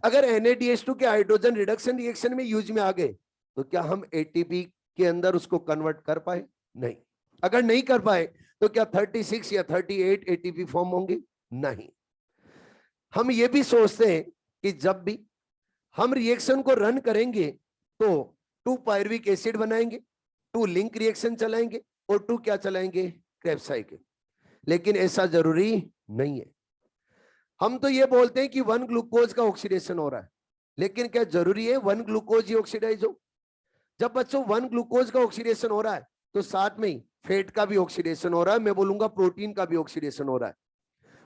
अगर NADH2 के हाइड्रोजन रिडक्शन रिएक्शन में यूज में आ गए तो क्या हम ATP के अंदर उसको कन्वर्ट कर पाए? नहीं। अगर नहीं कर पाए तो क्या 36 या 38 ATP फॉर्म होंगे? नहीं। हम ये भी सोचते हैं कि जब भी हम रिएक्शन को रन करेंगे तो 2 पायरुविक एसिड बनाएंगे, 2 लिंक रिएक्शन चलाएंगे, और 2 क्या चलाएंगे? Krebs cycle. लेकिन ऐसा जरूरी नहीं है। हम तो ये बोलते हैं कि 1 ग्लूकोज का ऑक्सीडेशन हो रहा है, लेकिन क्या जरूरी है 1 ग्लूकोज ही ऑक्सीडाइज हो? जब बच्चों 1 ग्लूकोज का ऑक्सीडेशन हो रहा है तो साथ में ही फैट का भी ऑक्सीडेशन हो रहा है, मैं बोलूंगा प्रोटीन का भी ऑक्सीडेशन हो रहा है,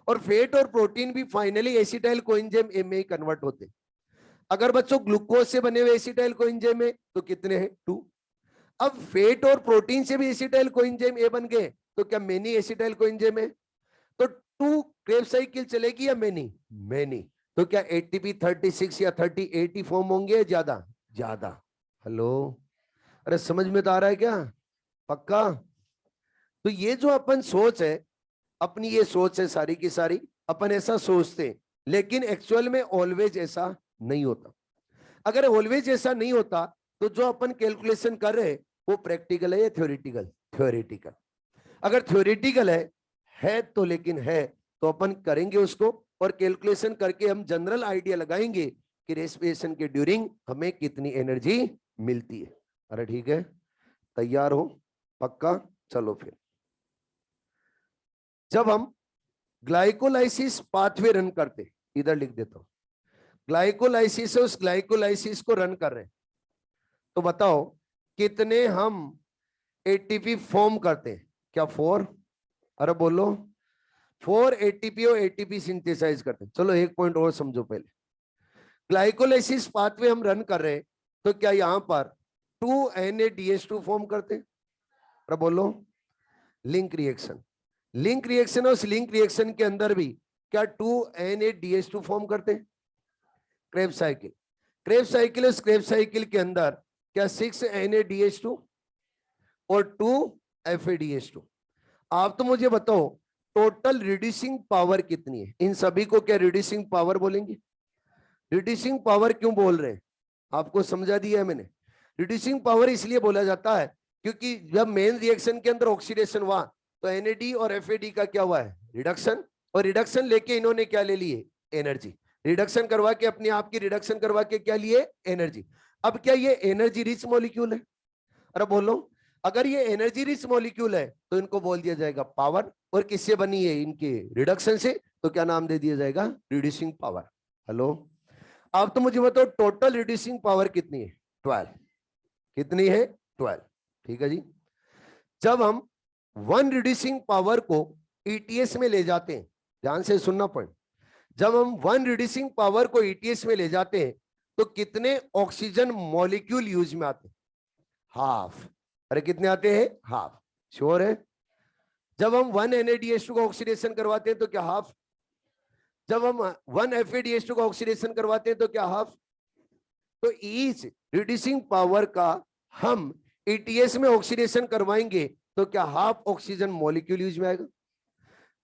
और फैट और प्रोटीन भी फाइनली एसिटाइल कोएंजाइम ए में कन्वर्ट होते हैं। अगर बच्चों ग्लूकोज से बने हुए एसिटाइल कोएंजाइम में तो कितने हैं? 2। अब फैट और प्रोटीन से भी एसिटाइल कोएंजाइम ए बन गए तो क्या मेनी एसिटाइल कोएंजाइम है? तो 2 क्रेब साइकिल चलेगी या मेनी? मेनी। तो क्या ATP 36 या 38 ही फॉर्म होंगे? ज्यादा? ज्यादा। हेलो, अरे समझ में तो आ रहा है क्या? पक्का? तो ये जो अपन सोच है, अपनी ये सोच है सारी की सारी, अपन ऐसा सोचते हैं, लेकिन एक्चुअल में ऑलवेज ऐसा नहीं होता। अगर ऑलवेज ऐसा नहीं होता तो जो अपन कैलकुलेशन कर रहे हैं वो प्रैक्टिकल है या थ्योरेटिकल? थ्योरेटिकल। अगर थ्योरेटिकल है तो, लेकिन है तो अपन करेंगे उसको, और कैलकुलेशन करके हम जनरल आइडिया लगाएंगे कि रेस्पिरेशन के ड्यूरिंग हमें कितनी एनर्जी मिलती है। अरे ठीक है, तैयार हो? पक्का? चलो फिर। जब हम ग्लाइकोलाइसिस पाथवे रन करते, इधर लिख देता हूं, ग्लाइकोलाइसिस उस ग्लाइकोलाइसिस को रन कर रहे हैं, तो बताओ कितने हम ATP फॉर्म करते हैं? क्या 4? अरे बोलो। 4 ATP और ATP सिंथेसाइज करते हैं। चलो एक पॉइंट और समझो पहले। ग्लाइकोलाइसिस पाथवे हम रन कर रहे हैं तो क्या यहां पर 2 NADH2 फॉर्म करते हैं? अरे बोलो। Link reaction. लिंक रिएक्शन, और उस लिंक रिएक्शन के अंदर भी क्या 2 NADH2 फॉर्म करते हैं? Krebs cycle. क्रेब साइकिल, उस क्रेब साइकिल के अंदर क्या 6 NADH2 और 2 FADH2? आप तो मुझे बताओ टोटल रिड्यूसिंग पावर कितनी है? इन सभी को क्या रिड्यूसिंग पावर बोलेंगे? रिड्यूसिंग पावर क्यों बोल रहे हैं आपको समझा दिया है मैंने। रिड्यूसिंग पावर इसलिए बोला जाता है क्योंकि जब मेन रिएक्शन के अंदर ऑक्सीडेशन हुआ तो NAD और FAD का क्या हुआ है? रिडक्शन। और रिडक्शन लेके इन्होंने क्या ले लिए? एनर्जी। रिडक्शन करवा के, अपने आप की रिडक्शन करवा के क्या लिए? एनर्जी। अब क्या ये एनर्जी रिच मॉलिक्यूल है? अरे बोलो। अगर ये एनर्जी रिच मॉलिक्यूल है तो इनको बोल दिया जाएगा पावर, और किससे बनी है? इनके रिडक्शन से, तो क्या नाम दे दिया जाएगा? Reducing power. हेलो, आप तो मुझे बताओ टोटल रिड्यूसिंग पावर कितनी है? 12। कितनी है? 12। ठीक है जी। जब हम 1 रिड्यूसिंग पावर को ETS में ले जाते हैं, ध्यान से सुनना पॉइंट, जब हम 1 रिड्यूसिंग पावर को ETS में ले जाते हैं तो कितने ऑक्सीजन मॉलिक्यूल यूज में आते हैं? हाफ। अरे कितने आते हैं? हाफ। श्योर है? जब हम 1 NADH2 का ऑक्सीडेशन करवाते हैं तो क्या हाफ? जब हम 1 FADH2 का ऑक्सीडेशन करवाते हैं तो क्या हाफ? तो ईच रिड्यूसिंग पावर का हम ETS में ऑक्सीडेशन करवाएंगे तो क्या हाफ ऑक्सीजन मॉलिक्यूल यूज में आएगा?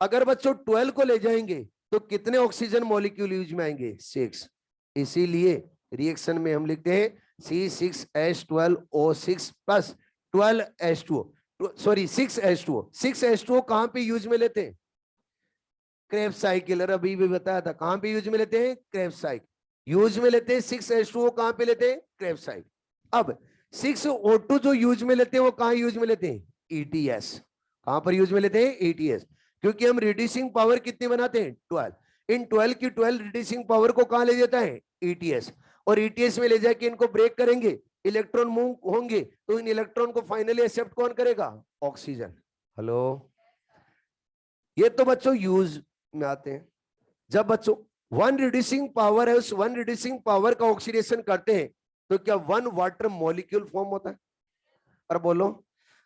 अगर बच्चों 12 को ले जाएंगे तो कितने ऑक्सीजन मॉलिक्यूल यूज में आएंगे? 6। इसीलिए रिएक्शन में हम लिखते हैं C6H12O6 plus 12H2O, sorry 6H2O। 6H2O कहां पे यूज में लेते हैं? Krebs cycle. अभी भी बताया था कहां पे यूज में लेते हैं? Krebs cycle. यूज में लेते हैं 6H2O, कहां पे लेते हैं? Krebs side. अब 6O2 जो यूज में लेते हैं वो कहां यूज में लेते हैं? ETS। कहां पर यूज में लेते हैं? ETS। क्योंकि हम रिड्यूसिंग पावर कितनी बनाते हैं? 12। इन 12 की 12 रिड्यूसिंग पावर को कहां ले जाता है? ETS। और ETS में ले जाके इनको ब्रेक करेंगे, इलेक्ट्रॉन मूव होंगे, तो इन इलेक्ट्रॉन को फाइनली एक्सेप्ट कौन करेगा? ऑक्सीजन। हेलो, ये तो बच्चों यूज में आते हैं। जब बच्चों वन रिड्यूसिंग पावर है, उस वन रिड्यूसिंग पावर का ऑक्सीडेशन करते हैं तो क्या वन वाटर मॉलिक्यूल फॉर्म होता है? और बोलो,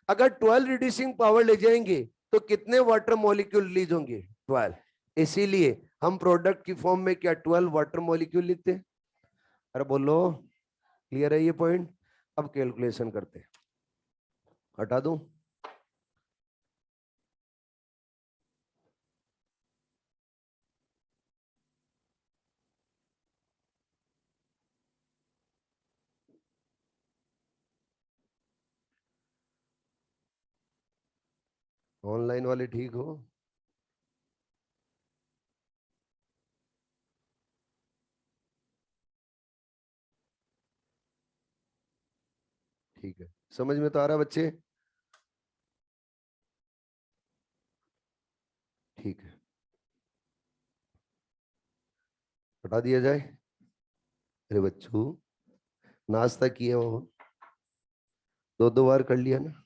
अगर 12 रिड्यूसिंग पावर ले जाएंगे तो कितने वाटर मॉलिक्यूल रिलीज होंगे? 12। इसीलिए हम प्रोडक्ट की फॉर्म में क्या 12 वाटर मॉलिक्यूल लिखते हैं? अरे बोलो, क्लियर है ये पॉइंट? अब कैलकुलेशन करते हैं, हटा दूं? ऑनलाइन वाले ठीक हो? ठीक है, समझ में तो आ रहा है बच्चे? ठीक है, हटा दिया जाए। अरे बच्चों, नाश्ता किया हो? 2-2 बार कर लिया ना?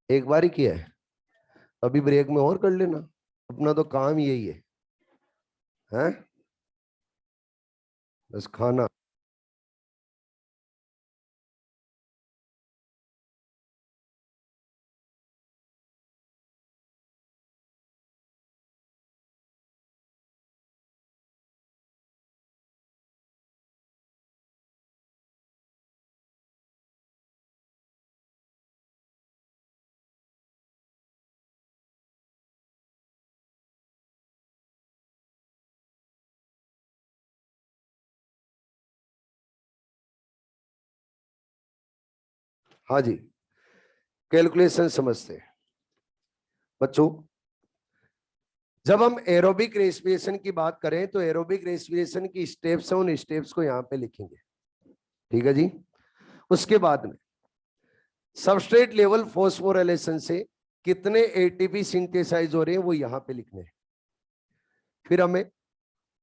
एक बार ही किया है? अभी ब्रेक में और कर लेना, अपना तो काम यही है, हैं? बस खाना। हाँ जी, कैलकुलेशन समझते हैं बच्चों। जब हम एरोबिक रेस्पिरेशन की बात करें तो एरोबिक रेस्पिरेशन की स्टेप्स हैं, उन स्टेप्स को यहां पे लिखेंगे। ठीक है जी। उसके बाद में सबस्ट्रेट लेवल फॉस्फोराइलेशन से कितने एटीपी सिंथेसाइज हो रहे हैं वो यहां पे लिखने हैं। फिर हमें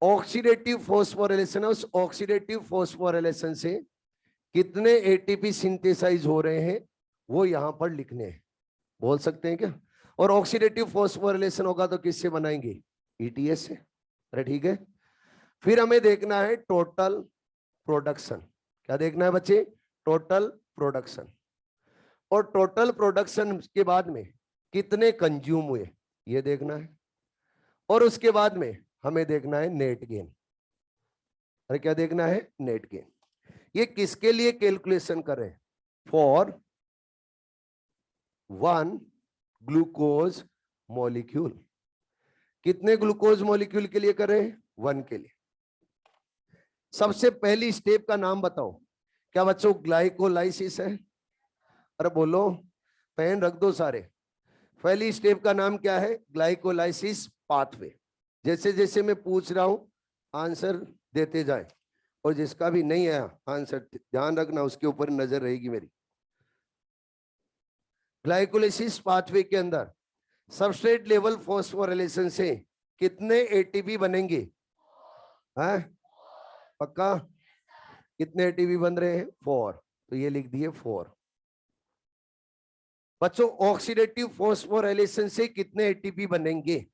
ऑक्सीडेटिव फॉस्फोराइलेशन है, उस ऑक्सीडेटिव फॉस्फोराइलेशन से कितने एटीपी सिंथेसाइज हो रहे हैं वो यहां पर लिखने हैं। बोल सकते हैं क्या? और ऑक्सीडेटिव फॉस्फोराइलेशन होगा तो किससे बनाएंगे? ETS से। अरे ठीक है। फिर हमें देखना है टोटल प्रोडक्शन। क्या देखना है बच्चे? Total production. और टोटल प्रोडक्शन के बाद में कितने कंज्यूम हुए ये देखना है। और उसके बाद में हमें देखना है नेट गेन। अरे क्या देखना है? Net gain. ये किसके लिए कैलकुलेशन कर रहे हैं? For one glucose molecule. कितने ग्लूकोज मॉलिक्यूल के लिए कर रहे हैं? 1 के लिए। सबसे पहली स्टेप का नाम बताओ। क्या बच्चों ग्लाइकोलाइसिस है? अरे बोलो, पेन रख दो सारे। पहली स्टेप का नाम क्या है? Glycolysis pathway. जैसे जैसे मैं पूछ रहा हूं आंसर देते जाए, और जिसका भी नहीं आया आंसर ध्यान रखना, उसके ऊपर नजर रहेगी मेरी। ग्लाइकोलाइसिस पाथवे के अंदर सबस्ट्रेट लेवल फॉस्फोराइलेशन से कितने एटीपी बनेंगे? हैं? पक्का? कितने एटीपी बन रहे हैं? 4। तो ये लिख दिए 4। बच्चों ऑक्सीडेटिव फॉस्फोराइलेशन से कितने एटीपी बनेंगे?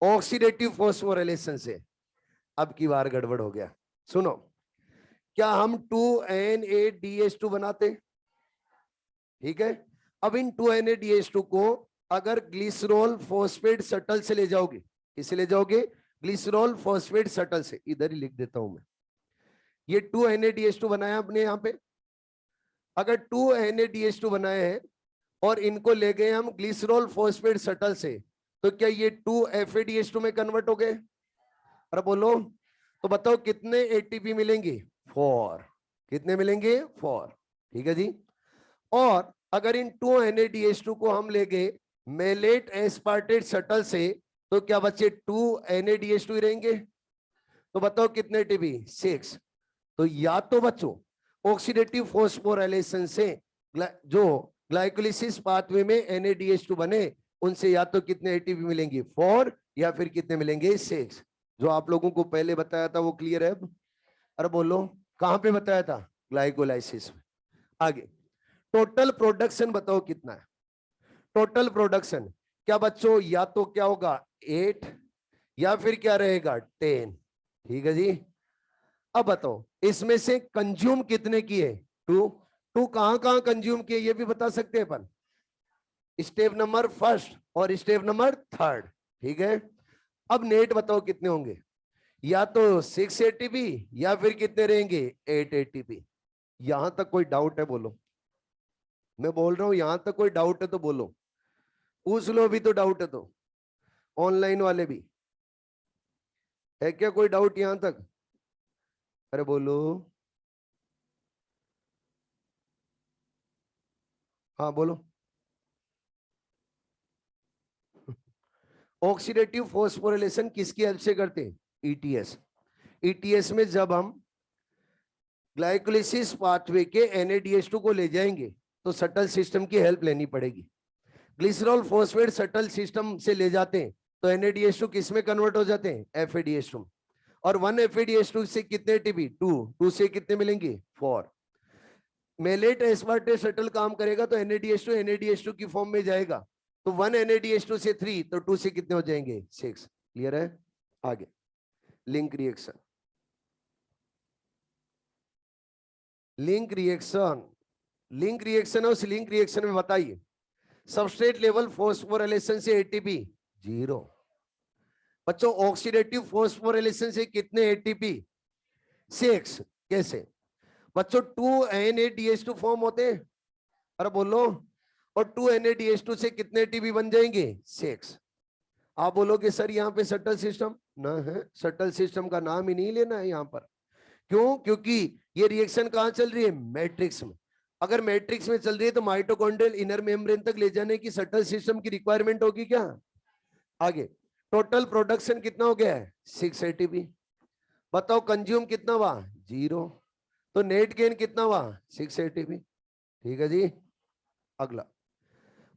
ऑक्सीडेटिव फॉस्फोराइलेशन से। अब की बार गड़बड़ हो गया। सुनो, क्या हम 2NADH2 बनाते? ठीक है। अब इन 2NADH2 को अगर ग्लिसरॉल फॉस्फेट शटल से ले जाओगे, किसे ले जाओगे? ग्लिसरॉल फॉस्फेट शटल से। इधर ही लिख देता हूं मैं। ये 2NADH2 बनाया आपने यहां पे। अगर 2NADH2 बनाए हैं और इनको ले गए हम ग्लिसरॉल फॉस्फेट शटल से, तो क्या ये 2FADH2 में कन्वर्ट हो गए? अरे बोलो, तो बताओ कितने एटीपी मिलेंगे? 4। कितने मिलेंगे? 4। ठीक है जी। और अगर इन 2NADH2 को हम ले गए मेलेट एस्पार्टेट शटल से, तो क्या बच्चे 2NADH2 रहेंगे? तो बताओ कितने टीबी 6। तो या तो बच्चों ऑक्सीडेटिव फोस्फोराइलेशन से जो ग्लाइकोलिसिस पाथवे में NADH2 बने उनसे या तो कितने एटीपी मिलेंगे 4 या फिर कितने मिलेंगे 6। जो आप लोगों को पहले बताया था वो क्लियर है अब? अरे बोलो कहां पे बताया था? ग्लाइकोलाइसिस में। आगे टोटल प्रोडक्शन बताओ कितना है? टोटल प्रोडक्शन क्या बच्चों या तो क्या होगा 8 या फिर क्या रहेगा 10। ठीक है जी। अब बताओ इसमें से कंज्यूम कितने किए 2। कहां कहां कंज्यूम किए ये भी बता सकते हैं अपन, स्टेप नंबर फर्स्ट और स्टेप नंबर थर्ड। ठीक है। अब नेट बताओ कितने होंगे, या तो 6 एटीपी या फिर कितने रहेंगे 8 एटीपी। यहां तक कोई डाउट है बोलो? मैं बोल रहा हूं यहां तक कोई डाउट है तो बोलो, पूछ लो अभी तो डाउट है तो, ऑनलाइन वाले भी है क्या कोई डाउट यहां तक? अरे बोलो। हाँ बोलो। ऑक्सीडेटिव फोस्फोरिलेशन किसकी हेल्प से करते हैं? ईटीएस। ईटीएस में जब हम ग्लाइकोलिसिस पाथवे के NADH2 को ले जाएंगे तो सटल सिस्टम की हेल्प लेनी पड़ेगी। ग्लिसरॉल फॉस्फेट सटल सिस्टम से ले जाते हैं तो NADH2 किस में कन्वर्ट हो जाते हैं? FADH2। और 1 FADH2 से कितने टीपी 2 से कितने मिलेंगे 4। मेलेट एस्पार्टेट शटल काम करेगा तो NADH2 की फॉर्म में जाएगा, तो 1 NADH2 से 3 तो 2 से कितने हो जाएंगे 6। क्लियर है? आगे लिंक रिएक्शन। लिंक रिएक्शन है, उस लिंक रिएक्शन में बताइए सबस्ट्रेट लेवल फोस्फोराइलेशन से एटीपी 0। बच्चों ऑक्सीडेटिव फोस्फोराइलेशन से कितने एटीपी 6। कैसे बच्चों 2 NADH2 फॉर्म होते हैं, अरे बोलो, और 2 NADH2 से कितने एटीपी बन जाएंगे 6। आप बोलोगे सर यहाँ पे सटल सिस्टम ना है, सटल सिस्टम का नाम ही नहीं लेना है यहाँ पर। क्यों? क्योंकि ये रिएक्शन कहां चल रही है? मैट्रिक्स में। अगर मैट्रिक्स में चल रही है तो माइटोकॉन्ड्रियल इनर मेम्ब्रेन तक ले जाने की सटल सिस्टम की रिक्वायरमेंट होगी क्या? आगे टोटल प्रोडक्शन कितना हो गया है 6 एटीपी। बताओ कंज्यूम कितना हुआ 0, तो नेट गेन कितना हुआ 6 एटीपी। ठीक है जी। अगला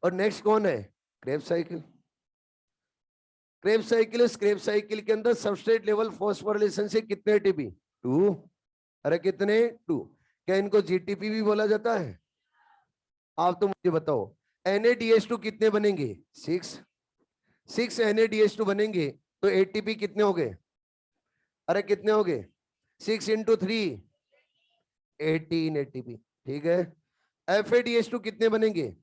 और नेक्स्ट कौन है? Krebs cycle. क्रेब्स साइकिल, इस क्रेब्स साइकिल के अंदर सबस्ट्रेट लेवल फॉस्फोरिलेशन से कितने एटीपी 2। अरे कितने 2। क्या इनको जीटीपी भी बोला जाता है? आप तो मुझे बताओ NADH2 कितने बनेंगे 6 NADH2 बनेंगे तो एटीपी कितने हो गए? अरे कितने हो गए 6 × 3 18 एटीपी। ठीक है। FADH2 कितने बनेंगे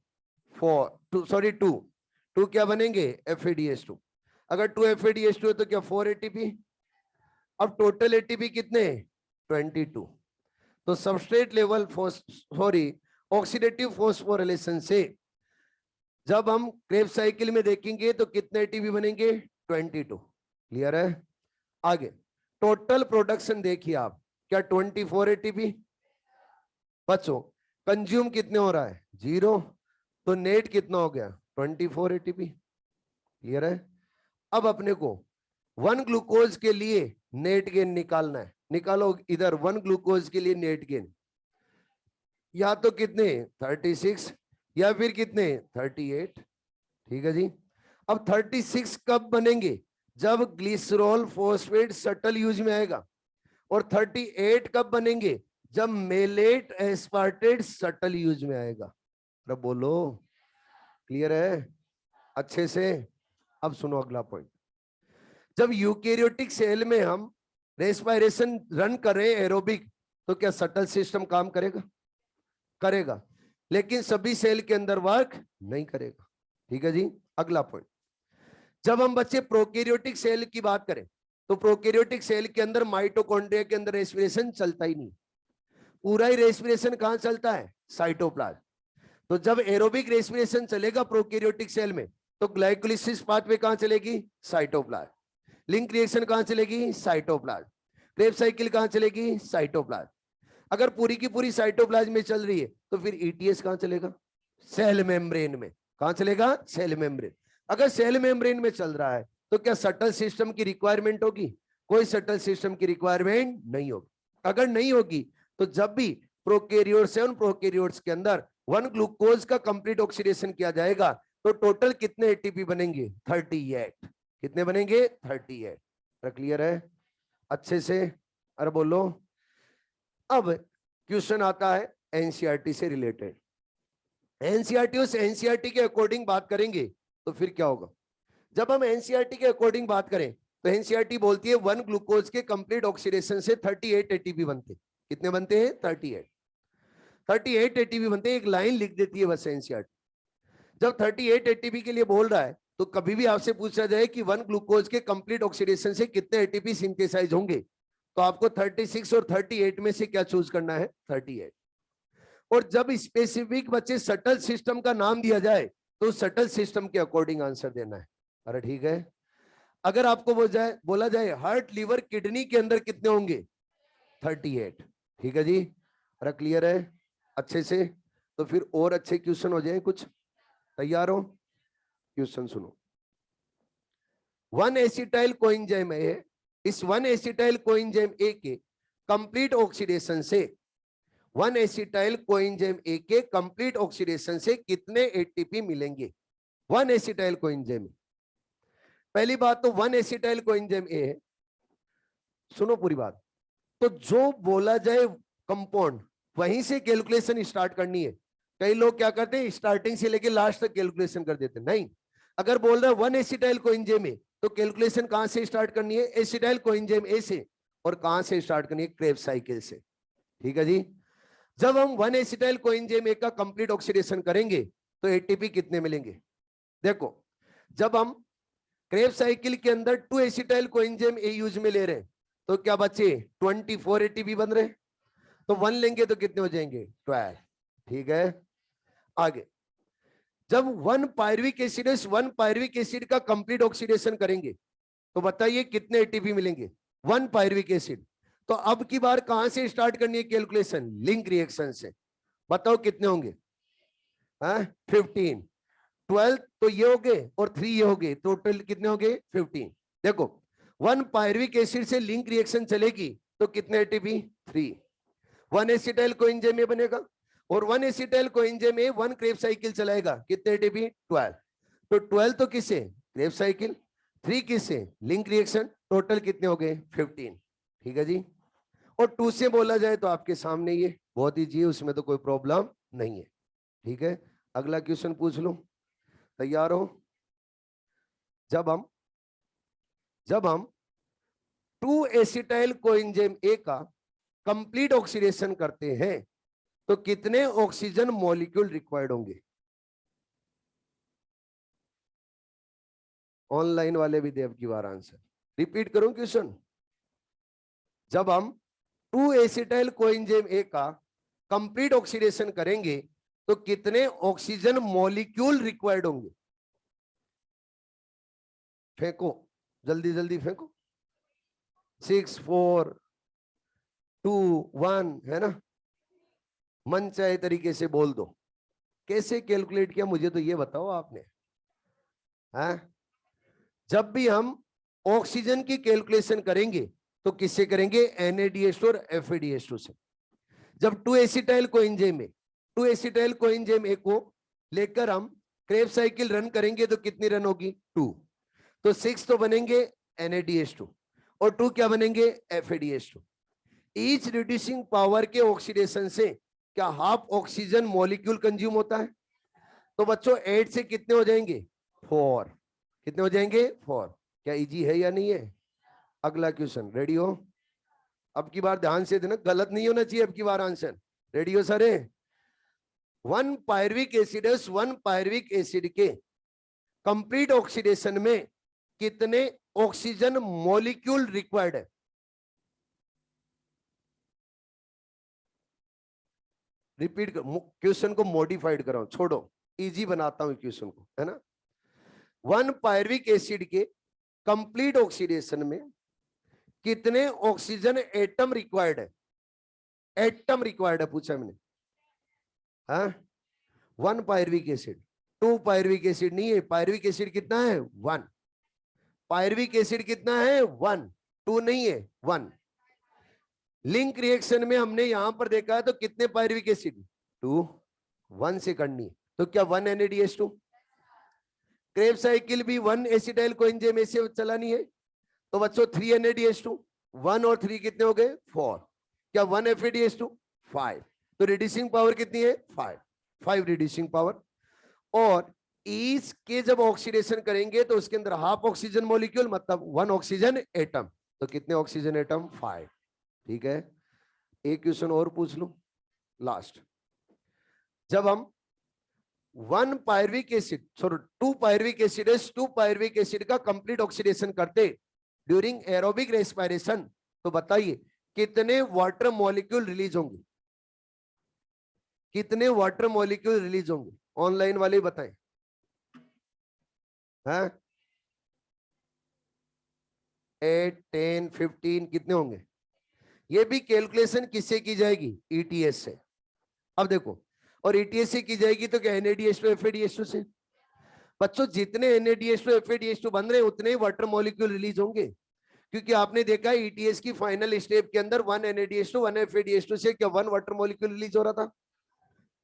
2 क्या बनेंगे FADH2। अगर 2 FADH2 है तो क्या 4 एटीपी। अब टोटल एटीपी कितने 22। तो सबस्ट्रेट लेवल ऑक्सीडेटिव फोस्फोरिलेशन से जब हम क्रेब्स साइकिल में देखेंगे तो कितने एटीपी बनेंगे 22। क्लियर है? आगे टोटल प्रोडक्शन देखिए आप, क्या 24 एटीपी। बच्चों कंज्यूम कितने हो रहा है 0, तो नेट कितना हो गया 24 एटीपी। क्लियर है? अब अपने को 1 ग्लूकोज के लिए नेट गेन निकालना है। निकालो इधर 1 ग्लूकोज के लिए नेट गेन, या तो कितने 36 या फिर कितने 38। ठीक है जी। अब 36 कब बनेंगे? जब ग्लिसरॉल फॉस्फेट सटल यूज में आएगा। और 38 कब बनेंगे? जब मेलेट एस्पार्टेट सटल यूज में आएगा। तो बोलो क्लियर है अच्छे से? अब सुनो अगला पॉइंट। जब यूकेरियोटिक सेल में हम रेस्पिरेशन रन कर रहे हैं एरोबिक, तो क्या सटल सिस्टम काम करेगा? करेगा, लेकिन सभी सेल के अंदर वर्क नहीं करेगा। ठीक है जी। अगला पॉइंट, जब हम बच्चे प्रोकैरियोटिक सेल की बात करें तो प्रोकैरियोटिक सेल के अंदर माइटोकॉन्ड्रिया के अंदर रेस्पिरेशन चलता ही नहीं। पूरा ही रेस्पिरेशन कहां चलता है? साइटोप्लाज्म। तो जब एरोबिक रेस्पिरेशन चलेगा प्रोकैरियोटिक सेल में तो ग्लाइकोलिसिस पाथवे कहां चलेगी? साइटोप्लाज्म। लिंक रिएक्शन कहां चलेगी? साइटोप्लाज्म। क्रेब्स साइकिल कहां चलेगी? साइटोप्लाज्म। अगर पूरी की पूरी साइटोप्लाज्म में चल रही है तो फिर ईटीएस कहां चलेगा? सेल मेम्ब्रेन में। कहां चलेगा? Cell membrane. अगर सेल मेम्ब्रेन में चल रहा है तो क्या सटल सिस्टम की रिक्वायरमेंट होगी? कोई सटल सिस्टम की रिक्वायरमेंट नहीं होगी। अगर नहीं होगी तो जब भी प्रोकैरियोट्स है, उन प्रोकैरियोट्स के अंदर 1 ग्लूकोज का कंप्लीट ऑक्सीडेशन किया जाएगा तो टोटल कितने एटीपी बनेंगे? 38। कितने बनेंगे? 38। क्लियर है अच्छे से? अरे बोलो। अब क्वेश्चन आता है एनसीईआरटी से रिलेटेड। एनसीईआरटी और एनसीईआरटी के अकॉर्डिंग बात करेंगे तो फिर क्या होगा? जब हम एनसीईआरटी के अकॉर्डिंग बात करें तो एनसीईआरटी बोलती है 1 ग्लूकोज के कंप्लीट ऑक्सीडेशन से 38 एटीपी बनते। कितने बनते हैं? 38 एटीपी बनते हैं। एक लाइन लिख देती है बस एनसीईआरटी। जब 38 एटीपी के लिए बोल रहा है तो कभी भी आपसे पूछा जाए कि 1 ग्लूकोज के कंप्लीट ऑक्सीडेशन से कितने एटीपी सिंथेसाइज होंगे, तो आपको 36 और 38 में से क्या चूज करना है? 38। और जब स्पेसिफिक बच्चे सटल सिस्टम का नाम दिया जाए तो सटल सिस्टम के अकॉर्डिंग आंसर देना है। अरे ठीक है। अगर आपको बोला जाए हार्ट लिवर किडनी के अंदर कितने होंगे? 38। ठीक है जी। अरे क्लियर है अच्छे से? तो फिर और अच्छे क्वेश्चन हो जाए कुछ। तैयार हो? क्वेश्चन सुनो। 1 एसिटाइल कोएंजाइम है, इस 1 एसिटाइल कोएंजाइम ए के कंप्लीट ऑक्सीडेशन से 1 एसिटाइल कोएंजाइम ए के कंप्लीट ऑक्सीडेशन से कितने एटीपी मिलेंगे? 1 एसिटाइल कोएंजाइम। पहली बात तो 1 एसिटाइल कोएंजाइम ए है। सुनो पूरी बात। तो जो बोला जाए कंपाउंड वहीं से कैलकुलेशन स्टार्ट करनी है। कई लोग क्या करते हैं स्टार्टिंग से लेके लास्ट तक कैलकुलेशन कर देते हैं। नहीं, अगर बोल रहा है 1 एसिटाइल कोएंजाइम ए तो कैलकुलेशन कहां से स्टार्ट करनी है? एसिटाइल कोएंजाइम ए से। और कहां से स्टार्ट करनी है? क्रेब्स साइकिल से। ठीक है जी। जब हम 1 एसिटाइल कोएंजाइम ए का कंप्लीट ऑक्सीडेशन करेंगे तो एटीपी कितने मिलेंगे? देखो, जब हम क्रेब्स साइकिल के अंदर 2 एसिटाइल कोएंजाइम ए यूज में ले रहे हैं तो क्या बचे? 24 एटीपी बन रहे। तो 1 लेंगे तो कितने हो जाएंगे? 12। ठीक है। आगे, जब 1 पायरुविक एसिड 1 पायरुविक एसिड का कंप्लीट ऑक्सीडेशन करेंगे तो बताइए कितने एटीपी मिलेंगे? 1 पायरुविक एसिड। तो अब की बार कहां से स्टार्ट करनी है कैलकुलेशन? लिंक रिएक्शन से। बताओ कितने होंगे? 15। 12 तो ये हो गए और 3 ये हो गए, टोटल कितने हो गए? 15। देखो, 1 पायरुविक एसिड से लिंक रिएक्शन चलेगी तो कितने एटीपी? 3। 1 एसिटाइल कोएंजाइम में बनेगा और 1 एसिटाइल कोएंजाइम में 1 क्रेब्स साइकिल चलाएगा। कितने एटीपी? 12। तो 12 तो किससे? Krebs cycle. 3 किससे? Link reaction. टोटल कितने हो गए? 15। ठीक है जी। और 2 से बोला जाए तो आपके सामने ये बहुत इजी है, उसमें तो कोई प्रॉब्लम नहीं है। ठीक है। अगला क्वेश्चन पूछ लो। तैयार हो? जब हम 2 एसिटाइल कोएंजाइम ए का कंप्लीट ऑक्सीडेशन करते हैं तो कितने ऑक्सीजन मॉलिक्यूल रिक्वायर्ड होंगे? ऑनलाइन वाले भी देव की बार आंसर रिपीट करूं क्वेश्चन। जब हम 2 एसिटाइल कोएंजाइम ए का कंप्लीट ऑक्सीडेशन करेंगे तो कितने ऑक्सीजन मॉलिक्यूल रिक्वायर्ड होंगे? फेंको, जल्दी जल्दी फेंको। 6 4 2 1 है ना? मन चाहे तरीके से बोल दो। कैसे कैलकुलेट किया मुझे तो ये बताओ आपने। है? जब भी हम ऑक्सीजन की कैलकुलेशन करेंगे तो किससे करेंगे? NADH2 और FADH2 से। जब 2 acetyl coenzyme A 2 acetyl coenzyme A को लेकर हम क्रेब्स साइकिल रन करेंगे तो कितनी रन होगी? 2। तो 6 तो बनेंगे NADH2 और 2 क्या बनेंगे? FADH2। ईच रिड्यूसिंग पावर के ऑक्सीडेशन से क्या हाफ ऑक्सीजन मॉलिक्यूल कंज्यूम होता है? तो बच्चों 8 से कितने हो जाएंगे? 4। कितने हो जाएंगे? 4। क्या इजी है या नहीं है? अगला क्वेश्चन रेडी हो? अब की बार ध्यान से देना, गलत नहीं होना चाहिए अब की बार आंसर। रेडी हो सारे? 1 पायरुविक एसिड 1 पायरुविक एसिड के कंप्लीट ऑक्सीडेशन में कितने ऑक्सीजन मॉलिक्यूल रिक्वायर्ड है? रिपीट कर, क्वेश्चन को मॉडिफाइड कराओ, छोड़ो, इजी बनाता हूं क्वेश्चन को, है ना? 1 पायरुविक एसिड के कंप्लीट ऑक्सीडेशन में कितने ऑक्सीजन एटम रिक्वायर्ड है? एटम रिक्वायर्ड है पूछा मैंने। हाँ, 1 पायरुविक एसिड, 2 पायरुविक एसिड नहीं है। पायरुविक एसिड कितना है? 1। पायरुविक एसिड कितना है? 1। 2 नहीं है 1। लिंक रिएक्शन में हमने यहां पर देखा है तो कितने पायरुविक एसिड 2 1 से करनी है, तो क्या 1 NaDH2। क्रेब साइकिल भी 1 एसिटाइल कोएंजाइम ऐसे चलानी है, तो बच्चों 3 NaDH2 1 और 3 कितने हो गए 4। क्या 1 FADH2 5, तो रिड्यूसिंग पावर कितनी है 5 रिड्यूसिंग पावर। और ईच के जब ऑक्सीडेशन करेंगे तो उसके अंदर हाफ ऑक्सीजन मॉलिक्यूल मतलब 1 ऑक्सीजन एटम, तो कितने ऑक्सीजन एटम 5। ठीक है, एक क्वेश्चन और पूछ लूं लास्ट। जब हम 1 pyruvic acid sorry 2 pyruvic acid 2 pyruvic acid का कंप्लीट ऑक्सीडेशन करते ड्यूरिंग एरोबिक रेस्पिरेशन, तो बताइए कितने वाटर मॉलिक्यूल रिलीज होंगे, कितने वाटर मॉलिक्यूल रिलीज होंगे, ऑनलाइन वाले बताएं। हैं 8 10 15 कितने होंगे, ये भी कैलकुलेशन किससे की जाएगी ईटीएस से। अब देखो, और ईटीएस से की जाएगी तो क्या NaDH2 FADH2 से। बच्चों जितने NaDH2 FADH2 बन रहे हैं उतने ही वाटर मॉलिक्यूल रिलीज होंगे, क्योंकि आपने देखा है ईटीएस की फाइनल स्टेप के अंदर 1 NaDH2 1 FADH2 से क्या 1 वाटर मॉलिक्यूल रिलीज हो रहा था।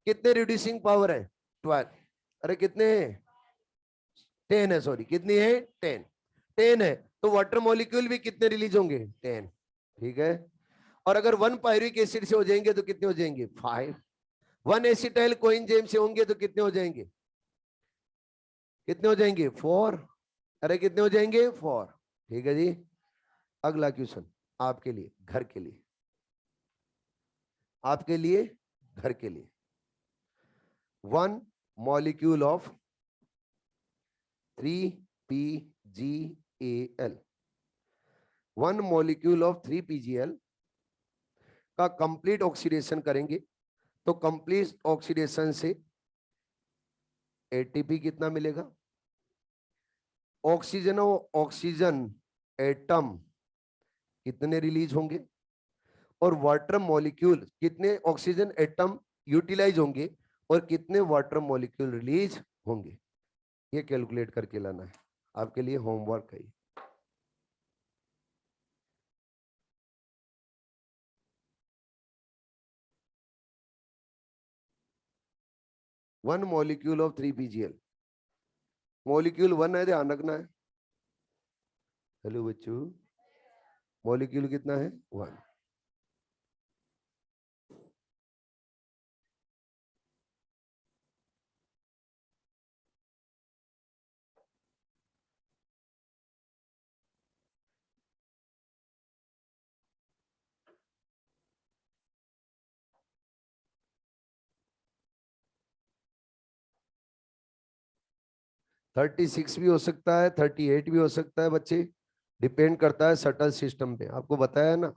कितने रिड्यूसिंग पावर है 12, अरे कितने हैं 10 है, सॉरी कितनी है 10 10 है, तो वाटर मॉलिक्यूल भी कितने रिलीज होंगे 10। ठीक है, और अगर 1 पायरुविक एसिड से हो जाएंगे तो कितने हो जाएंगे 5, 1 एसिटाइल कोएंजाइम से होंगे तो कितने हो जाएंगे, कितने हो जाएंगे 4, अरे कितने हो जाएंगे 4। ठीक है जी, अगला क्वेश्चन आपके लिए घर के लिए, आपके लिए घर के लिए। 1 molecule of 3PGAL, 1 molecule of 3PGL का कंप्लीट ऑक्सीडेशन करेंगे तो कंप्लीट ऑक्सीडेशन से एटीपी कितना मिलेगा, ऑक्सीजन ऑक्सीजन एटम कितने रिलीज होंगे, और वाटर मॉलिक्यूल कितने ऑक्सीजन एटम यूटिलाइज होंगे और कितने वाटर मॉलिक्यूल रिलीज होंगे, ये कैलकुलेट करके लाना है, आपके लिए होमवर्क है। 1 मॉलिक्यूल ऑफ 3PGL, मॉलिक्यूल 1 है, ध्यान रखना है। हेलो बच्चों, मॉलिक्यूल कितना है 1। थर्टी सिक्स भी हो सकता है, 38 भी हो सकता है बच्चे, डिपेंड करता है सटल सिस्टम पे, आपको बताया ना।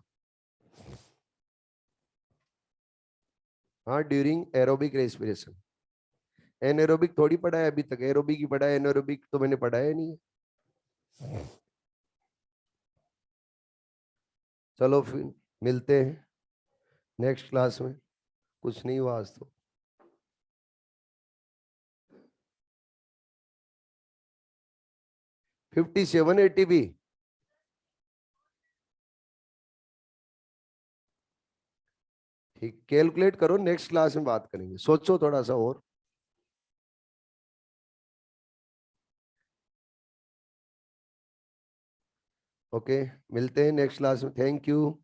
हाँ, ड्यूरिंग एरोबिक रेस्पिरेशन, एनएरोबिक थोड़ी पढ़ा है अभी तक, एरोबिक ही पढ़ा है, एनएरोबिक तो मैंने पढ़ाया नहीं है। चलो फिर मिलते हैं नेक्स्ट क्लास में, कुछ नहीं हुआ आज तो। 57 ATP, ठीक, कैलकुलेट करो, नेक्स्ट क्लास में बात करेंगे, सोचो थोड़ा सा और। ओके, मिलते हैं नेक्स्ट क्लास में, थैंक यू।